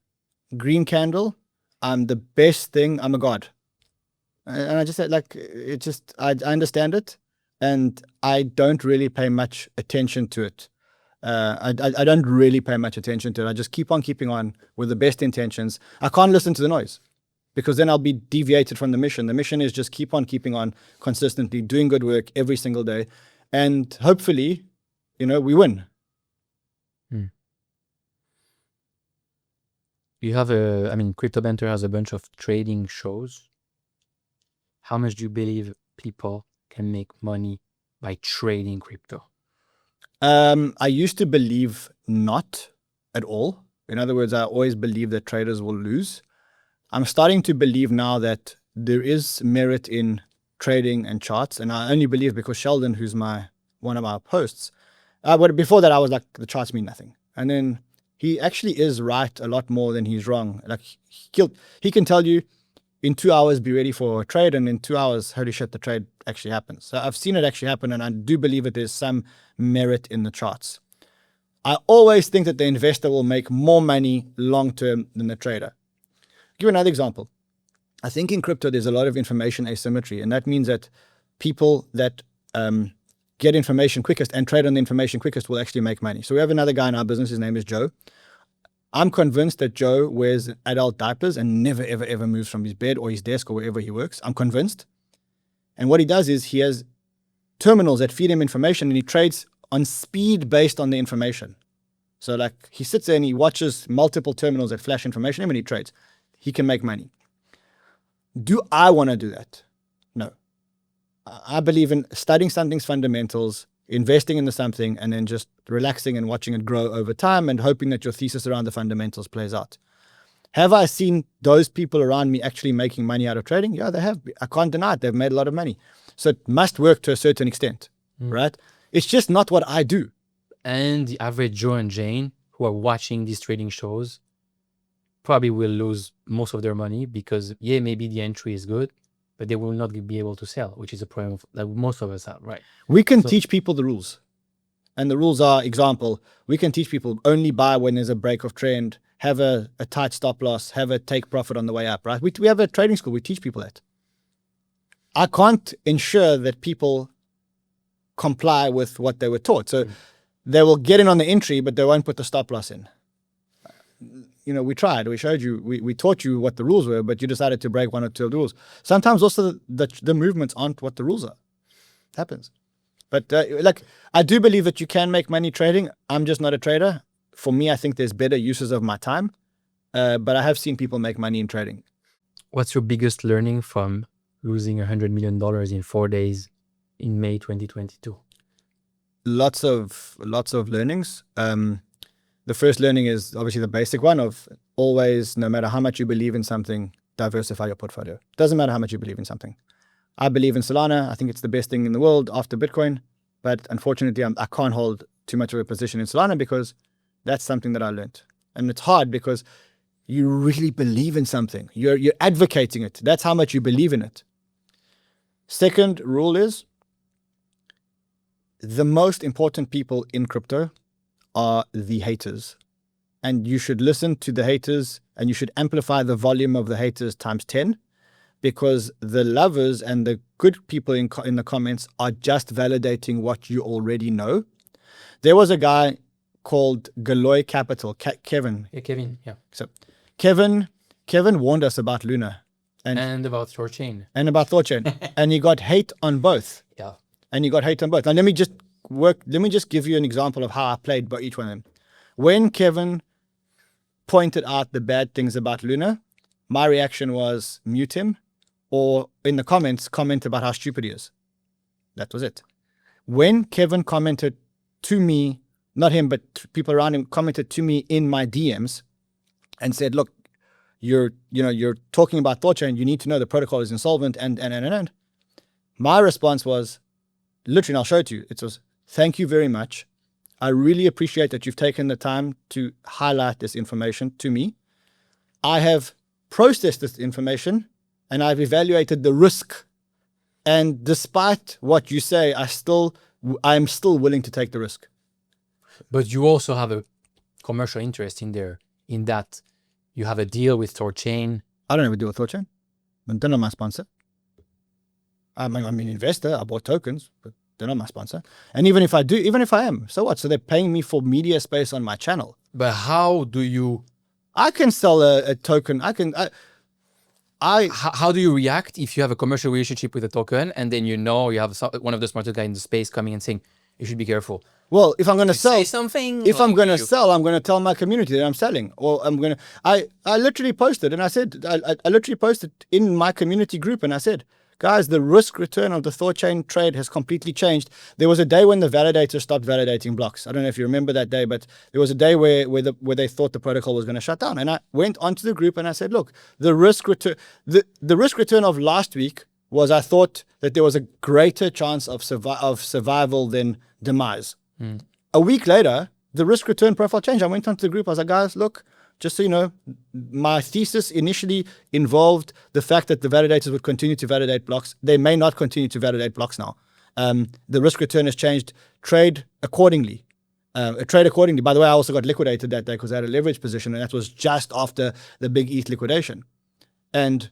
Green candle, I'm the best thing. I'm a god. And I just said, I understand it, and I don't really pay much attention to it. I don't really pay much attention to it. I just keep on keeping on with the best intentions. I can't listen to the noise because then I'll be deviated from the mission. The mission is just keep on keeping on consistently, doing good work every single day. And hopefully, we win. You have Crypto Banter has a bunch of trading shows. How much do you believe people can make money by trading crypto? I used to believe not at all. In other words, I always believe that traders will lose. I'm starting to believe now that there is merit in trading and charts, and I only believe because Sheldon, who's one of our hosts, but before that I was like, the charts mean nothing, and then he actually is right a lot more than he's wrong. Like he can tell you in 2 hours be ready for a trade, and in 2 hours, holy shit, the trade actually happens. So I've seen it actually happen, and I do believe that there's some merit in the charts. I always think that the investor will make more money long term than the trader. I'll give you another example. I think in crypto there's a lot of information asymmetry, and that means that people that get information quickest and trade on the information quickest will actually make money. So we have another guy in our business, his name is Joe. I'm convinced that Joe wears adult diapers and never, ever, ever moves from his bed or his desk or wherever he works. I'm convinced. And what he does is he has terminals that feed him information, and he trades on speed based on the information. So like he sits there and he watches multiple terminals that flash information, and when he trades, he can make money. Do I want to do that? No. I believe in studying something's fundamentals, investing into something, and then just relaxing and watching it grow over time and hoping that your thesis around the fundamentals plays out. Have I seen those people around me actually making money out of trading? Yeah, they have. I can't deny it. They've made a lot of money. So it must work to a certain extent, right? It's just not what I do. And the average Joe and Jane who are watching these trading shows probably will lose most of their money because, yeah, maybe the entry is good, but they will not be able to sell, which is a problem that most of us have, right? We can teach people the rules. And the rules are, example, we can teach people only buy when there's a break of trend, have a tight stop loss, have a take profit on the way up, right? We have a trading school. We teach people that. I can't ensure that people comply with what they were taught. So they will get in on the entry, but they won't put the stop loss in. You know, we tried, we showed you, we taught you what the rules were, but you decided to break one or two of the rules. Sometimes also the movements aren't what the rules are. It happens. But like, I do believe that you can make money trading. I'm just not a trader. For me, I think there's better uses of my time. But I have seen people make money in trading. What's your biggest learning from losing $100 million in 4 days in May 2022? Lots of learnings. The first learning is obviously the basic one of always, no matter how much you believe in something, diversify your portfolio. Doesn't matter how much you believe in something. I believe in Solana. I think it's the best thing in the world after Bitcoin. But unfortunately, I can't hold too much of a position in Solana because that's something that I learned. And it's hard because you really believe in something. You're advocating it. That's how much you believe in it. Second rule is the most important people in crypto are the haters. And you should listen to the haters and you should amplify the volume of the haters times 10 because the lovers and the good people in the comments are just validating what you already know. There was a guy called Galoy Capital, Kevin. Yeah, Kevin, yeah. So Kevin warned us about Luna. And about Thorchain. And about Thorchain. And he got hate on both. Yeah. And he got hate on both. Now let me just give you an example of how I played by each one of them. When Kevin pointed out the bad things about Luna, my reaction was mute him or in the comments, comment about how stupid he is. That was it. When Kevin commented to me, not him, but people around him commented to me in my DMs and said, look, you're talking about Thorchain, you need to know the protocol is insolvent and. My response was, literally, and I'll show it to you. It was, thank you very much. I really appreciate that you've taken the time to highlight this information to me. I have processed this information and I've evaluated the risk. And despite what you say, I'm still willing to take the risk. But you also have a commercial interest in there, in that you have a deal with Thorchain. I don't have a deal with Thorchain. They're not my sponsor. I'm an investor. I bought tokens, but they're not my sponsor. And even if I am, so what? So they're paying me for media space on my channel. But how do you... I can sell a token. How do you react if you have a commercial relationship with a token and then you have one of the smartest guys in the space coming and saying, you should be careful? Well, if I'm going to sell something, if I'm going to sell, I'm going to tell my community that I'm selling, or I literally posted and I said, I literally posted in my community group and I said, guys, the risk return of the ThorChain trade has completely changed. There was a day when the validators stopped validating blocks. I don't know if you remember that day, but there was a day where they thought the protocol was going to shut down. And I went onto the group and I said, look, the risk return of last week was I thought that there was a greater chance of survival than demise. A week later, the risk return profile changed. I went onto the group. I was like, guys, look, just so you know, my thesis initially involved the fact that the validators would continue to validate blocks. They may not continue to validate blocks now. The risk return has changed. Trade accordingly. By the way, I also got liquidated that day because I had a leverage position, and that was just after the big ETH liquidation. And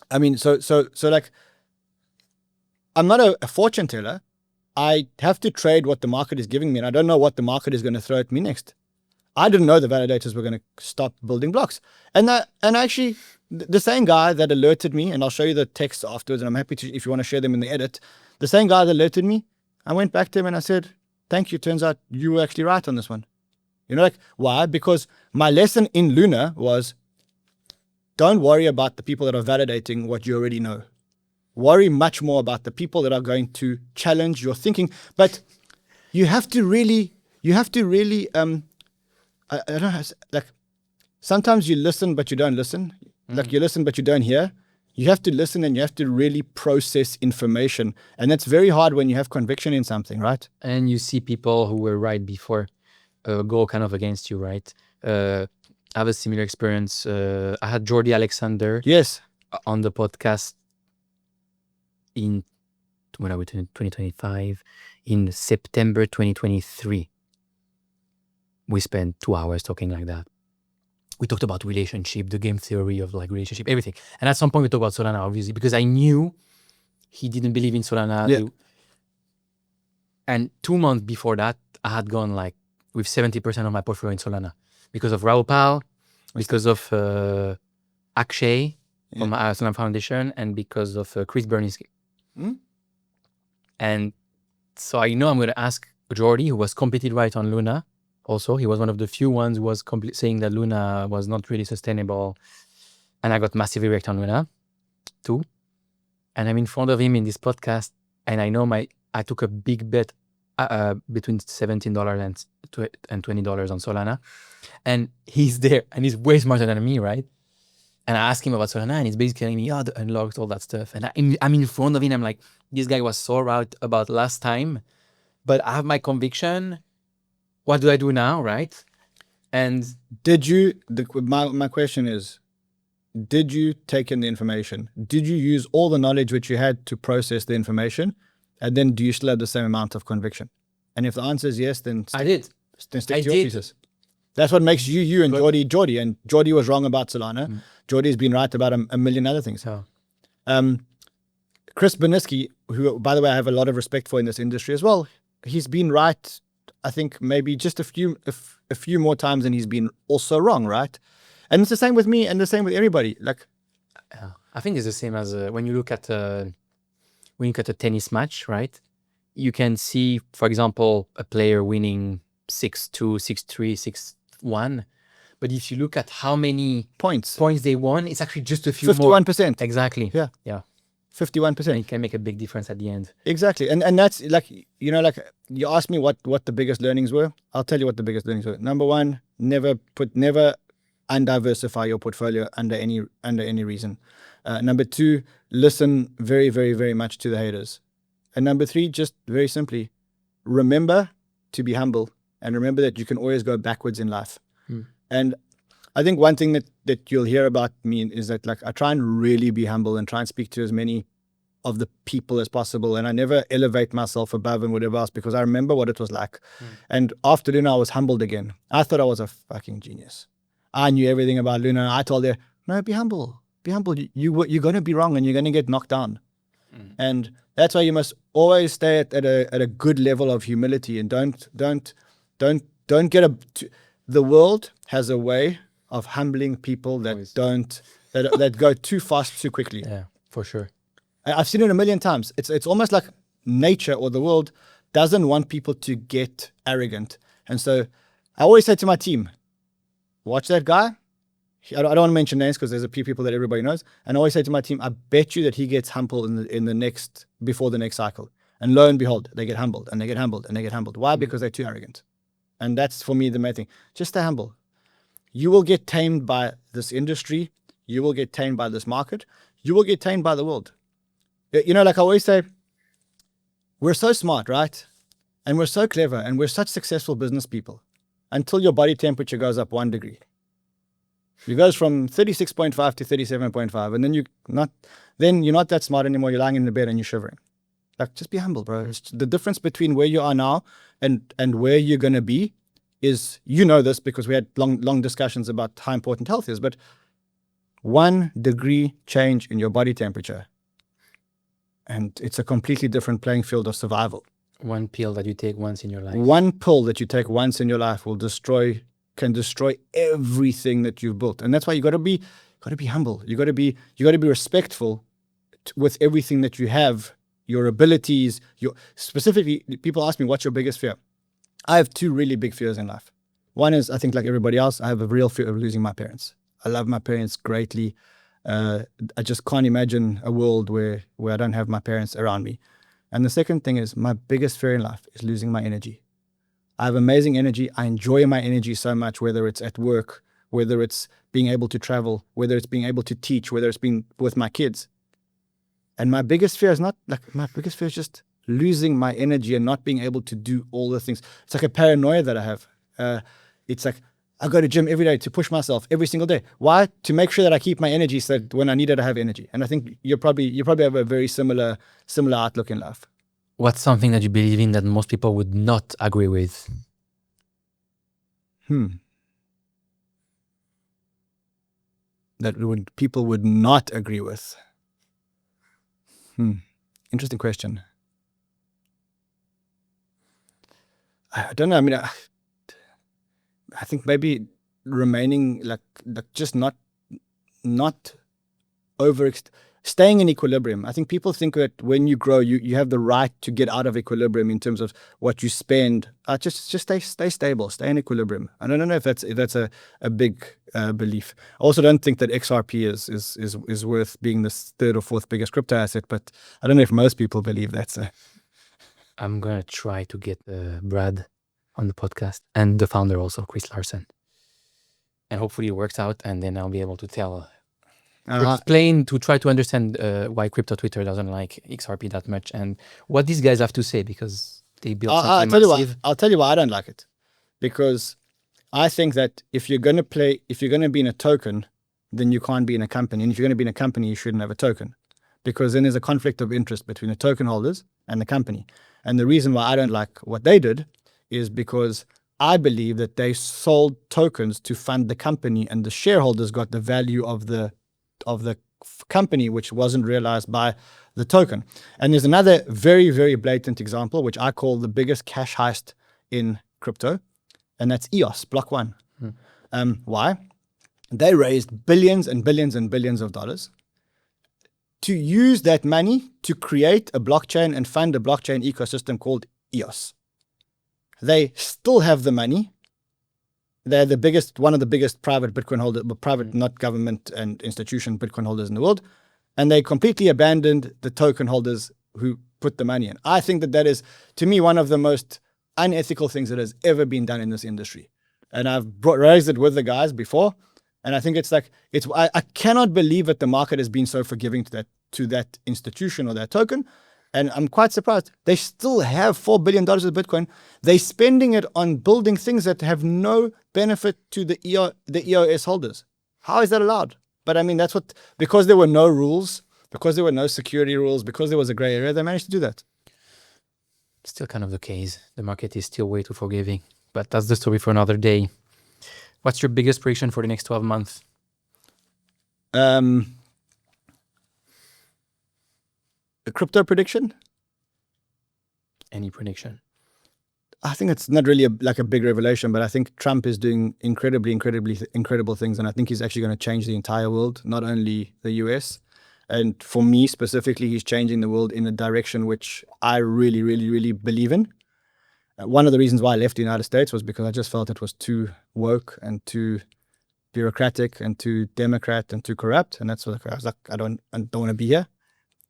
I mean, so like, I'm not a fortune teller. I have to trade what the market is giving me, and I don't know what the market is going to throw at me next. I didn't know the validators were going to stop building blocks. And actually, the same guy that alerted me, and I'll show you the text afterwards, and I'm happy to, if you want to share them in the edit, the same guy that alerted me, I went back to him and I said, thank you. Turns out you were actually right on this one. You know, like, why? Because my lesson in Luna was, don't worry about the people that are validating what you already know. Worry much more about the people that are going to challenge your thinking. But you have to really, I don't know, like, sometimes you listen, but you don't listen. Like, you listen, but you don't hear. You have to listen and you have to really process information. And that's very hard when you have conviction in something, right? And you see people who were right before go kind of against you, right? I have a similar experience. I had Jordi Alexander on the podcast when I was in 2025, in September 2023. We spent 2 hours talking like that. We talked about relationship, the game theory of like relationship, everything. And at some point we talked about Solana, obviously, because I knew he didn't believe in Solana. Yeah. And 2 months before that, I had gone like with 70% of my portfolio in Solana because of Raoul Pal, because of Akshay from Solana Foundation, and because of Chris Berninsky. And so I know I'm going to ask Jordi, who was completely right on Luna. Also, he was one of the few ones who was saying that Luna was not really sustainable. And I got massively wrecked on Luna too. And I'm in front of him in this podcast. And I know I took a big bet between $17 and $20 on Solana. And he's there and he's way smarter than me, right? And I asked him about Solana and he's basically telling me, the unlocked, all that stuff. And I'm in front of him. I'm like, this guy was so right about last time, but I have my conviction. What do I do now, right? And my question is, did you take in the information? Did you use all the knowledge which you had to process the information? And then do you still have the same amount of conviction? And if the answer is yes, then I did. Then stick to your thesis. That's what makes you and Jordi. And Jordi was wrong about Solana. Jordi's been right about a million other things. Chris Berninsky, who, by the way, I have a lot of respect for in this industry as well, he's been right, I think, maybe just a few more times than he's been also wrong, right? And it's the same with me and the same with everybody. Like, I think it's the same as when you look at a tennis match, right? You can see, for example, a player winning 6-2, 6-3, 6-1. But if you look at how many points they won, it's actually just a few 51%. more. Exactly. Yeah. 51%. And it can make a big difference at the end. Exactly. And that's like, you know, like you asked me what the biggest learnings were. I'll tell you what the biggest learnings were. Number one, never undiversify your portfolio under any reason. Number two, listen very, very, very much to the haters. And number three, just very simply, remember to be humble and remember that you can always go backwards in life. And I think one thing that you'll hear about me is that, like, I try and really be humble and try and speak to as many of the people as possible. And I never elevate myself above and whatever else because I remember what it was like. And after Luna, I was humbled again. I thought I was a fucking genius. I knew everything about Luna. I told her, no, be humble. Be humble. You're going to be wrong and you're going to get knocked down. And that's why you must always stay at a good level of humility and don't get the world has a way of humbling people that go too fast too quickly. Yeah, for sure. I've seen it a million times. It's almost like nature or the world doesn't want people to get arrogant. And so I always say to my team, watch that guy. I don't want to mention names because there's a few people that everybody knows. And I always say to my team, I bet you that he gets humbled before the next cycle. And lo and behold, they get humbled and they get humbled and they get humbled. Why? Because they're too arrogant. And that's for me the main thing. Just stay humble. You will get tamed by this industry. You will get tamed by this market. You will get tamed by the world. You know, like I always say, we're so smart, right? And we're so clever and we're such successful business people until your body temperature goes up 1 degree. It goes from 36.5 to 37.5, and then you're not that smart anymore. You're lying in the bed and you're shivering. Like, just be humble, bro. It's the difference between where you are now and where you're going to be is, you know this because we had long discussions about how important health is, but 1 degree change in your body temperature, and it's a completely different playing field of survival. One pill that you take once in your life. One pill that you take once in your life can destroy everything that you've built. And that's why you got to be humble. You got to be respectful with everything that you have, your abilities, specifically people ask me, what's your biggest fear? I have 2 really big fears in life. One is, I think like everybody else, I have a real fear of losing my parents. I love my parents greatly. I just can't imagine a world where I don't have my parents around me. And the second thing is, my biggest fear in life is losing my energy. I have amazing energy. I enjoy my energy so much, whether it's at work, whether it's being able to travel, whether it's being able to teach, whether it's being with my kids. And my biggest fear is just losing my energy and not being able to do all the things. It's like a paranoia that I have. It's like, I go to gym every day to push myself every single day. Why? To make sure that I keep my energy so that when I need it, I have energy. And I think you probably have a very similar outlook in life. What's something that you believe in that most people would not agree with? That people would not agree with. Interesting question. I don't know. I mean, I think maybe remaining like just not staying in equilibrium. I think people think that when you grow, you have the right to get out of equilibrium in terms of what you spend. Just stay stable, stay in equilibrium. I don't know if that's a big belief. I also don't think that XRP is worth being the 3rd or 4th biggest crypto asset, but I don't know if most people believe that's a. I'm gonna try to get Brad on the podcast and the founder also, Chris Larsen, and hopefully it works out, and then I'll be able to explain, to try to understand why crypto Twitter doesn't like XRP that much and what these guys have to say, because they built something massive. I'll tell you why I don't like it, because I think that if you're going to be in a token, then you can't be in a company, and if you're going to be in a company, you shouldn't have a token, because then there's a conflict of interest between the token holders and the company. And the reason why I don't like what they did is because I believe that they sold tokens to fund the company, and the shareholders got the value of the company, which wasn't realized by the token. And there's another very, very blatant example, which I call the biggest cash heist in crypto, and that's EOS, Block 1. Why? They raised billions and billions and billions of dollars to use that money to create a blockchain and fund a blockchain ecosystem called EOS. They still have the money. They're one of the biggest private Bitcoin holders, private, not government and institution Bitcoin holders in the world. And they completely abandoned the token holders who put the money in. I think that is, to me, one of the most unethical things that has ever been done in this industry. And I've raised it with the guys before. And I think I cannot believe that the market has been so forgiving to that institution or that token. And I'm quite surprised. They still have $4 billion of Bitcoin. They're spending it on building things that have no benefit to the EOS holders. How is that allowed? But I mean, because there were no rules, because there were no security rules, because there was a gray area, they managed to do that. Still kind of the case. The market is still way too forgiving. But that's the story for another day. What's your biggest prediction for the next 12 months? A crypto prediction? Any prediction? I think it's not really a big revelation, but I think Trump is doing incredible things, and I think he's actually going to change the entire world, not only the US. And for me specifically, he's changing the world in a direction which I really, really, really believe in. One of the reasons why I left the United States was because I just felt it was too woke and too bureaucratic and too Democrat and too corrupt. And that's what I was like, I don't want to be here.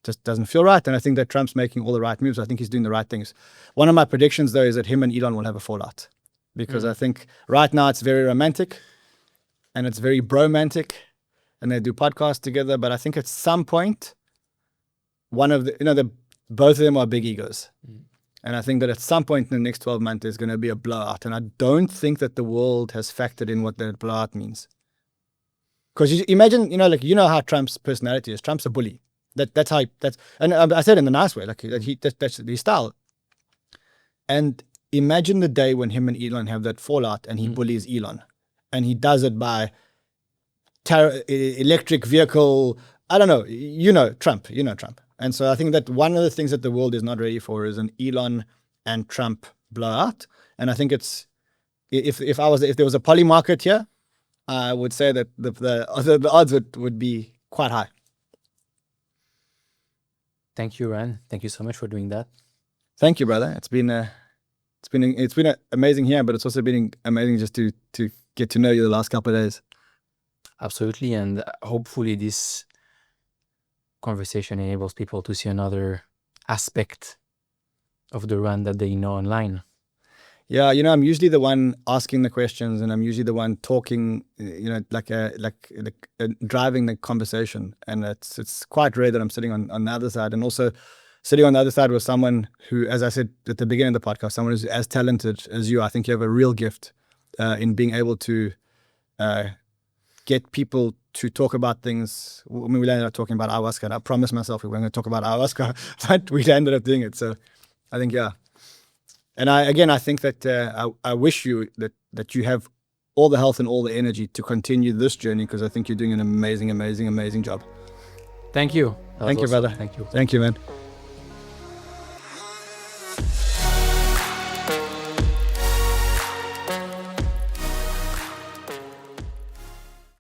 Just doesn't feel right. And I think that Trump's making all the right moves. I think he's doing the right things. One of my predictions, though, is that him and Elon will have a fallout, because I think right now it's very romantic and it's very bromantic, and they do podcasts together. But I think at some point, one of the, both of them are big egos. And I think that at some point in the next 12 months, there's going to be a blowout. And I don't think that the world has factored in what that blowout means. Because you imagine, how Trump's personality is. Trump's a bully. That's how and I said in the nice way, that's his style. And imagine the day when him and Elon have that fallout and he bullies Elon. And he does it by electric vehicle, I don't know, Trump. And so I think that one of the things that the world is not ready for is an Elon and Trump blowout. And I think it's, if there was a poly market here, I would say that the odds would be quite high. Thank you, Ran. Thank you so much for doing that. Thank you, brother. It's been amazing here, but it's also been amazing just to get to know you the last couple of days. Absolutely, and hopefully this conversation enables people to see another aspect of the Ran that they know online. Yeah, I'm usually the one asking the questions, and I'm usually the one talking, driving the conversation. And it's quite rare that I'm sitting on the other side. And also sitting on the other side with someone who, as I said at the beginning of the podcast, someone who's as talented as you. I think you have a real gift in being able to get people to talk about things. I mean, we ended up talking about ayahuasca, and I promised myself we weren't going to talk about ayahuasca, but we ended up doing it. So I think, yeah. And I think that I wish you that you have all the health and all the energy to continue this journey, because I think you're doing an amazing, amazing, amazing job. Thank you. Thank you, brother. Thank you. Thank you, man.